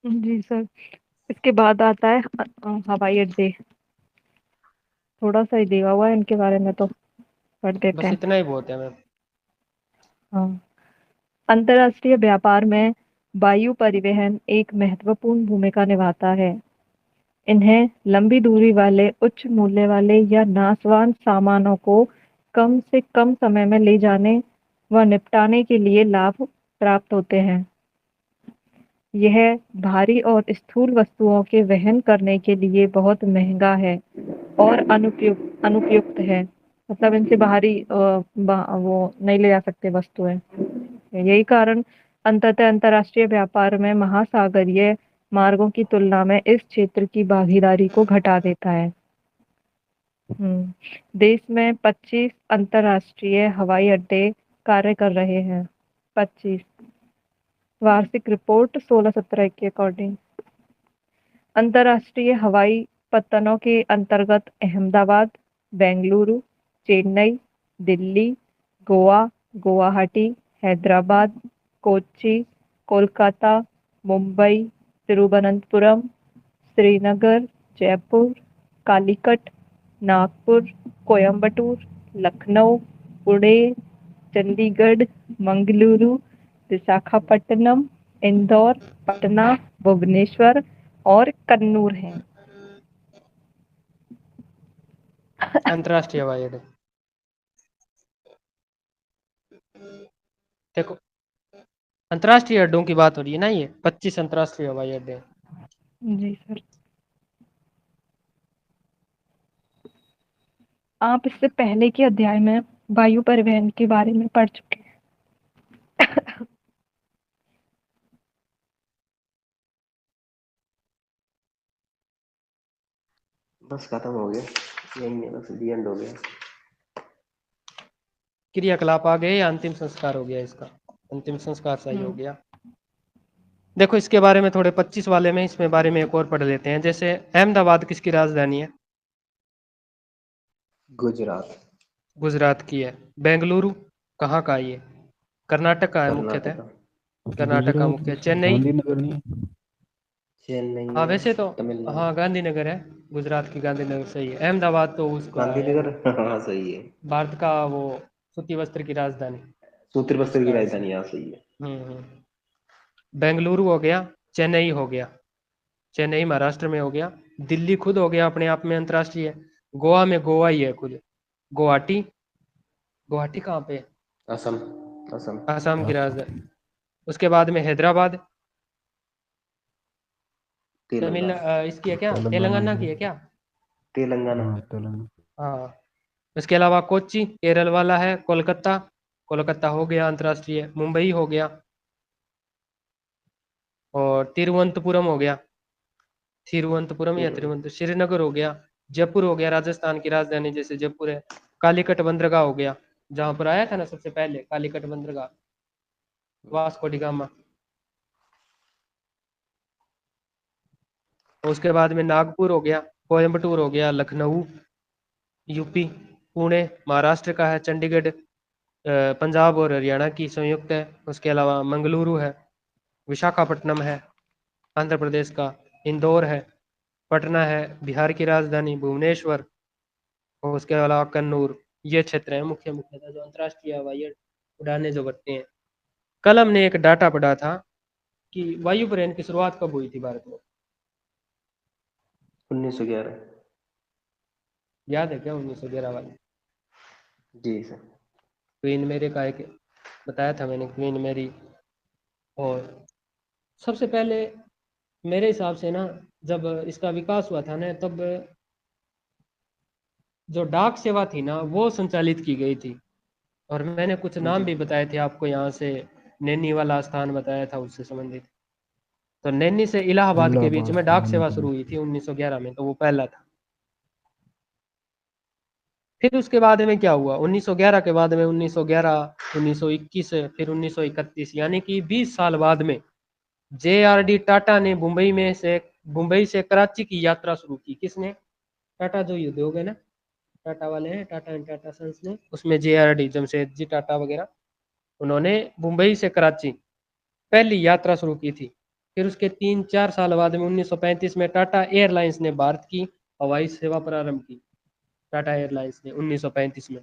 जी सर। इसके बाद आता है हवाई अड्डे। थोड़ा सा ही दिया हुआ है इनके बारे में, तो पढ़ देते बस हैं। इतना ही बहुत है मैम। हाँ। अंतर्राष्ट्रीय व्यापार में वायु परिवहन एक महत्वपूर्ण भूमिका निभाता है। इन्हें लंबी दूरी वाले, उच्च मूल्य वाले या नाशवान सामानों को कम से कम समय में ले जाने व निपटाने के लिए लाभ प्राप्त होते हैं। यह भारी और स्थूल वस्तुओं के वहन करने के लिए बहुत महंगा है और अनुपयुक्त है। मतलब इनसे भारी वो नहीं ले जा सकते वस्तुएं। यही कारण अंततः अंतर्राष्ट्रीय व्यापार में महासागरीय मार्गों की तुलना में इस क्षेत्र की भागीदारी को घटा देता है। देश में 25 अंतर्राष्ट्रीय हवाई अड्डे कार्य कर रहे हैं। 25 वार्षिक रिपोर्ट 16-17 के अकॉर्डिंग। अंतर्राष्ट्रीय हवाई पत्तनों के अंतर्गत अहमदाबाद, बेंगलुरु, चेन्नई, दिल्ली, गोवा, गुवाहाटी, हैदराबाद, कोच्चि, कोलकाता, मुंबई, तिरुवनंतपुरम, श्रीनगर, जयपुर, कालीकट, नागपुर, कोयम्बटूर, लखनऊ, पुणे, चंडीगढ़, मंगलुरु, विशाखापट्टनम, इंदौर, पटना, भुवनेश्वर और कन्नूर हैं। अंतर्राष्ट्रीय हवाई अड्डे देखो, अंतर्राष्ट्रीय अड्डों की बात हो रही है ना, ये 25 अंतर्राष्ट्रीय हवाई अड्डे हैं। जी सर। आप इससे पहले के अध्याय में वायु परिवहन के बारे में पढ़ चुके हैं। बस खत्म हो गया, यही है, बस दी एंड हो गया। क्रियाकलाप आ गए या अंतिम संस्कार हो गया? इसका अंतिम संस्कार सही हो गया। देखो इसके बारे में थोड़े 25 वाले में इसमें बारे में एक और पढ़ लेते हैं। जैसे अहमदाबाद किसकी राजधानी है? गुजरात। गुजरात की है। बेंगलुरु कहाँ का है ये? कर्नाटक का है मुख्यतः। कर्नाटक। कर्नाटक का मुख्य। चेन्नई, गांधीनगर नहीं है? चेन्नई हाँ है वैसे तो, तमिलनाडु। हाँ गांधीनगर है, गुजरात की गांधीनगर सही है। अहमदाबाद तो उसका है गांधीनगर, वो हाँ सही है। भारत का वो सूती वस्त्र की राजधानी, सूत्र बस्तर की उसका है राजधानी, सही। हाँ सही है। बेंगलुरु हो गया, चेन्नई हो गया, चेन्नई महाराष्ट्र में हो गया। दिल्ली खुद हो गया अपने आप में अंतर्राष्ट्रीय। गोवा में गोवा ही है खुद। गुवाहाटी, गुवाहाटी कहाँ पे है? असम। असम। आसाम की अच्छा, राजधानी। उसके बाद में हैदराबाद, तमिल तेलंगाना। इसकी है क्या, तेलंगाना तेलंगाना की। की है क्या? तेलंगाना। हाँ तेलंगाना। हाँ। इसके अलावा कोच्चि केरल वाला है। कोलकाता, कोलकाता हो गया अंतर्राष्ट्रीय। मुंबई हो गया, और तिरुवनंतपुरम हो गया। तिरुवनंतपुरम या तिरुवनंत, श्रीनगर हो गया। जयपुर हो गया राजस्थान की राजधानी, जैसे जयपुर है। कालीकट बंदरगाह हो गया, जहां पर आया था ना सबसे पहले कालीकट बंदरगाह, वास्को डी गामा। उसके बाद में नागपुर हो गया, कोयम्बटूर हो गया, लखनऊ यूपी, पुणे महाराष्ट्र का है, चंडीगढ़ पंजाब और हरियाणा की संयुक्त है। उसके अलावा मंगलुरु है, विशाखापट्टनम है आंध्र प्रदेश का, इंदौर है, पटना है बिहार की राजधानी, भुवनेश्वर, और उसके अलावा कन्नूर। ये क्षेत्र है मुख्य मुख्यतः जो अंतर्राष्ट्रीय हवाई उड़ानें जो करते हैं। कल हमने एक डाटा पढ़ा था कि वायु परिवहन की शुरुआत कब हुई थी भारत में? 1911। याद है क्या 1911 वाली? जी सर। क्वीन मेरी का एक बताया था मैंने, क्वीन मेरी। और सबसे पहले मेरे हिसाब से ना, जब इसका विकास हुआ था ना, तब जो डाक सेवा थी ना वो संचालित की गई थी। और मैंने कुछ नाम जी। भी बताए थे आपको यहाँ से, नैनी वाला स्थान बताया था उससे संबंधित। तो नैनी से इलाहाबाद के बीच इलाहाबाद। में डाक सेवा शुरू हुई थी 1911 में, तो वो पहला था। फिर उसके बाद में क्या हुआ, 1911 के बाद में 1911, 1921, फिर 1931, यानी कि 20 साल बाद में JRD टाटा ने मुंबई से कराची की यात्रा शुरू की। किसने? टाटा जो उद्योग है ना, टाटा वाले हैं, टाटा एंड टाटा सन्स ने, उसमें JRD जमशेदजी टाटा वगैरह, उन्होंने मुंबई से कराची पहली यात्रा शुरू की थी। फिर उसके 3-4 साल बाद में 1935 में टाटा एयरलाइंस ने भारत की हवाई सेवा प्रारंभ की। टाटा एयरलाइंस ने 1935 में।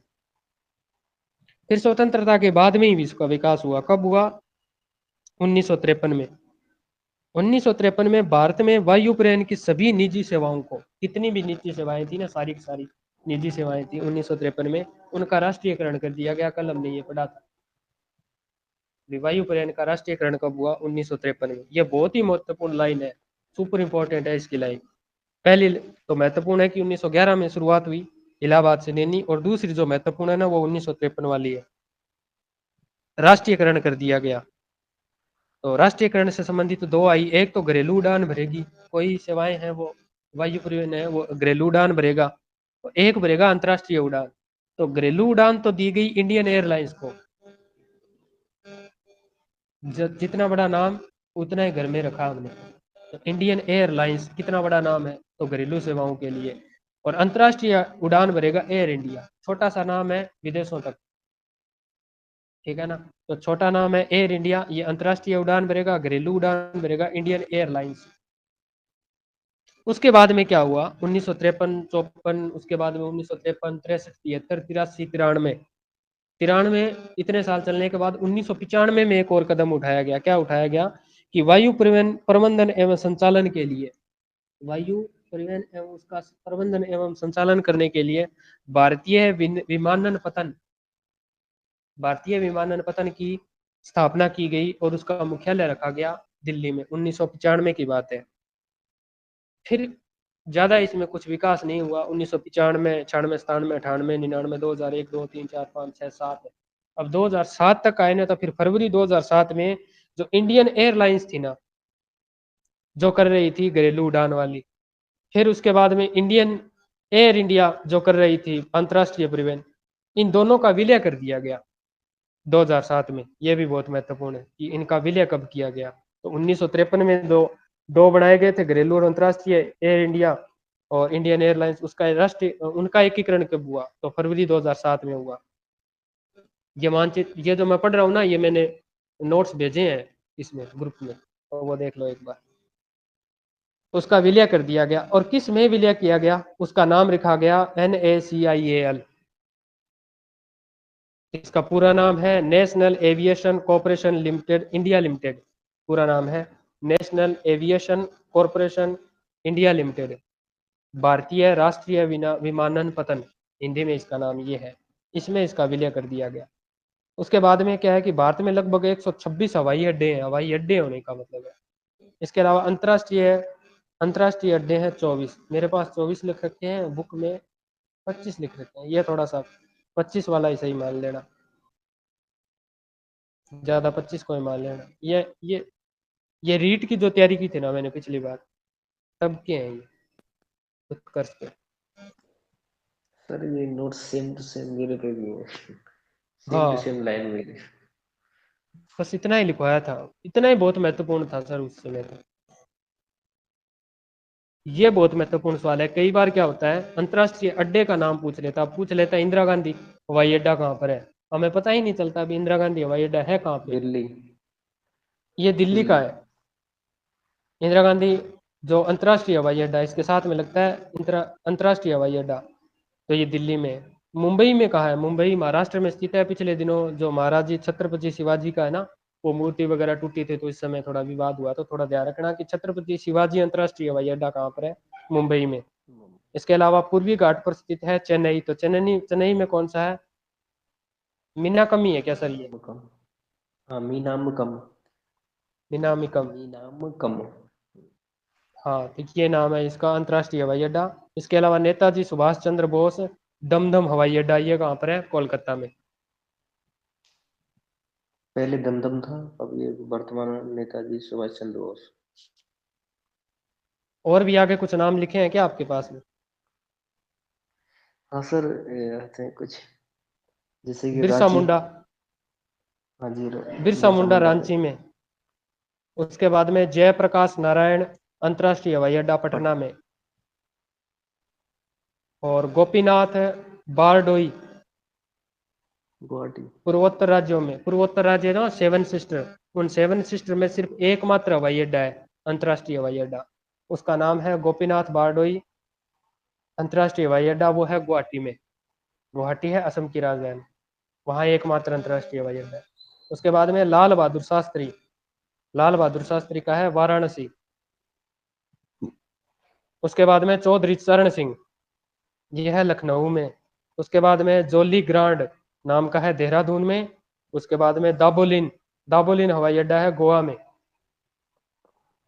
फिर स्वतंत्रता के बाद में ही इसका विकास हुआ। कब हुआ? 1953 में। 1953 में भारत में वायुप्रयाण की सभी निजी सेवाओं को, कितनी भी निजी सेवाएं थी ना, सारी की सारी निजी सेवाएं थी, 1953 में उनका राष्ट्रीयकरण कर दिया गया। कल हमने ये पढ़ा था। वायुप्रयाण का राष्ट्रीयकरण कब हुआ? 1953 में। यह बहुत ही महत्वपूर्ण लाइन है, सुपर इंपॉर्टेंट है इसकी लाइन। पहली तो महत्वपूर्ण है कि 1911 में शुरुआत हुई इलाहाबाद से लेनी, और दूसरी जो महत्वपूर्ण है ना वो 1953 वाली है, राष्ट्रीयकरण कर दिया गया। तो राष्ट्रीयकरण से संबंधित तो दो आई, एक तो घरेलू उड़ान भरेगी, कोई सेवाएं हैं वो वायु परिवहन है वो घरेलू उड़ान भरेगा, तो एक भरेगा अंतर्राष्ट्रीय उड़ान। तो घरेलू उड़ान तो दी गई इंडियन एयरलाइंस को, जितना बड़ा नाम उतना ही घर में रखा हमने। तो इंडियन एयरलाइंस कितना बड़ा नाम है, तो घरेलू सेवाओं के लिए। और अंतर्राष्ट्रीय उड़ान भरेगा एयर इंडिया, छोटा सा नाम है विदेशों तक, ठीक है ना। तो छोटा नाम है एयर इंडिया, ये अंतर्राष्ट्रीय उड़ान भरेगा, घरेलू उड़ान भरेगा इंडियन एयरलाइंस। उसके बाद में क्या हुआ? 1953-54, उसके बाद में 1953, 63, 63, 83, 93 इतने साल चलने के बाद 1995 में एक और कदम उठाया गया। क्या उठाया गया? कि वायु परिवहन प्रबंधन एवं संचालन के लिए, वायु परिवहन एवं उसका प्रबंधन एवं संचालन करने के लिए भारतीय विमानन पतन, भारतीय विमानन पतन की स्थापना की गई और उसका मुख्यालय रखा गया दिल्ली में। 1995 की बात है। फिर ज्यादा इसमें कुछ विकास नहीं हुआ। 1995, 96, 97, 98, 99, 2001, 2, 3, 4, 5, 6, 7, अब 2007 तक आए ना। तो फिर फरवरी 2007 में जो इंडियन एयरलाइंस थी ना, जो कर रही थी घरेलू उड़ान वाली, फिर उसके बाद में इंडियन एयर इंडिया जो कर रही थी अंतर्राष्ट्रीय परिवहन, इन दोनों का विलय कर दिया गया 2007 में। यह भी बहुत महत्वपूर्ण है कि इनका विलय कब किया गया। तो 1953 में दो बनाए गए थे, घरेलू और अंतर्राष्ट्रीय, एयर इंडिया और इंडियन एयरलाइंस। उसका राष्ट्रीय उनका एकीकरण कब हुआ? तो फरवरी 2007 में हुआ। ये मानचित्र, ये जो मैं पढ़ रहा हूँ ना, ये मैंने नोट्स भेजे हैं इसमें ग्रुप में, तो वो देख लो एक बार। उसका विलय कर दिया गया। और किस में विलय किया गया? उसका नाम रखा गया NACIAL। इसका पूरा नाम है national aviation corporation limited India limited. पूरा नाम है national aviation corporation India limited, भारतीय राष्ट्रीय विमानन पतन, हिंदी में इसका नाम ये है। इसमें इसका विलय कर दिया गया। उसके बाद में क्या है कि भारत में लगभग 126 हवाई अड्डे हैं। हवाई अड्डे होने का मतलब है। इसके अलावा अंतर्राष्ट्रीय अड्डे हैं 24। मेरे पास 24 लिख रखे हैं, बुक में 25 लिख रखे हैं। ये थोड़ा सा 25 वाला ही सही मान लेना, ज्यादा 25 को ही मान लेना। ये रीट की जो तैयारी की थी ना मैंने पिछली बार, तब के हैं ये उत्कर्ष के। सर ये नोट सेम टू सेम मेरे पे भी है, सेम टू हाँ, सेम लाइन मेरे। बस इतना ही लिखवाया था, इतना ही बहुत महत्वपूर्ण था सर उस समय तो। ये बहुत महत्वपूर्ण सवाल है। कई बार क्या होता है, अंतर्राष्ट्रीय अड्डे का नाम पूछ लेता, पूछ लेता इंदिरा गांधी हवाई अड्डा कहाँ पर है, हमें पता ही नहीं चलता अभी इंदिरा गांधी हवाई अड्डा है कहाँ पे। दिल्ली। ये दिल्ली का है इंदिरा गांधी जो अंतर्राष्ट्रीय हवाई अड्डा, इसके साथ में लगता है अंतर्राष्ट्रीय हवाई अड्डा, तो ये दिल्ली में है। मुंबई में कहाँ है? मुंबई महाराष्ट्र में स्थित है। पिछले दिनों जो महाराज छत्रपति शिवाजी का है ना, वो मूर्ति वगैरह टूटी थी, तो इस समय थोड़ा विवाद हुआ। तो थोड़ा ध्यान रखना कि छत्रपति शिवाजी अंतर्राष्ट्रीय हवाई अड्डा कहाँ पर है? मुंबई में। इसके अलावा पूर्वी घाट पर स्थित है चेन्नई। तो चेन्नई में कौन सा है? मीनाकमी है क्या सर ये? कम। हाँ मीनामकम। मीनामिकम। मीनामकम। हाँ, तो ये नाम है इसका अंतर्राष्ट्रीय हवाई अड्डा। इसके अलावा नेताजी सुभाष चंद्र बोस दमदम हवाई अड्डा, ये कहाँ पर है? कोलकाता में। पहले दमदम था, अब ये वर्तमान में नेताजी सुभाष चंद्र बोस। और भी आगे कुछ नाम लिखे हैं क्या आपके पास में? हाँ सर, ये रहते हैं कुछ, जैसे कि बिरसा रांची। मुंडा, हाँ जी, बिरसा बिरसा मुंडा मुंडा है। रांची में। उसके बाद में जयप्रकाश नारायण अंतर्राष्ट्रीय हवाई अड्डा पट पटना में। और गोपीनाथ बारडोई गुवाहाटी। पूर्वोत्तर राज्यों में, पूर्वोत्तर राज्य ना 7 सिस्टर, उन 7 सिस्टर में सिर्फ एकमात्र हवाई अड्डा है अंतर्राष्ट्रीय हवाई अड्डा, उसका नाम है गोपीनाथ बारडोई अंतर्राष्ट्रीय हवाई अड्डा। वो है गुवाहाटी में। गुवाहाटी है असम की राजधानी, वहाँ एकमात्र अंतर्राष्ट्रीय हवाई अड्डा है। उसके बाद में लाल बहादुर शास्त्री लाल बहादुर शास्त्री का है वाराणसी। उसके बाद में चौधरी चरण सिंह, ये है लखनऊ में। उसके बाद में जोली ग्रांड नाम का है देहरादून में। उसके बाद में दाबोलिन, दाबोलिन हवाई अड्डा है गोवा में।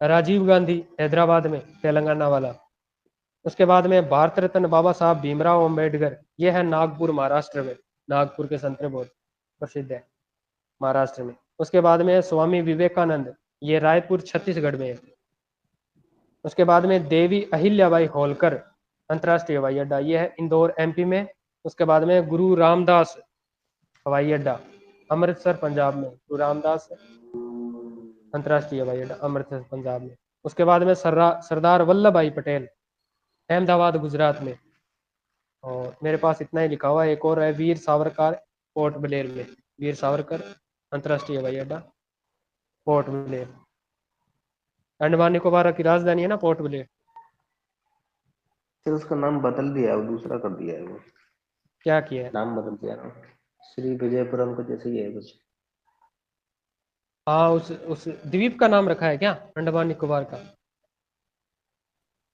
राजीव गांधी हैदराबाद में, तेलंगाना वाला। उसके बाद में भारत रत्न बाबा साहब भीमराव अम्बेडकर, ये है नागपुर महाराष्ट्र में। नागपुर के संतरे बहुत प्रसिद्ध है महाराष्ट्र में। उसके बाद में स्वामी विवेकानंद, ये रायपुर छत्तीसगढ़ में है। उसके बाद में देवी अहिल्याबाई होलकर अंतर्राष्ट्रीय हवाई अड्डा, ये है इंदौर एमपी में। उसके बाद में गुरु रामदास हवाई अड्डा अमृतसर पंजाब में, गुरु रामदास अंतर्राष्ट्रीय हवाई अड्डा अमृतसर पंजाब में। उसके बाद में सरदार वल्लभ भाई पटेल अहमदाबाद गुजरात में। और मेरे पास इतना ही लिखा हुआ है। एक और है वीर सावरकर पोर्ट ब्लेयर में, वीर सावरकर अंतर्राष्ट्रीय हवाई अड्डा पोर्ट ब्लेयर। अंडमान निकोबार की राजधानी है ना पोर्ट ब्लेयर। फिर उसका नाम बदल दिया है, वो दूसरा कर दिया है, वो क्या किया है? नाम बदल दिया ना, श्री विजयपुरम को जैसे ही है कुछ। हाँ, उस द्वीप का नाम रखा है क्या अंडमान निकोबार का?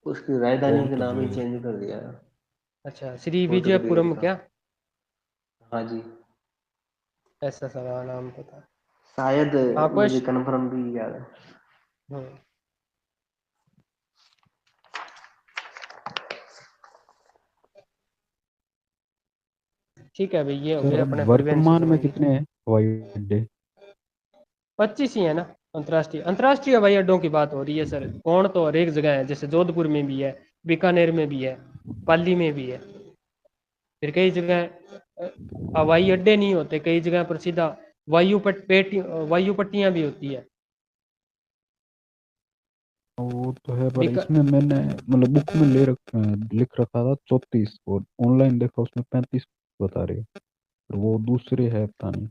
उसकी राजधानी का पोर्ट नाम ही ब्लेयर। चेंज कर दिया है, अच्छा, श्री पोर्ट ब्लेयर विजयपुरम का। क्या? हाँ जी, ऐसा सारा नाम पता। शायद, हाँ मुझे कुछ। कन्फर्म भी याद है। हम्म, ठीक है भाई, ये हो सर गए अब अपने परिवहन से वर्तमान में संबंधित। कितने हैं हवाई अड्डे? 25 ही है ना अंतर्राष्ट्रीय। अंतर्राष्ट्रीय हवाई अड्डों की बात हो रही है सर। कौन तो हर एक जगह है, जैसे जोधपुर में भी है, बीकानेर में भी है, पाली में भी है। फिर कई जगह हवाई अड्डे नहीं होते, कई जगह पर सीधा वायु पट्टियां भी होती है। वो तो है, पर बीका इसमें मैंने मतलब बुक में लिख रखा था 34, और ऑनलाइन देखा उसमें 35 बता रहे हैं। पर वो दूसरे है, पता नहीं।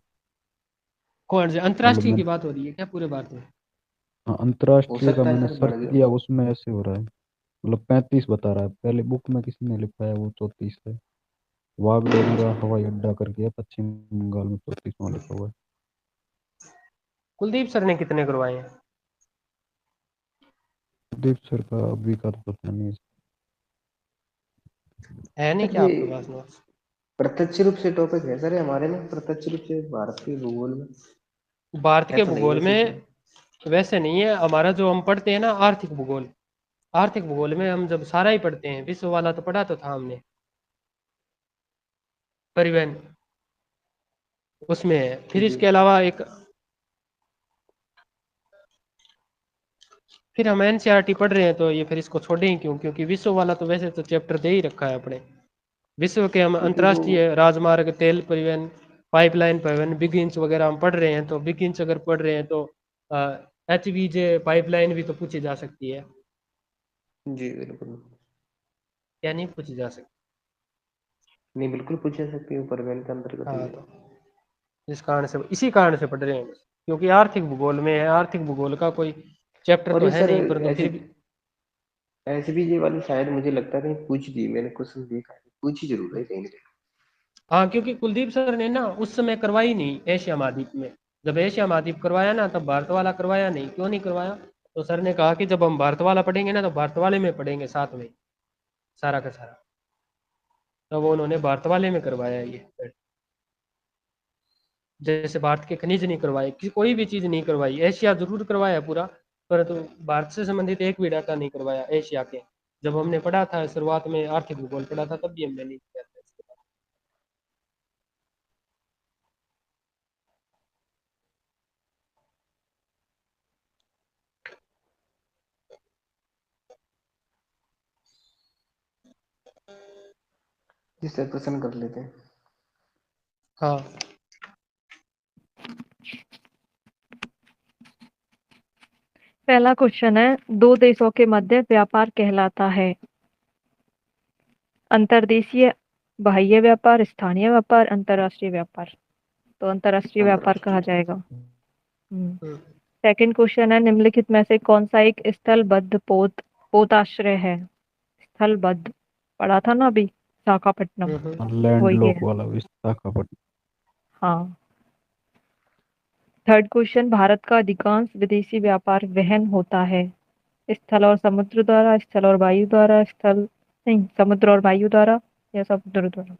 कौन से मतलब अंतर्राष्ट्रीय मैं, की बात हो रही है क्या पूरे भारत में? हाँ, हो अंतर्राष्ट्रीय का सकता है मैंने सर बढ़ सर्च गया किया, हो। उसमें ऐसे हो रहा है। मतलब 35 बता रहा है, पहले बुक में किसी ने लिखा है वो 34 है। वागडोगरा हवाई अड्डा करके है, पश्चिम बंगाल में 34वां लिखा हुआ है। कुलदीप सर ने कितने करवाए हैं? प्रदीप सर का अभी का तो पता नहीं। है नहीं सर क्या ये आपके पास नोट्स? प्रत्यक्ष रूप से टॉपिक है सर ये हमारे में, प्रत्यक्ष रूप से भारत के भूगोल में भारत है के तो नहीं भूगोल वैसे इसमें। में वैसे नहीं है हमारा। जो हम पढ़ते हैं ना आर्थिक भूगोल, आर्थिक भूगोल में हम जब सारा ही पढ़ते हैं, विश्व वाला तो पढ़ा तो था हमने, परिवहन उसमें है। फिर जी इसके अलावा एक, फिर हम एनसीईआरटी पढ़ रहे हैं तो ये फिर इसको छोड़े ही क्यों? क्योंकि विश्व वाला तो वैसे तो चैप्टर दे ही रखा है अपने। विश्व के हम क्योंकि वो, अंतर्राष्ट्रीय राजमार्ग, तेल परिवहन, पाइपलाइन परिवहन, बिग इंच वगैरह हम पढ़ रहे हैं। तो बिग इंच अगर पढ़ रहे हैं तो एचवीजे पाइपलाइन भी तो पूछी जा सकती है, जी बिल्कुल, क्या नहीं पूछी जा सकती? नहीं बिल्कुल पूछ जा सकती है, परिवहन के अंतर्गत ही हाँ, है। तो इस कारण से, इसी कारण से पढ़ रहे हैं बस। क्योंकि आर्थिक भूगोल में है, आर्थिक भूगोल का कोई चैप्टर और तो ये है सर नहीं, परंतु ऐसी फिर भी। एसबीजे वाली शायद मुझे लगता है कहीं पूछ दी, मैंने क्वेश्चन देखा है, पूछी जरूर है कहीं ना कहीं। हाँ, क्योंकि कुलदीप सर ने ना उस समय करवाई नहीं एशिया महाद्वीप में। जब एशिया महाद्वीप करवाया ना तब भारत वाला करवाया नहीं। क्यों नहीं करवाया? तो सर ने कहा कि जब हम भारत वाला पढ़ेंगे ना तो भारत वाले में पढ़ेंगे साथ में, सारा का सारा। तो वो उन्होंने भारत वाले में करवाया ये। जैसे भारत के खनिज नहीं करवाए, कोई भी चीज नहीं करवाई। एशिया जरूर करवाया पूरा, परंतु भारत से संबंधित एक भी डाटा नहीं करवाया एशिया के। जब हमने पढ़ा था शुरुआत में आर्थिक भूगोल पढ़ा था तब भी हमने नहीं किया था इसके बारे जिससे क्वेश्चन कर लेते हैं। में। हाँ, पहला क्वेश्चन है, दो देशों के मध्य व्यापार कहलाता है अंतर्देशीय, बाह्य व्यापार, स्थानीय व्यापार, अंतर्राष्ट्रीय व्यापार। तो अंतर्राष्ट्रीय व्यापार कहा अंतर्राष्ट्रीय। जाएगा। हम्म, सेकंड क्वेश्चन है, निम्नलिखित में से कौन सा एक स्थलबद्ध पोताश्रय है? स्थलबद्ध पढ़ा था ना अभी, विशाखापट्टनम, हम्म, वही लैंड है। लॉक वाला विशाखापट्टनम। हाँ। थर्ड क्वेश्चन, भारत का अधिकांश विदेशी व्यापार वहन होता है स्थल और समुद्र द्वारा, स्थल और वायु द्वारा, स्थल नहीं, समुद्र और वायु द्वारा या समुद्र द्वारा?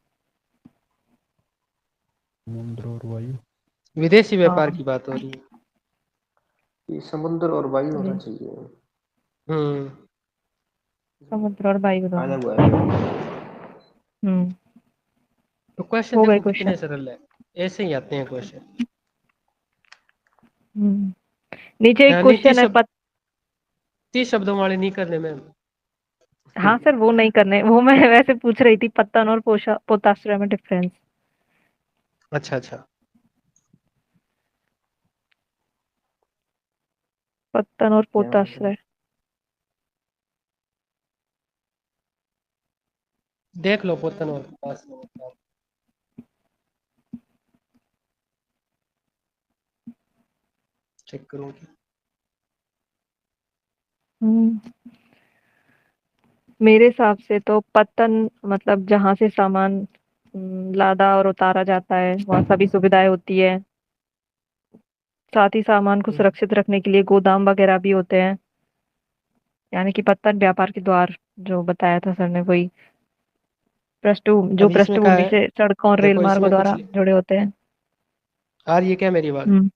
समुद्र और वायु। विदेशी व्यापार हाँ, की बात हो रही है। ये समुद्र और वायु होना जी, चाहिए। हम्म। समुद्र और वायु फायदा द्वारा। हुआ है फिर। हम्म, तो क्वेश्चन हो गए देखो कितने क्वेश्चन। सरल है, ऐसे ही आते हैं क्वेश्चन। नीचे एक यानी क्वेश्चन है 30 शब्दों वाले नहीं करने में। हाँ सर, वो नहीं करने, वो मैं वैसे पूछ रही थी, पत्तन और पोताश्रय में डिफरेंस। अच्छा अच्छा। पत्तन और क्या होता है? पोताश्रय। देख लो पोतन और पास। चेक करूंगी। हम्म, मेरे हिसाब से तो पत्तन मतलब जहाँ से सामान लादा और उतारा जाता है, वहाँ सभी सुविधाएं होती है, साथ ही सामान को सुरक्षित रखने के लिए गोदाम वगैरह भी होते हैं। यानी कि पत्तन व्यापार के द्वार, जो बताया था सर ने, वही जो अब इसमें क्या पृष्ठभूमि है, से सड़कों और रेल देखो मार्गों इसमें कुछ द्वारा जुड़े होते हैं। यार ये क्या मेरी बात, हम्म,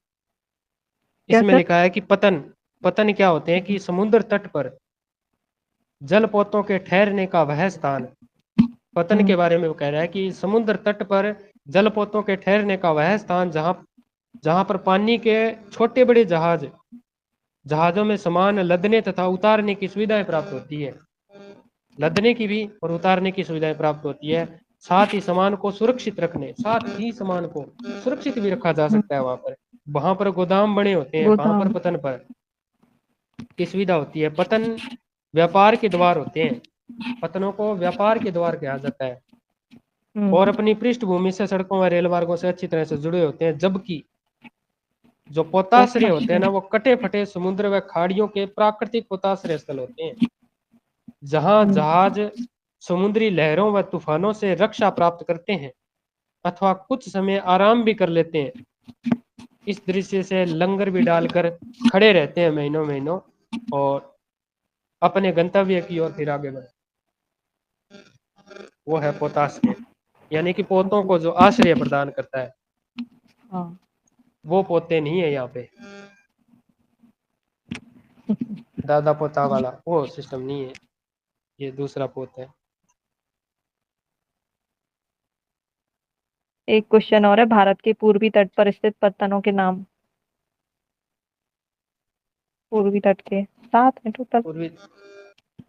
क्या इसमें सर? लिखा है कि पतन, पतन क्या होते हैं कि समुद्र तट पर जलपोतों के ठहरने का वह स्थान। पतन हम्म, के बारे में वो कह रहा है कि समुद्र तट पर जलपोतों के ठहरने का वह स्थान जहां जहां पर पानी के छोटे बड़े जहाजों में सामान लदने तथा उतारने की सुविधाएं प्राप्त होती है। लदने की भी और उतारने की सुविधाएं प्राप्त होती है। साथ ही सामान को सुरक्षित रखने, साथ ही सामान को सुरक्षित भी रखा जा हम्म, सकता है। वहां पर गोदाम बने होते हैं, कहां पर गोदाम। पतन पर की सुविधा होती है। पतन व्यापार के द्वार होते हैं, पतनों को व्यापार के द्वार कहा जाता है और हम्म, अपनी पृष्ठभूमि से सड़कों व रेल मार्गों से अच्छी तरह से जुड़े होते हैं। जबकि जो पोताश्रय होते हैं पोताश्रय। ना, वो कटे फटे समुद्र व खाड़ियों के प्राकृतिक पोताश्रय स्थल होते हैं, जहां हम्म, जहाज समुद्री लहरों व तूफानों से रक्षा प्राप्त करते हैं अथवा कुछ समय आराम भी कर लेते हैं। इस दृश्य से लंगर भी डालकर खड़े रहते हैं महीनों महीनों और अपने गंतव्य की ओर फिर आगे बढ़े। वो है पोताश्रय, यानी कि पोतों को जो आश्रय प्रदान करता है। हाँ। वो पोते नहीं है यहाँ पे, दादा पोता वाला वो सिस्टम नहीं है, ये दूसरा पोत है। एक क्वेश्चन और है, भारत के पूर्वी तट पर स्थित पत्तनों के नाम। पूर्वी तट के 7 है टोटल। पूर्वी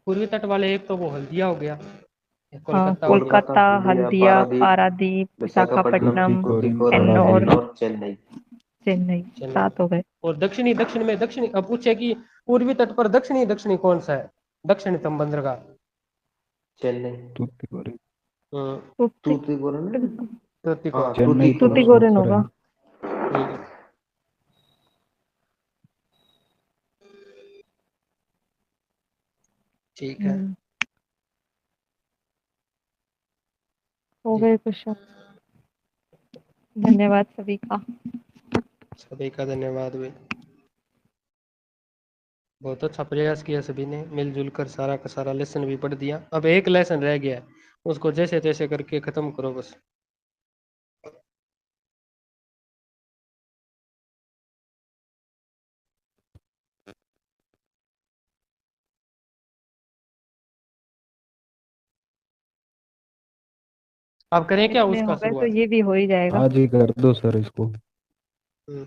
पूर्वी तट वाले, एक तो वो हल्दिया हो गया, एक हाँ, कोलकाता हो गया। कोलकाता, कोलकाता, हल्दिया, हल्दिया, पारादीप, पारादीप, विशाखापट्टनम, विशाखापट्टनम, तूतीकोरिन, तूतीकोरिन, परादीप। एन्नौर, चेन्नई। चेन्नई। चेन्नई। 7 हो गए। और दक्षिणी दक्षिण में दक्षिणी, अब पूछे कि पूर्वी तट पर दक्षिणी दक्षिणी कौन सा है, दक्षिणतम बंदरगाह। चेन्नई। तूतीकोरिन। हम्म, तूती तूतीकोरिन है? हाँ, तूतीकोरिन। चेन्नई तो तूतीकोरिन। तूतीकोरिन ऊपर है। होगा। हम्म, ठीक है हम्म, हो जी। गए क्वेश्चन। धन्यवाद सभी का। सभी का धन्यवाद भाई, बहुत अच्छा प्रयास किया सभी ने, मिलजुल कर सारा का सारा लेसन भी पढ़ दिया। अब एक लेसन रह गया है, उसको जैसे तैसे करके खत्म करो बस। अब करें क्या इतने उसका हो गए तो शुरुआत। ये भी हो ही जाएगा। आज ही कर दो सर इसको। हम्म।